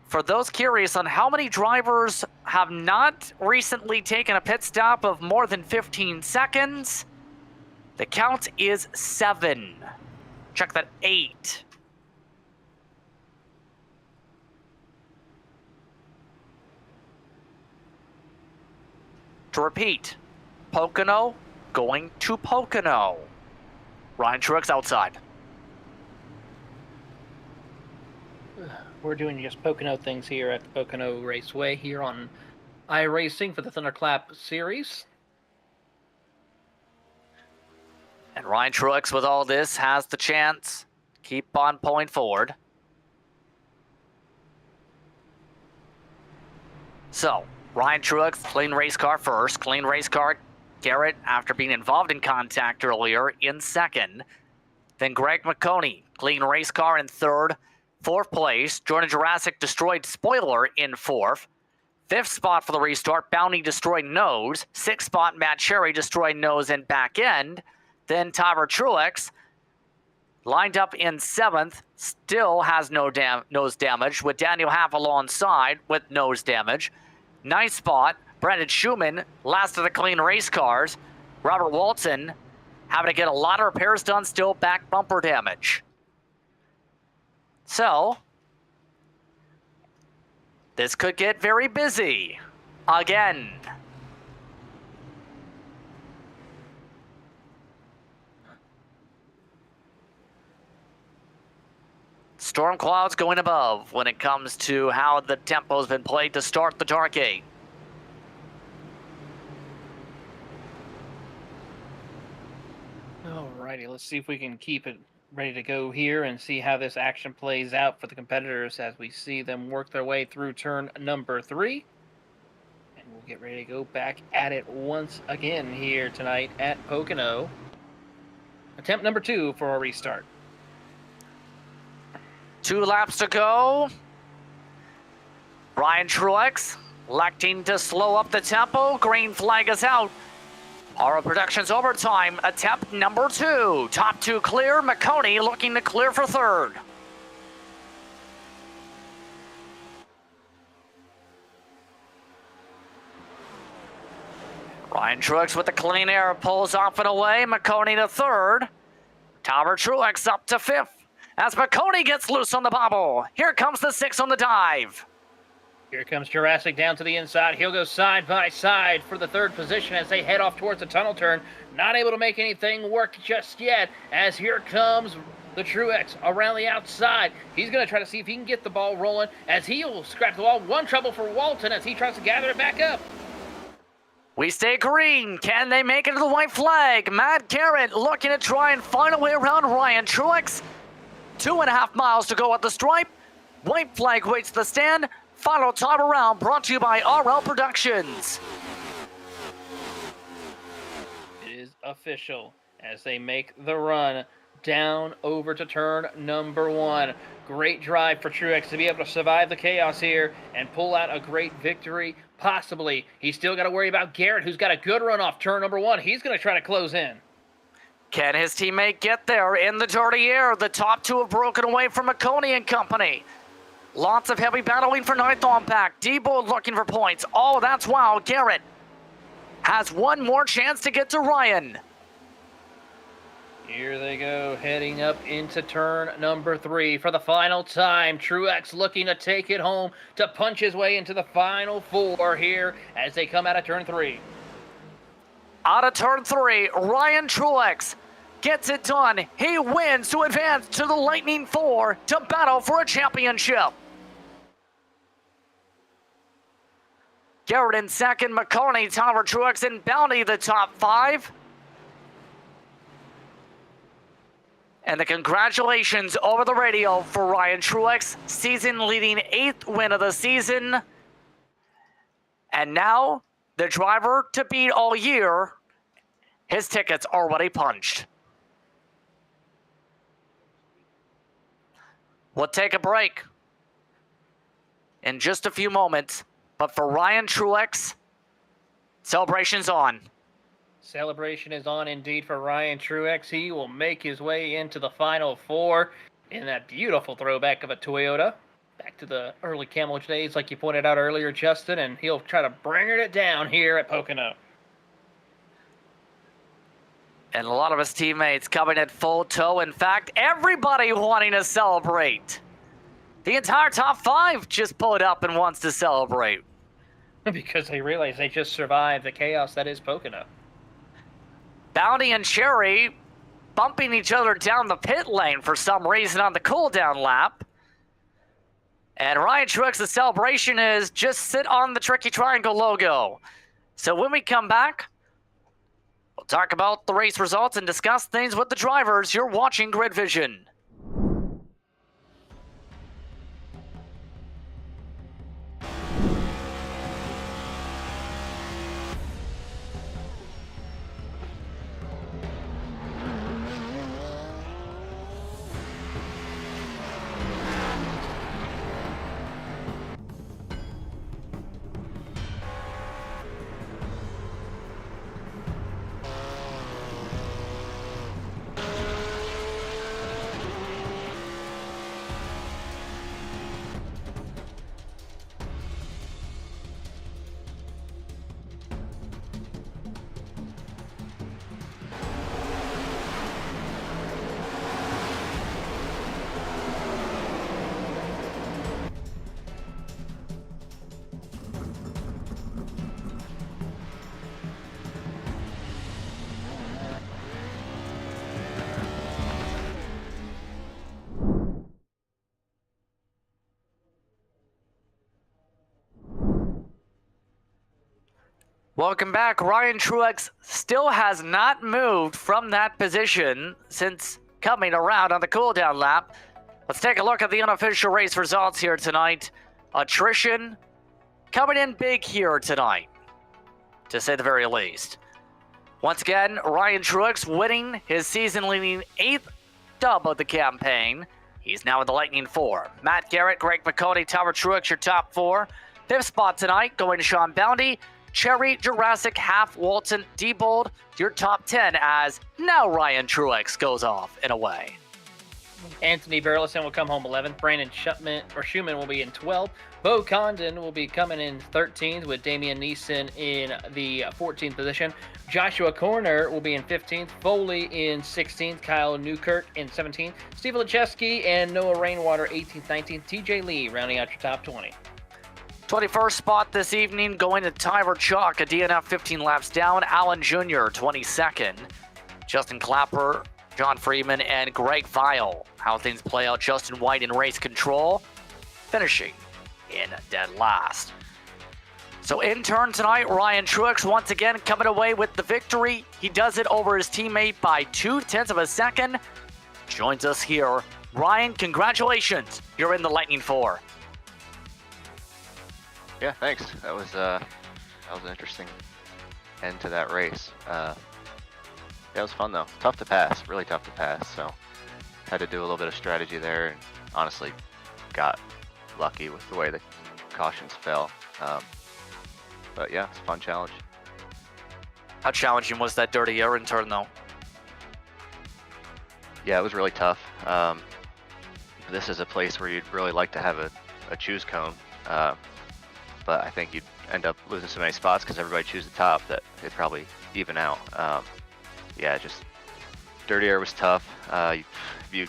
For those curious on how many drivers have not recently taken a pit stop of more than 15 seconds, the count is 7. Check that, 8. To repeat, Pocono going to Pocono. Ryan Truex outside. We're doing just Pocono things here at the Pocono Raceway here on iRacing for the Thunderclap Series. And Ryan Truex with all this has the chance. Keep on pulling forward. So, Ryan Truex, clean race car first. Clean race car, Garrett, after being involved in contact earlier, in second. Then Greg McConey, clean race car in third. 4th place, Jordan Jurassic destroyed spoiler in 4th. 5th spot for the restart, Bounty destroyed nose. 6th spot, Matt Cherry destroyed nose and back end. Then Tyler Truex lined up in 7th, still has no nose damage, with Daniel Haff alongside with nose damage. 9th spot, Brendan Schumann, last of the clean race cars. Robert Walton having to get a lot of repairs done, still back bumper damage. So, this could get very busy again. Storm clouds going above when it comes to how the tempo's been played to start the Dark 8. Alrighty, let's see if we can keep it ready to go here and see how this action plays out for the competitors as we see them work their way through turn number 3. And we'll get ready to go back at it once again here tonight at Pocono. Attempt number 2 for a restart. 2 laps to go. Ryan Truex electing to slow up the tempo. Green flag is out. Aura Productions overtime, attempt number 2. Top 2 clear. McConey looking to clear for 3rd. Ryan Truex with the clean air pulls off and away. McConey to 3rd. Tyler Truex up to 5th. As McConey gets loose on the bobble. Here comes the 6 on the dive. Here comes Jurassic down to the inside. He'll go side by side for the 3rd position as they head off towards the tunnel turn. Not able to make anything work just yet, as here comes the Truex around the outside. He's going to try to see if he can get the ball rolling, as he'll scrap the wall. One trouble for Walton as he tries to gather it back up. We stay green. Can they make it to the white flag? Matt Garrett looking to try and find a way around Ryan Truex. 2.5 miles to go at the stripe. White flag waits the stand. Final time around, brought to you by RL Productions. It is official as they make the run down over to turn number 1. Great drive for Truex to be able to survive the chaos here and pull out a great victory. possibly. He's still got to worry about Garrett, who's got a good run off turn number 1. He's going to try to close in. Can his teammate get there in the dirty air? The top two have broken away from McConey and company. Lots of heavy battling for ninth on back. Debo looking for points. Oh, that's wow. Garrett has one more chance to get to Ryan. Here they go, heading up into turn number 3 for the final time. Truex looking to take it home, to punch his way into the final 4 here as they come out of turn 3. Out of turn 3, Ryan Truex gets it done. He wins to advance to the Lightning 4 to battle for a championship. Garrett in second, McConey, Tyler Truex, and Bounty the top 5. And the congratulations over the radio for Ryan Truex, season-leading 8th win of the season. And now, the driver to beat all year, his ticket's already punched. We'll take a break in just a few moments, but for Ryan Truex, celebration's on. Celebration is on indeed for Ryan Truex. He will make his way into the final 4 in that beautiful throwback of a Toyota. Back to the early Camel days, like you pointed out earlier, Justin, and he'll try to bring it down here at Pocono. And a lot of his teammates coming at full tow. In fact, everybody wanting to celebrate. The entire top 5 just pulled up and wants to celebrate. Because they realize they just survived the chaos that is Pocono. Bounty and Cherry bumping each other down the pit lane for some reason on the cooldown lap. And Ryan Truex's celebration is just sit on the Tricky Triangle logo. So when we come back, we'll talk about the race results and discuss things with the drivers. You're watching Grid Vision. Welcome back. Ryan Truex still has not moved from that position since coming around on the cooldown lap. Let's take a look at the unofficial race results here tonight. Attrition coming in big here tonight, to say the very least. Once again, Ryan Truex winning his season-leading 8th dub of the campaign. He's now in the Lightning 4. Matt Garrett, Greg McConey, Tyler Truex, your top 4. 5th spot tonight going to Sean Bounty. Cherry, Jurassic, Half, Walton, Diebold, your top 10 as now Ryan Truex goes off in a way. Anthony Burleson will come home 11th. Brandon Schumann will be in 12th. Bo Condon will be coming in 13th with Damian Neeson in the 14th position. Joshua Corner will be in 15th. Foley in 16th. Kyle Newkirk in 17th. Steve Lecheski and Noah Rainwater 18th, 19th. TJ Lee rounding out your top 20. 21st spot this evening going to Tyler Chalk, a DNF 15 laps down. Allen Jr., 22nd. Justin Clapper, John Freeman, and Greg Vile. How things play out. Justin White in race control, finishing in dead last. So in turn tonight, Ryan Truex once again coming away with the victory. He does it over his teammate by 0.2 of a second. Joins us here. Ryan, congratulations. You're in the Lightning 4. Yeah, thanks. That was an interesting end to that race. Yeah, it was fun though. Tough to pass, really tough to pass. So had to do a little bit of strategy there, and honestly got lucky with the way the cautions fell. But yeah, it's a fun challenge. How challenging was that dirty air in turn, though? Yeah, it was really tough. This is a place where you'd really like to have a choose cone, but I think you'd end up losing so many spots because everybody choose the top that it'd probably even out. Yeah, just dirty air was tough. If you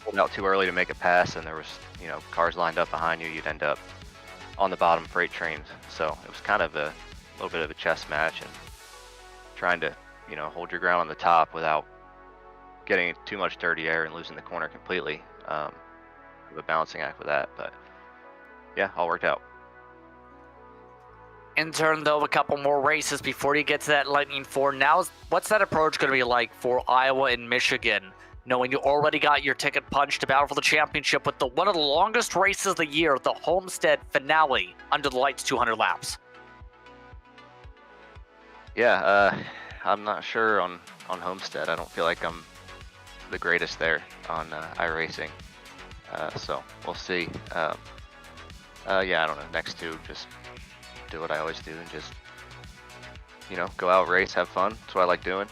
pulled out too early to make a pass and there was, cars lined up behind you, you'd end up on the bottom freight trains. So it was kind of a little bit of a chess match and trying to, hold your ground on the top without getting too much dirty air and losing the corner completely. A balancing act with that, but yeah, all worked out. In turn, though, a couple more races before you get to that Lightning 4. Now, what's that approach going to be like for Iowa and Michigan, knowing you already got your ticket punched to battle for the championship with one of the longest races of the year, the Homestead finale under the lights, 200 laps? Yeah, I'm not sure on Homestead. I don't feel like I'm the greatest there on iRacing, so we'll see. Yeah, I don't know. Next two, just do what I always do and just, go out, race, have fun. That's what I like doing.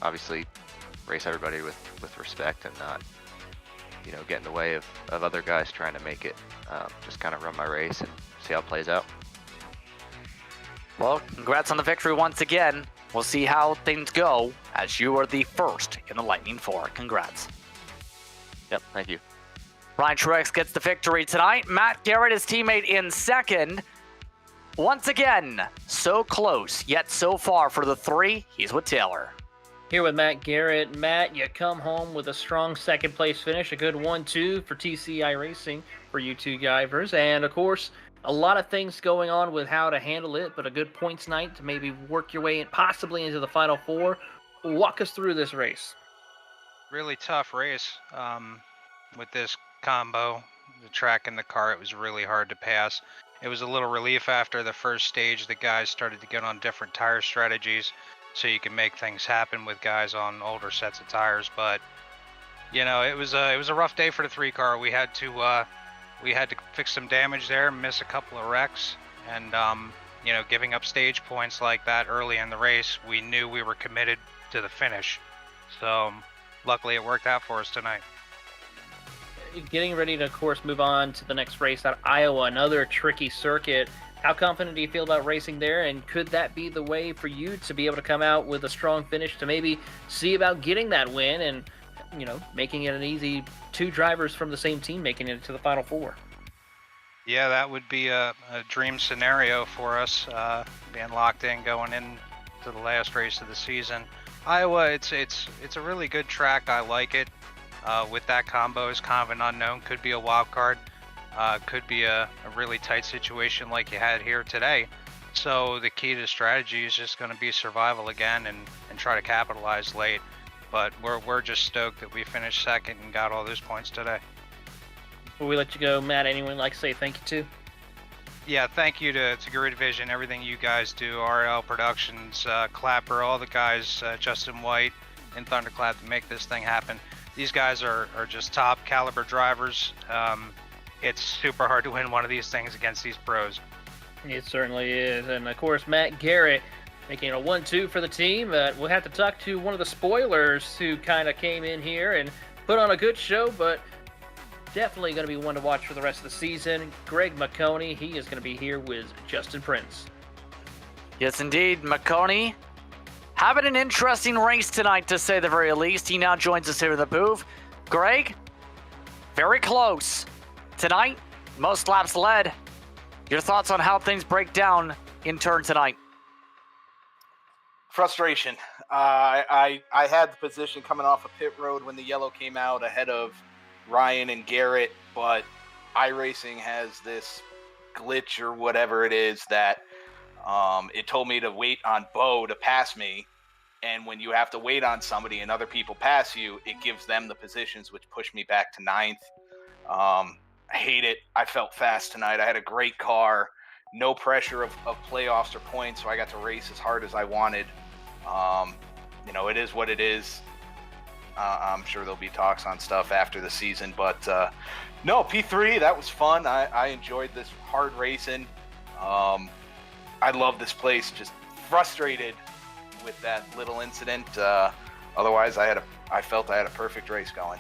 Obviously, race everybody with respect and not, get in the way of other guys trying to make it. Just kind of run my race and see how it plays out. Well, congrats on the victory once again. We'll see how things go as you are the first in the Lightning 4. Congrats. Yep, thank you. Ryan Truex gets the victory tonight. Matt Garrett, his teammate, in second. Once again, so close, yet so far for the 3. He's with Taylor. Here with Matt Garrett. Matt, you come home with a strong second place finish, a good 1-2 for TCI Racing for you two drivers. And of course, a lot of things going on with how to handle it, but a good points night to maybe work your way in, possibly into the Final 4. Walk us through this race. Really tough race with this combo. The track and the car, it was really hard to pass. It was a little relief after the first stage. The guys started to get on different tire strategies so you can make things happen with guys on older sets of tires. But, it was a rough day for the 3 car. We had to fix some damage there, miss a couple of wrecks, and giving up stage points like that early in the race, we knew we were committed to the finish. So luckily it worked out for us tonight. Getting ready to, of course, move on to the next race at Iowa, another tricky circuit. How confident do you feel about racing there, and could that be the way for you to be able to come out with a strong finish to maybe see about getting that win and, making it an easy 2 drivers from the same team making it to the Final 4? Yeah, that would be a dream scenario for us, being locked in going into the last race of the season. Iowa, it's a really good track. I like it. With that combo, is kind of an unknown. Could be a wild card. Could be a really tight situation like you had here today. So the key to strategy is just going to be survival again and try to capitalize late. But we're just stoked that we finished second and got all those points today. Before we let you go, Matt, anyone like to say thank you to? Yeah, thank you to Grid Vision, everything you guys do, RL Productions, Clapper, all the guys, Justin White and Thunderclap to make this thing happen. These guys are just top caliber drivers. It's super hard to win one of these things against these pros. It certainly is. And of course, Matt Garrett making a 1-2 for the team. We'll have to talk to one of the spoilers who kind of came in here and put on a good show, but definitely going to be one to watch for the rest of the season. Greg McConey, he is going to be here with Justin Prince. Yes, indeed. McConey having an interesting race tonight, to say the very least. He now joins us here in the booth. Greg, very close. Tonight, most laps led. Your thoughts on how things break down in turn tonight? Frustration. I had the position coming off of pit road when the yellow came out ahead of Ryan and Garrett, but iRacing has this glitch or whatever it is that it told me to wait on Bo to pass me. And when you have to wait on somebody and other people pass you, it gives them the positions, which pushed me back to 9th. I hate it. I felt fast tonight. I had a great car, no pressure of playoffs or points, so I got to race as hard as I wanted. It is what it is. I'm sure there'll be talks on stuff after the season, but no, P3, that was fun. I enjoyed this hard racing. I love this place. Just frustrated with that little incident. Otherwise, I felt I had a perfect race going.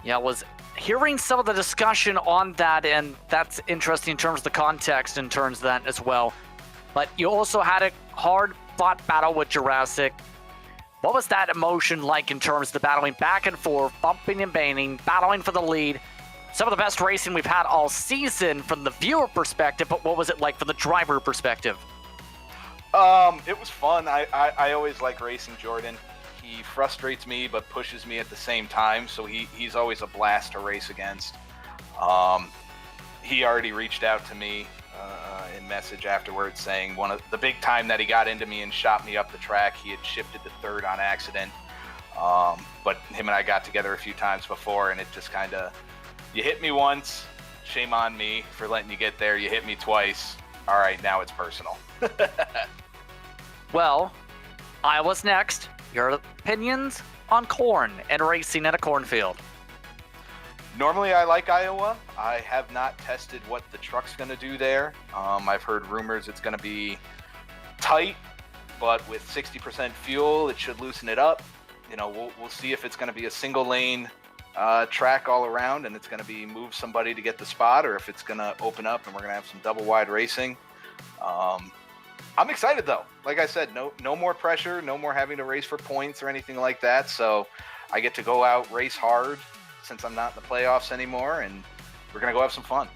Yeah, I was hearing some of the discussion on that, and that's interesting in terms of the context in terms of that as well. But you also had a hard-fought battle with Jurassic. What was that emotion like in terms of the battling back and forth, bumping and banging, battling for the lead? Some of the best racing we've had all season from the viewer perspective, but what was it like from the driver perspective? It was fun. I always like racing Jordan. He frustrates me but pushes me at the same time, so he's always a blast to race against. He already reached out to me in message afterwards saying one of the big time that he got into me and shot me up the track, he had shifted to third on accident. But him and I got together a few times before, and it just kind of, you hit me once, shame on me for letting you get there. You hit me twice. All right, now it's personal. Well, Iowa's next. Your opinions on corn and racing at a cornfield? Normally, I like Iowa. I have not tested what the truck's going to do there. I've heard rumors it's going to be tight, but with 60% fuel, it should loosen it up. You know, we'll see if it's going to be a single lane track all around and it's going to be move somebody to get the spot, or if it's going to open up and we're going to have some double wide racing. I'm excited though. Like I said, no more pressure, no more having to race for points or anything like that. So I get to go out, race hard since I'm not in the playoffs anymore, and we're going to go have some fun.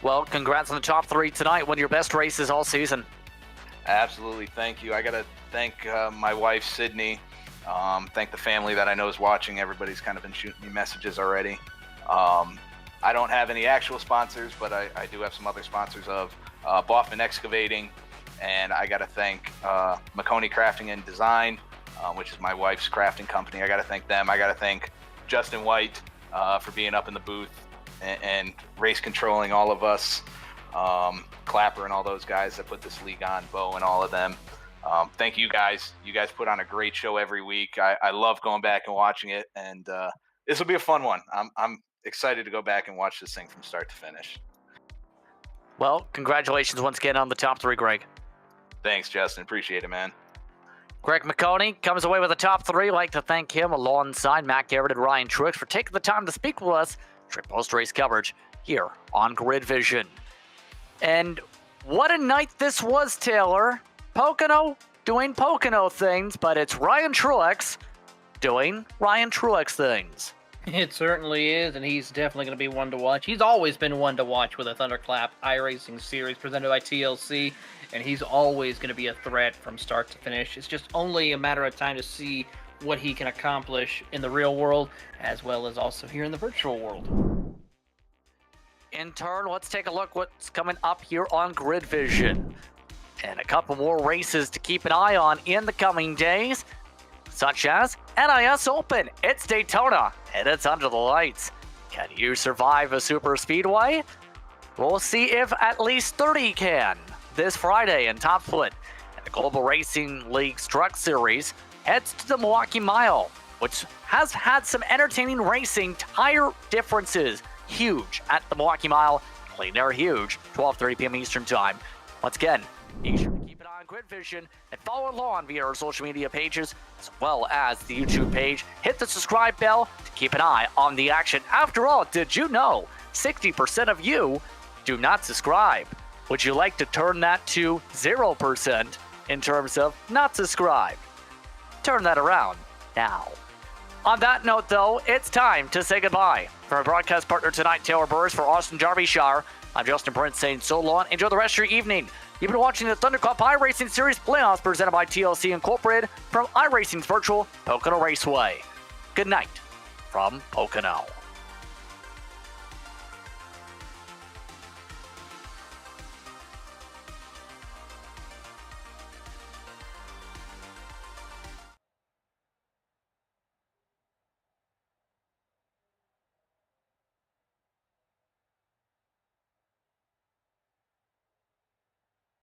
Well, congrats on the top 3 tonight. One of your best races all season. Absolutely. Thank you. I got to thank my wife, Sydney. Thank the family that I know is watching. Everybody's kind of been shooting me messages already. I don't have any actual sponsors, but I do have some other sponsors of Boffman Excavating, and I got to thank Pocono Crafting and Design, which is my wife's crafting company. I got to thank them. I got to thank Justin White for being up in the booth and race controlling all of us, Clapper and all those guys that put this league on, Bo and all of them. Thank you guys. You guys put on a great show every week. I love going back and watching it, and this will be a fun one. I'm excited to go back and watch this thing from start to finish. Well, congratulations once again on the top 3, Greg. Thanks, Justin. Appreciate it, man. Greg McConey comes away with the top 3. I'd like to thank him alongside Matt Garrett and Ryan Truex for taking the time to speak with us during post-race coverage here on Grid Vision. And what a night this was, Taylor. Pocono doing Pocono things, but it's Ryan Truex doing Ryan Truex things. It certainly is, and he's definitely going to be one to watch. He's always been one to watch with a Thunderclap iRacing series presented by TLC, and he's always going to be a threat from start to finish. It's just only a matter of time to see what he can accomplish in the real world, as well as also here in the virtual world. In turn, let's take a look what's coming up here on Grid Vision. And a couple more races to keep an eye on in the coming days, such as NIS Open. It's Daytona, and it's under the lights. Can you survive a super speedway? We'll see if at least 30 can this Friday in Top Foot. And the Global Racing League's Truck Series heads to the Milwaukee Mile, which has had some entertaining racing. Tire differences huge at the Milwaukee Mile. Clean air huge. 12:30 p.m. Eastern Time. Once again, be sure to keep an eye on Grid Vision and follow along via our social media pages as well as the YouTube page. Hit the subscribe bell to keep an eye on the action. After all, did you know 60% of you do not subscribe? Would you like to turn that to 0% in terms of not subscribed? Turn that around now. On that note, though, it's time to say goodbye. For our broadcast partner tonight, Taylor Burris, for Austin Jarvis-Shire, I'm Justin Prince saying so long. Enjoy the rest of your evening. You've been watching the Thunderclap iRacing Series playoffs presented by TLC Incorporated from iRacing's virtual Pocono Raceway. Good night from Pocono.